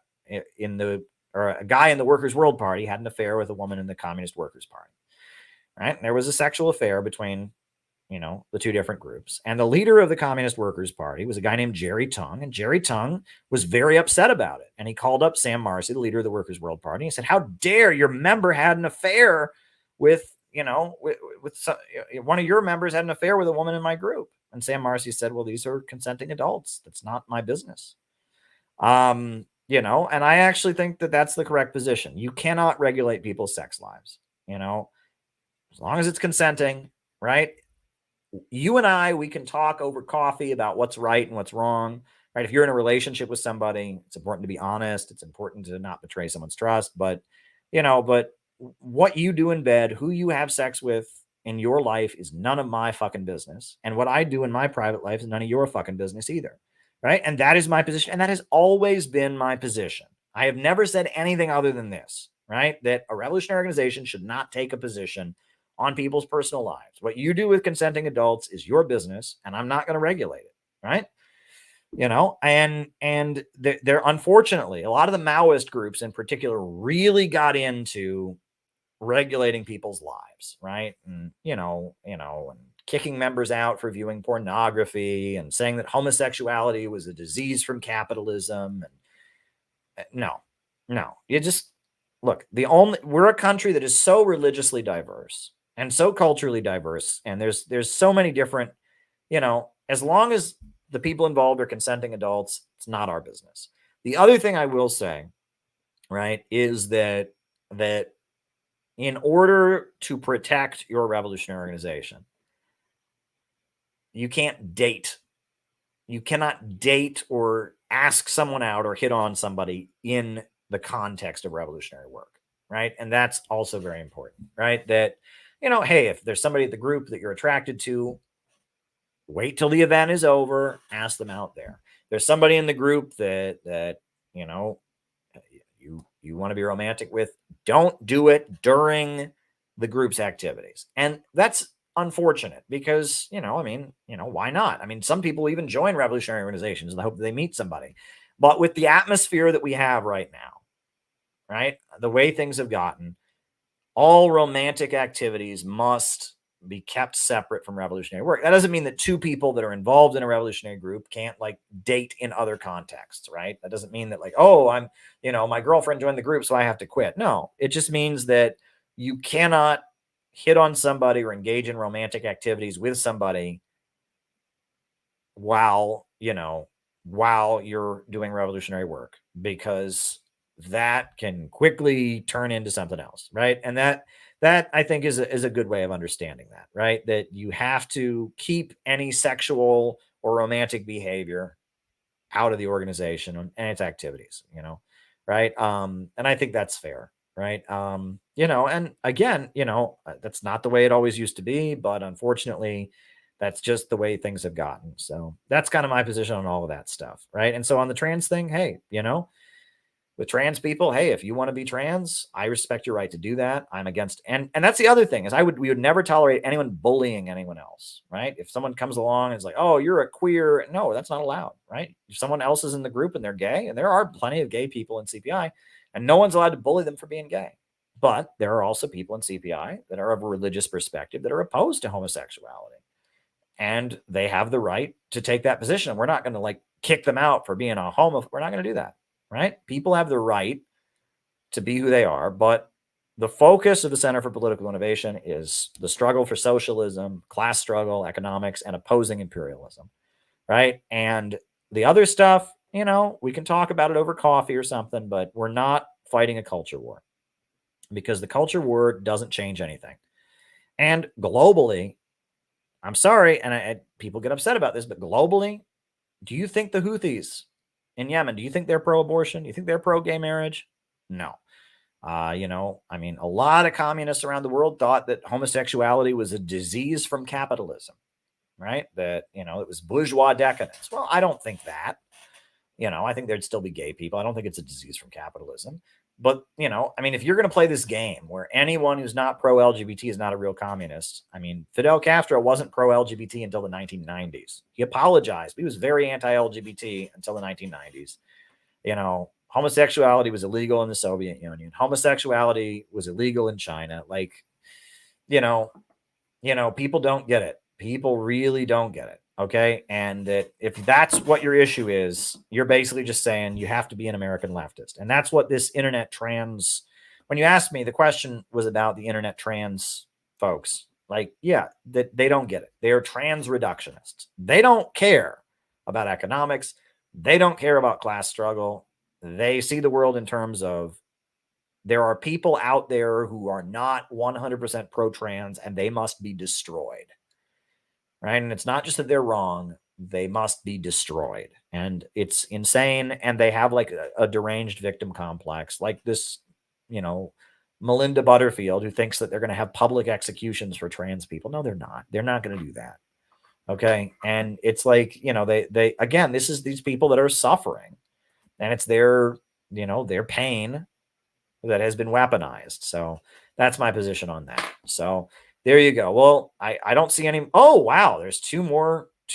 a guy in the Workers' World Party had an affair with a woman in the Communist Workers' Party. Right? And there was a sexual affair between, the two different groups. And the leader of the Communist Workers' Party was a guy named Jerry Tung. And Jerry Tung was very upset about it. And he called up Sam Marcy, the leader of the Workers' World Party, and said, "How dare your member had an affair with one of your members had an affair with a woman in my group." And Sam Marcy said, "Well, these are consenting adults. That's not my business." And I actually think that that's the correct position. You cannot regulate people's sex lives, as long as it's consenting, right? You and I, we can talk over coffee about what's right and what's wrong, right? If you're in a relationship with somebody, it's important to be honest. It's important to not betray someone's trust, but what you do in bed, who you have sex with in your life is none of my fucking business. And what I do in my private life is none of your fucking business either. Right. And that is my position. And that has always been my position. I have never said anything other than this, right? That a revolutionary organization should not take a position on people's personal lives. What you do with consenting adults is your business, and I'm not going to regulate it. Right. And there unfortunately, a lot of the Maoist groups in particular really got into regulating people's lives, right? And and kicking members out for viewing pornography and saying that homosexuality was a disease from capitalism. And no, you just look, we're a country that is so religiously diverse and so culturally diverse, and there's so many different, as long as the people involved are consenting adults, it's not our business. The other thing I will say, right, is that in order to protect your revolutionary organization, you can't date. You cannot date or ask someone out or hit on somebody in the context of revolutionary work, right? And that's also very important, right? That, hey, if there's somebody at the group that you're attracted to, wait till the event is over, ask them out there. There's somebody in the group that you want to be romantic with, don't do it during the group's activities. And that's unfortunate because, why not? I mean, some people even join revolutionary organizations in the hope that they meet somebody. But with the atmosphere that we have right now, right, the way things have gotten, all romantic activities must be kept separate from revolutionary work. That doesn't mean that two people that are involved in a revolutionary group can't date in other contexts, right? That doesn't mean that I'm, my girlfriend joined the group, so I have to quit. No, it just means that you cannot hit on somebody or engage in romantic activities with somebody while you're doing revolutionary work, because that can quickly turn into something else, right? And that I think is a good way of understanding that, right? That you have to keep any sexual or romantic behavior out of the organization and its activities, right? And I think that's fair, right? And again, that's not the way it always used to be, but unfortunately, that's just the way things have gotten. So that's kind of my position on all of that stuff, right? And so on the trans thing, hey, with trans people, hey, if you want to be trans, I respect your right to do that. I'm against, and that's the other thing is we would never tolerate anyone bullying anyone else, right? If someone comes along and is like, oh, you're a queer, no, that's not allowed, right? If someone else is in the group and they're gay, and there are plenty of gay people in CPI, and no one's allowed to bully them for being gay. But there are also people in CPI that are of a religious perspective that are opposed to homosexuality. And they have the right to take that position. We're not going to kick them out for being a homo. We're not going to do that. Right? People have the right to be who they are, but the focus of the Center for Political Innovation is the struggle for socialism, class struggle, economics, and opposing imperialism, right? And the other stuff, we can talk about it over coffee or something, but we're not fighting a culture war because the culture war doesn't change anything. And globally, I'm sorry, and people get upset about this, but globally, do you think the Houthis in Yemen, do you think they're pro-abortion? Do you think they're pro-gay marriage? No. A lot of communists around the world thought that homosexuality was a disease from capitalism, right? That, it was bourgeois decadence. Well, I don't think that. I think there'd still be gay people. I don't think it's a disease from capitalism. But, you know, I mean, if you're going to play this game where anyone who's not pro-LGBT is not a real communist, I mean, Fidel Castro wasn't pro-LGBT until the 1990s. He apologized. He was very anti-LGBT until the 1990s. You know, homosexuality was illegal in the Soviet Union. Homosexuality was illegal in China. Like, you know, people don't get it. People really don't get it. Okay. And that if that's what your issue is, you're basically just saying you have to be an American leftist. And that's what this internet trans, when you asked me, the question was about the internet trans folks. Like, yeah, that they don't get it. They are trans reductionists. They don't care about economics. They don't care about class struggle. They see the world in terms of there are people out there who are not 100% pro-trans and they must be destroyed. Right. And it's not just that they're wrong. They must be destroyed. And it's insane. And they have like a deranged victim complex, like this, you know, Melinda Butterfield, who thinks that they're going to have public executions for trans people. No, they're not. They're not going to do that. Okay. And it's like, you know, they again, this is these people that are suffering, and it's their, you know, their pain that has been weaponized. So that's my position on that. So there you go. Well, I don't see any. Oh, wow. There's two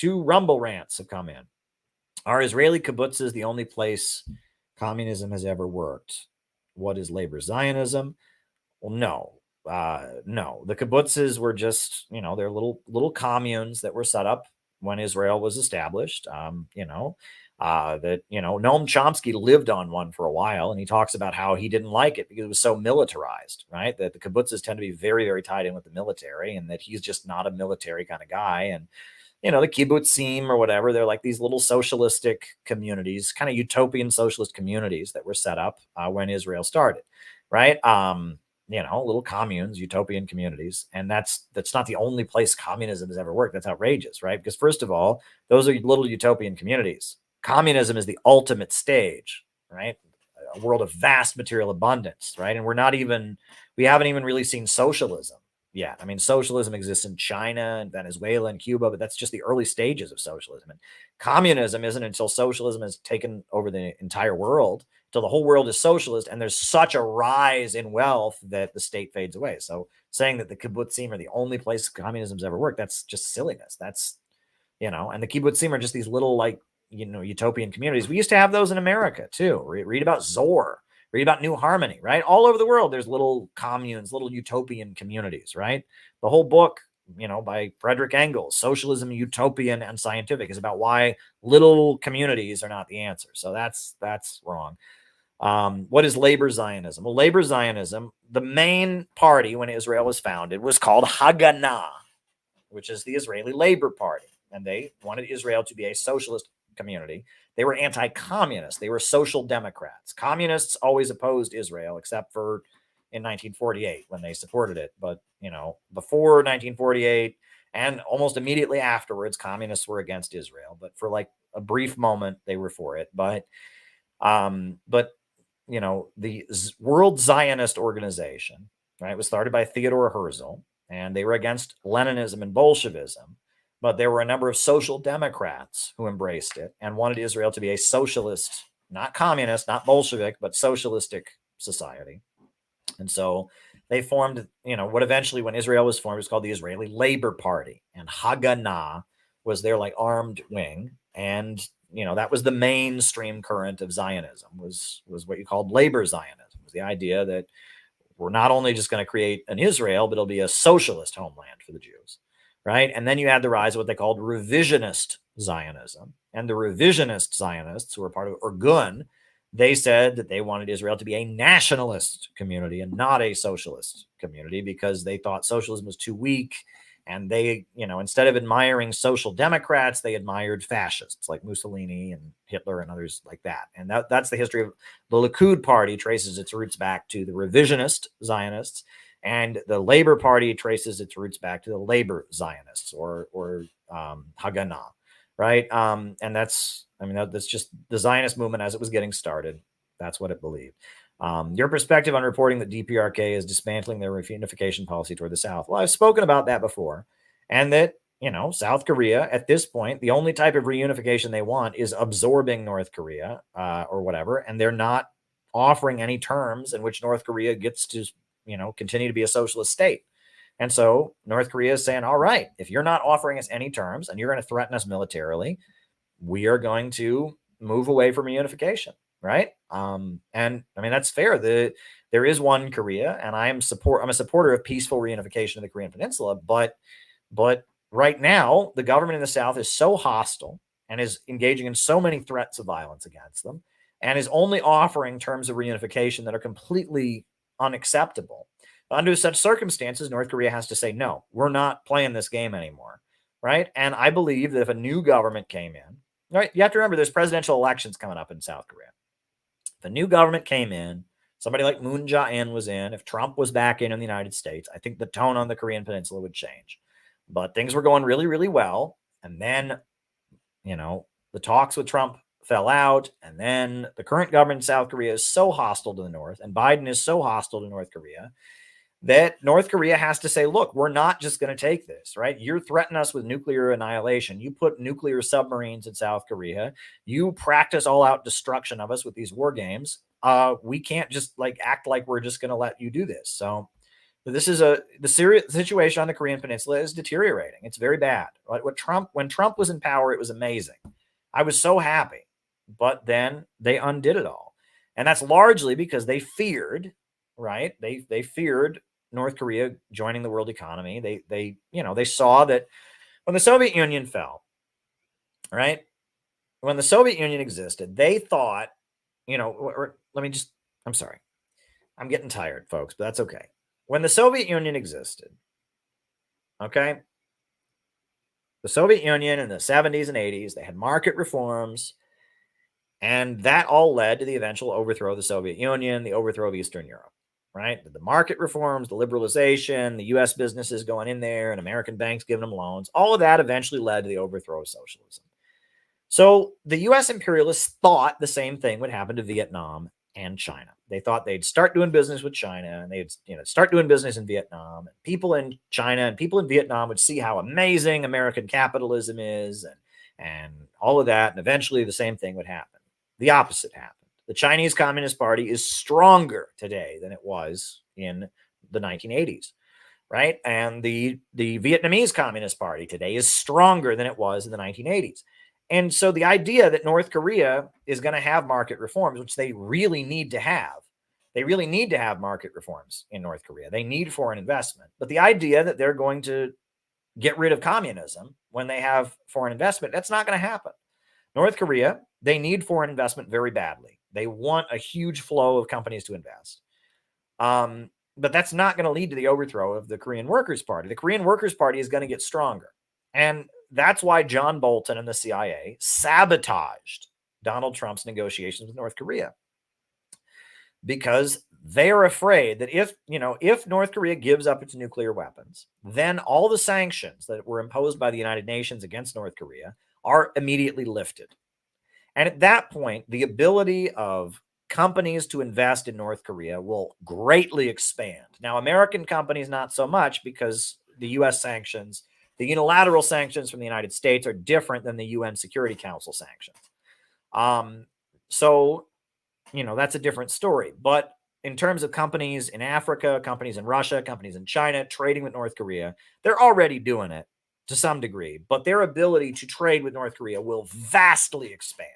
Rumble rants have come in. Are Israeli kibbutzes the only place communism has ever worked? What is labor Zionism? Well, no. No. The kibbutzes were just, you know, they're little communes that were set up when Israel was established. You know, that, you know, Noam Chomsky lived on one for a while, and he talks about how he didn't like it because it was so militarized, right? That the kibbutzes tend to be very, very tied in with the military, and that he's just not a military kind of guy. And, you know, the kibbutzim or whatever, they're like these little socialistic communities, kind of utopian socialist communities that were set up when Israel started, right? You know, little communes, utopian communities. And that's not the only place communism has ever worked. That's outrageous, right? Because first of all, those are little utopian communities. Communism is the ultimate stage, right? A world of vast material abundance, right? And we haven't even really seen socialism yet. I mean, socialism exists in China and Venezuela and Cuba, but that's just the early stages of socialism. And communism isn't until socialism has taken over the entire world, till the whole world is socialist, and there's such a rise in wealth that the state fades away. So saying that the kibbutzim are the only place communism's ever worked, that's just silliness. That's, you know, and the kibbutzim are just these little, like, you know, utopian communities. We used to have those in America too. Read about Zor, read about New Harmony, right? All over the world, there's little communes, little utopian communities, right? The whole book, you know, by Frederick Engels, Socialism, Utopian and Scientific, is about why little communities are not the answer. So that's wrong. What is labor Zionism? Well, labor Zionism, the main party when Israel was founded was called Haganah, which is the Israeli Labor Party. And they wanted Israel to be a socialist community. They were anti-communist. They were social democrats. Communists always opposed Israel, except for in 1948 when they supported it. But, you know, before 1948 and almost immediately afterwards, communists were against Israel. But for like a brief moment, they were for it. But you know, the World Zionist Organization, right, was started by Theodore Herzl, and they were against Leninism and Bolshevism. But there were a number of social democrats who embraced it and wanted Israel to be a socialist, not communist, not Bolshevik, but socialistic society. And so they formed, you know, what eventually, when Israel was formed, was called the Israeli Labor Party. And Haganah was their like armed wing. And, you know, that was the mainstream current of Zionism, was what you called labor Zionism. It was the idea that we're not only just going to create an Israel, but it'll be a socialist homeland for the Jews. Right. And then you had the rise of what they called revisionist Zionism. And the revisionist Zionists, who were part of Irgun, they said that they wanted Israel to be a nationalist community and not a socialist community, because they thought socialism was too weak. And they, you know, instead of admiring social democrats, they admired fascists like Mussolini and Hitler and others like that. And that's the history of the Likud party, traces its roots back to the revisionist Zionists. And the Labor Party traces its roots back to the labor Zionists or Haganah, right? And that's just the Zionist movement as it was getting started. That's what it believed. Your perspective on reporting that DPRK is dismantling their reunification policy toward the South. Well, I've spoken about that before, and that, you know, South Korea at this point, the only type of reunification they want is absorbing North Korea or whatever, and they're not offering any terms in which North Korea gets to, continue to be a socialist state. And so North Korea is saying, all right, if you're not offering us any terms and you're going to threaten us militarily, we are going to move away from reunification, right? And I mean, that's fair. There is one Korea, and I'm a supporter of peaceful reunification of the Korean Peninsula, but right now, the government in the South is so hostile and is engaging in so many threats of violence against them, and is only offering terms of reunification that are completely unacceptable. Under such circumstances, North Korea has to say, no, we're not playing this game anymore, right? And I believe that if a new government came in, right, you have to remember there's presidential elections coming up in South Korea. If a new government came in, somebody like Moon Jae-in was in, if Trump was back in the United States, I think the tone on the Korean Peninsula would change. But things were going really, really well. And then, the talks with Trump fell out. And then the current government in South Korea is so hostile to the North, and Biden is so hostile to North Korea, that North Korea has to say, look, we're not just going to take this, right? You're threatening us with nuclear annihilation. You put nuclear submarines in South Korea. You practice all out destruction of us with these war games. We can't just act like we're just going to let you do this. So this is the serious situation on the Korean Peninsula is deteriorating. It's very bad. Right? When Trump was in power, it was amazing. I was so happy, but then they undid it all. And that's largely because they feared, right? They feared North Korea joining the world economy. They saw that when the Soviet Union fell, right? When the Soviet Union existed, they thought, I'm sorry. I'm getting tired, folks, but that's okay. When the Soviet Union existed, okay? The Soviet Union in the 70s and 80s, they had market reforms, and that all led to the eventual overthrow of the Soviet Union, the overthrow of Eastern Europe. Right? The market reforms, the liberalization, the U.S. businesses going in there and American banks giving them loans, all of that eventually led to the overthrow of socialism. So the U.S. imperialists thought the same thing would happen to Vietnam and China. They thought they'd start doing business with China, and they'd start doing business in Vietnam. And people in China and people in Vietnam would see how amazing American capitalism is and all of that. And eventually the same thing would happen. The opposite happened. The Chinese Communist Party is stronger today than it was in the 1980s, right? And the Vietnamese Communist Party today is stronger than it was in the 1980s. And so the idea that North Korea is going to have market reforms, which they really need to have, market reforms in North Korea. They need foreign investment. But the idea that they're going to get rid of communism when they have foreign investment, that's not going to happen. North Korea, they need foreign investment very badly. They want a huge flow of companies to invest. But that's not going to lead to the overthrow of the Korean Workers' Party. The Korean Workers' Party is going to get stronger. And that's why John Bolton and the CIA sabotaged Donald Trump's negotiations with North Korea. Because they are afraid that if North Korea gives up its nuclear weapons, then all the sanctions that were imposed by the United Nations against North Korea are immediately lifted. And at that point, the ability of companies to invest in North Korea will greatly expand. Now, American companies, not so much, because the U.S. sanctions, the unilateral sanctions from the United States are different than the UN Security Council sanctions. So, that's a different story. But in terms of companies in Africa, companies in Russia, companies in China, trading with North Korea, they're already doing it to some degree, but their ability to trade with North Korea will vastly expand.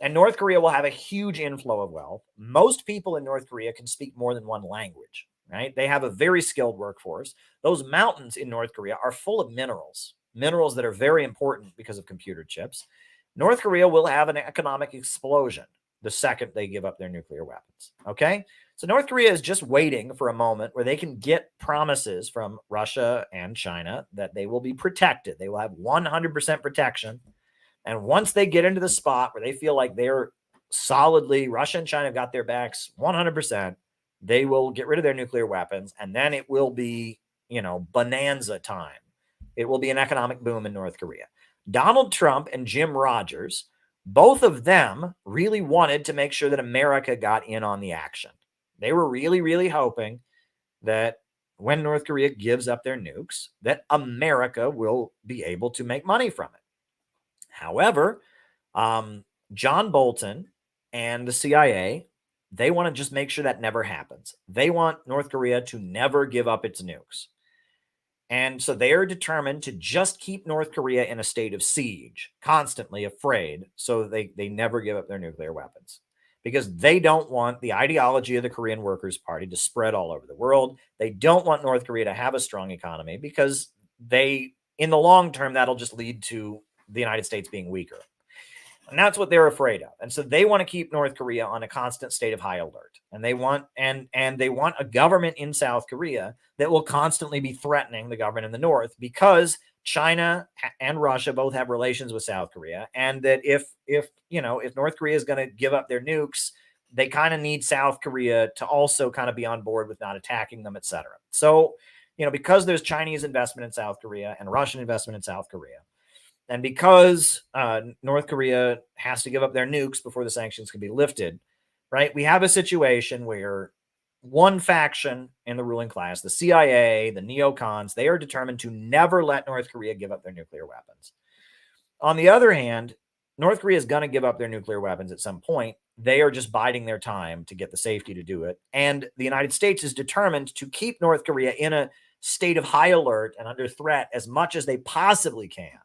And North Korea will have a huge inflow of wealth. Most people in North Korea can speak more than one language, right? They have a very skilled workforce. Those mountains in North Korea are full of minerals that are very important because of computer chips. North Korea will have an economic explosion the second they give up their nuclear weapons, okay? So North Korea is just waiting for a moment where they can get promises from Russia and China that they will be protected. They will have 100% protection. And once they get into the spot where they feel like they're solidly, Russia and China have got their backs 100%, they will get rid of their nuclear weapons. And then it will be, bonanza time. It will be an economic boom in North Korea. Donald Trump and Jim Rogers, both of them really wanted to make sure that America got in on the action. They were really, really hoping that when North Korea gives up their nukes, that America will be able to make money from it. However, John Bolton and the CIA They want to just make sure that never happens. They want North Korea to never give up its nukes. And so they are determined to just keep North Korea in a state of siege, constantly afraid, so they never give up their nuclear weapons. Because they don't want the ideology of the Korean Workers' Party to spread all over the world. They don't want North Korea to have a strong economy because in the long term, that'll just lead to the United States being weaker. And that's what they're afraid of. And so they want to keep North Korea on a constant state of high alert. And they want they want a government in South Korea that will constantly be threatening the government in the North, because China and Russia both have relations with South Korea. And that if North Korea is going to give up their nukes, they kind of need South Korea to also kind of be on board with not attacking them, etc. So, because there's Chinese investment in South Korea and Russian investment in South Korea, and because North Korea has to give up their nukes before the sanctions can be lifted, right? We have a situation where one faction in the ruling class, the CIA, the neocons, they are determined to never let North Korea give up their nuclear weapons. On the other hand, North Korea is going to give up their nuclear weapons at some point. They are just biding their time to get the safety to do it. And the United States is determined to keep North Korea in a state of high alert and under threat as much as they possibly can.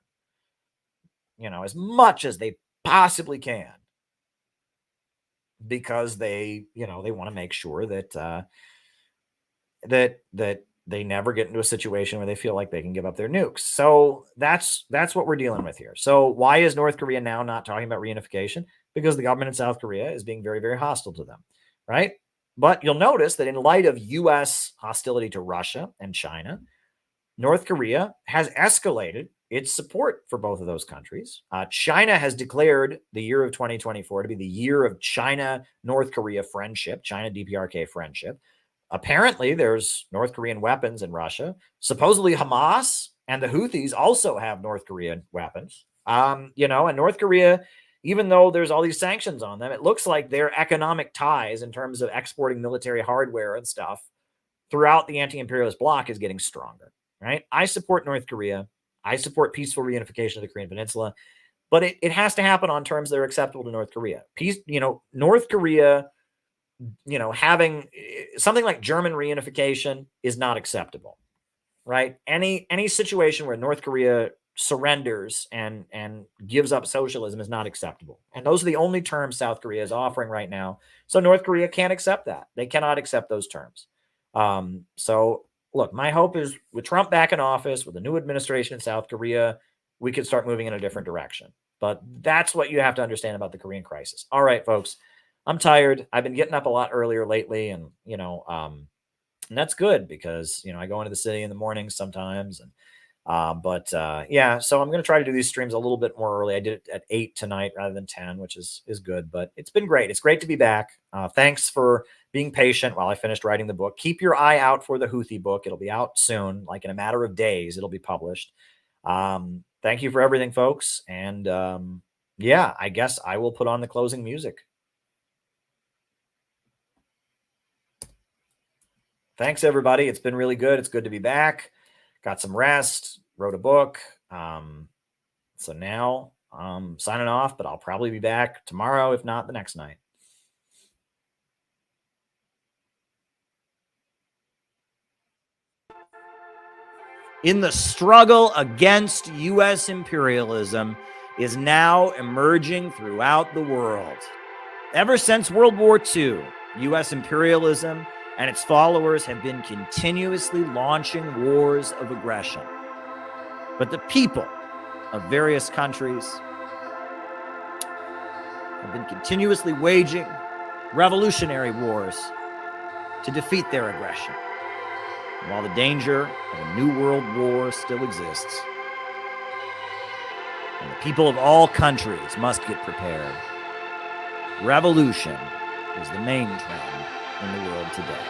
As much as they possibly can, because they want to make sure that that they never get into a situation where they feel like they can give up their nukes. So that's what we're dealing with here. So why is North Korea now not talking about reunification? Because the government in South Korea is being very, very hostile to them, right? But you'll notice that in light of U.S. hostility to Russia and China, North Korea has escalated its support for both of those countries. China has declared the year of 2024 to be the year of China-North Korea friendship, China-DPRK friendship. Apparently, there's North Korean weapons in Russia. Supposedly, Hamas and the Houthis also have North Korean weapons. And North Korea, even though there's all these sanctions on them, it looks like their economic ties in terms of exporting military hardware and stuff throughout the anti-imperialist bloc is getting stronger, right? I support North Korea. I support peaceful reunification of the Korean Peninsula, but it has to happen on terms that are acceptable to North Korea. North Korea, having something like German reunification is not acceptable, right? Any situation where North Korea surrenders and gives up socialism is not acceptable. And those are the only terms South Korea is offering right now. So North Korea can't accept that. They cannot accept those terms. So look, my hope is with Trump back in office, with the new administration in South Korea, we could start moving in a different direction. But that's what you have to understand about the Korean crisis. All right, folks, I'm tired. I've been getting up a lot earlier lately, and that's good because I go into the city in the mornings sometimes, and yeah. So I'm going to try to do these streams a little bit more early. I did it at 8 tonight rather than 10, which is good. But it's been great. It's great to be back. Thanks for being patient while I finished writing the book. Keep your eye out for the Houthi book. It'll be out soon, like in a matter of days. It'll be published. Thank you for everything, folks. And yeah, I guess I will put on the closing music. Thanks, everybody. It's been really good. It's good to be back. Got some rest, wrote a book. So now I'm signing off, but I'll probably be back tomorrow, if not the next night. In the struggle against U.S. imperialism is now emerging throughout the world. Ever since World War II, U.S. imperialism and its followers have been continuously launching wars of aggression. But the people of various countries have been continuously waging revolutionary wars to defeat their aggression. And while the danger of a new world war still exists, and the people of all countries must get prepared, revolution is the main trend in the world today.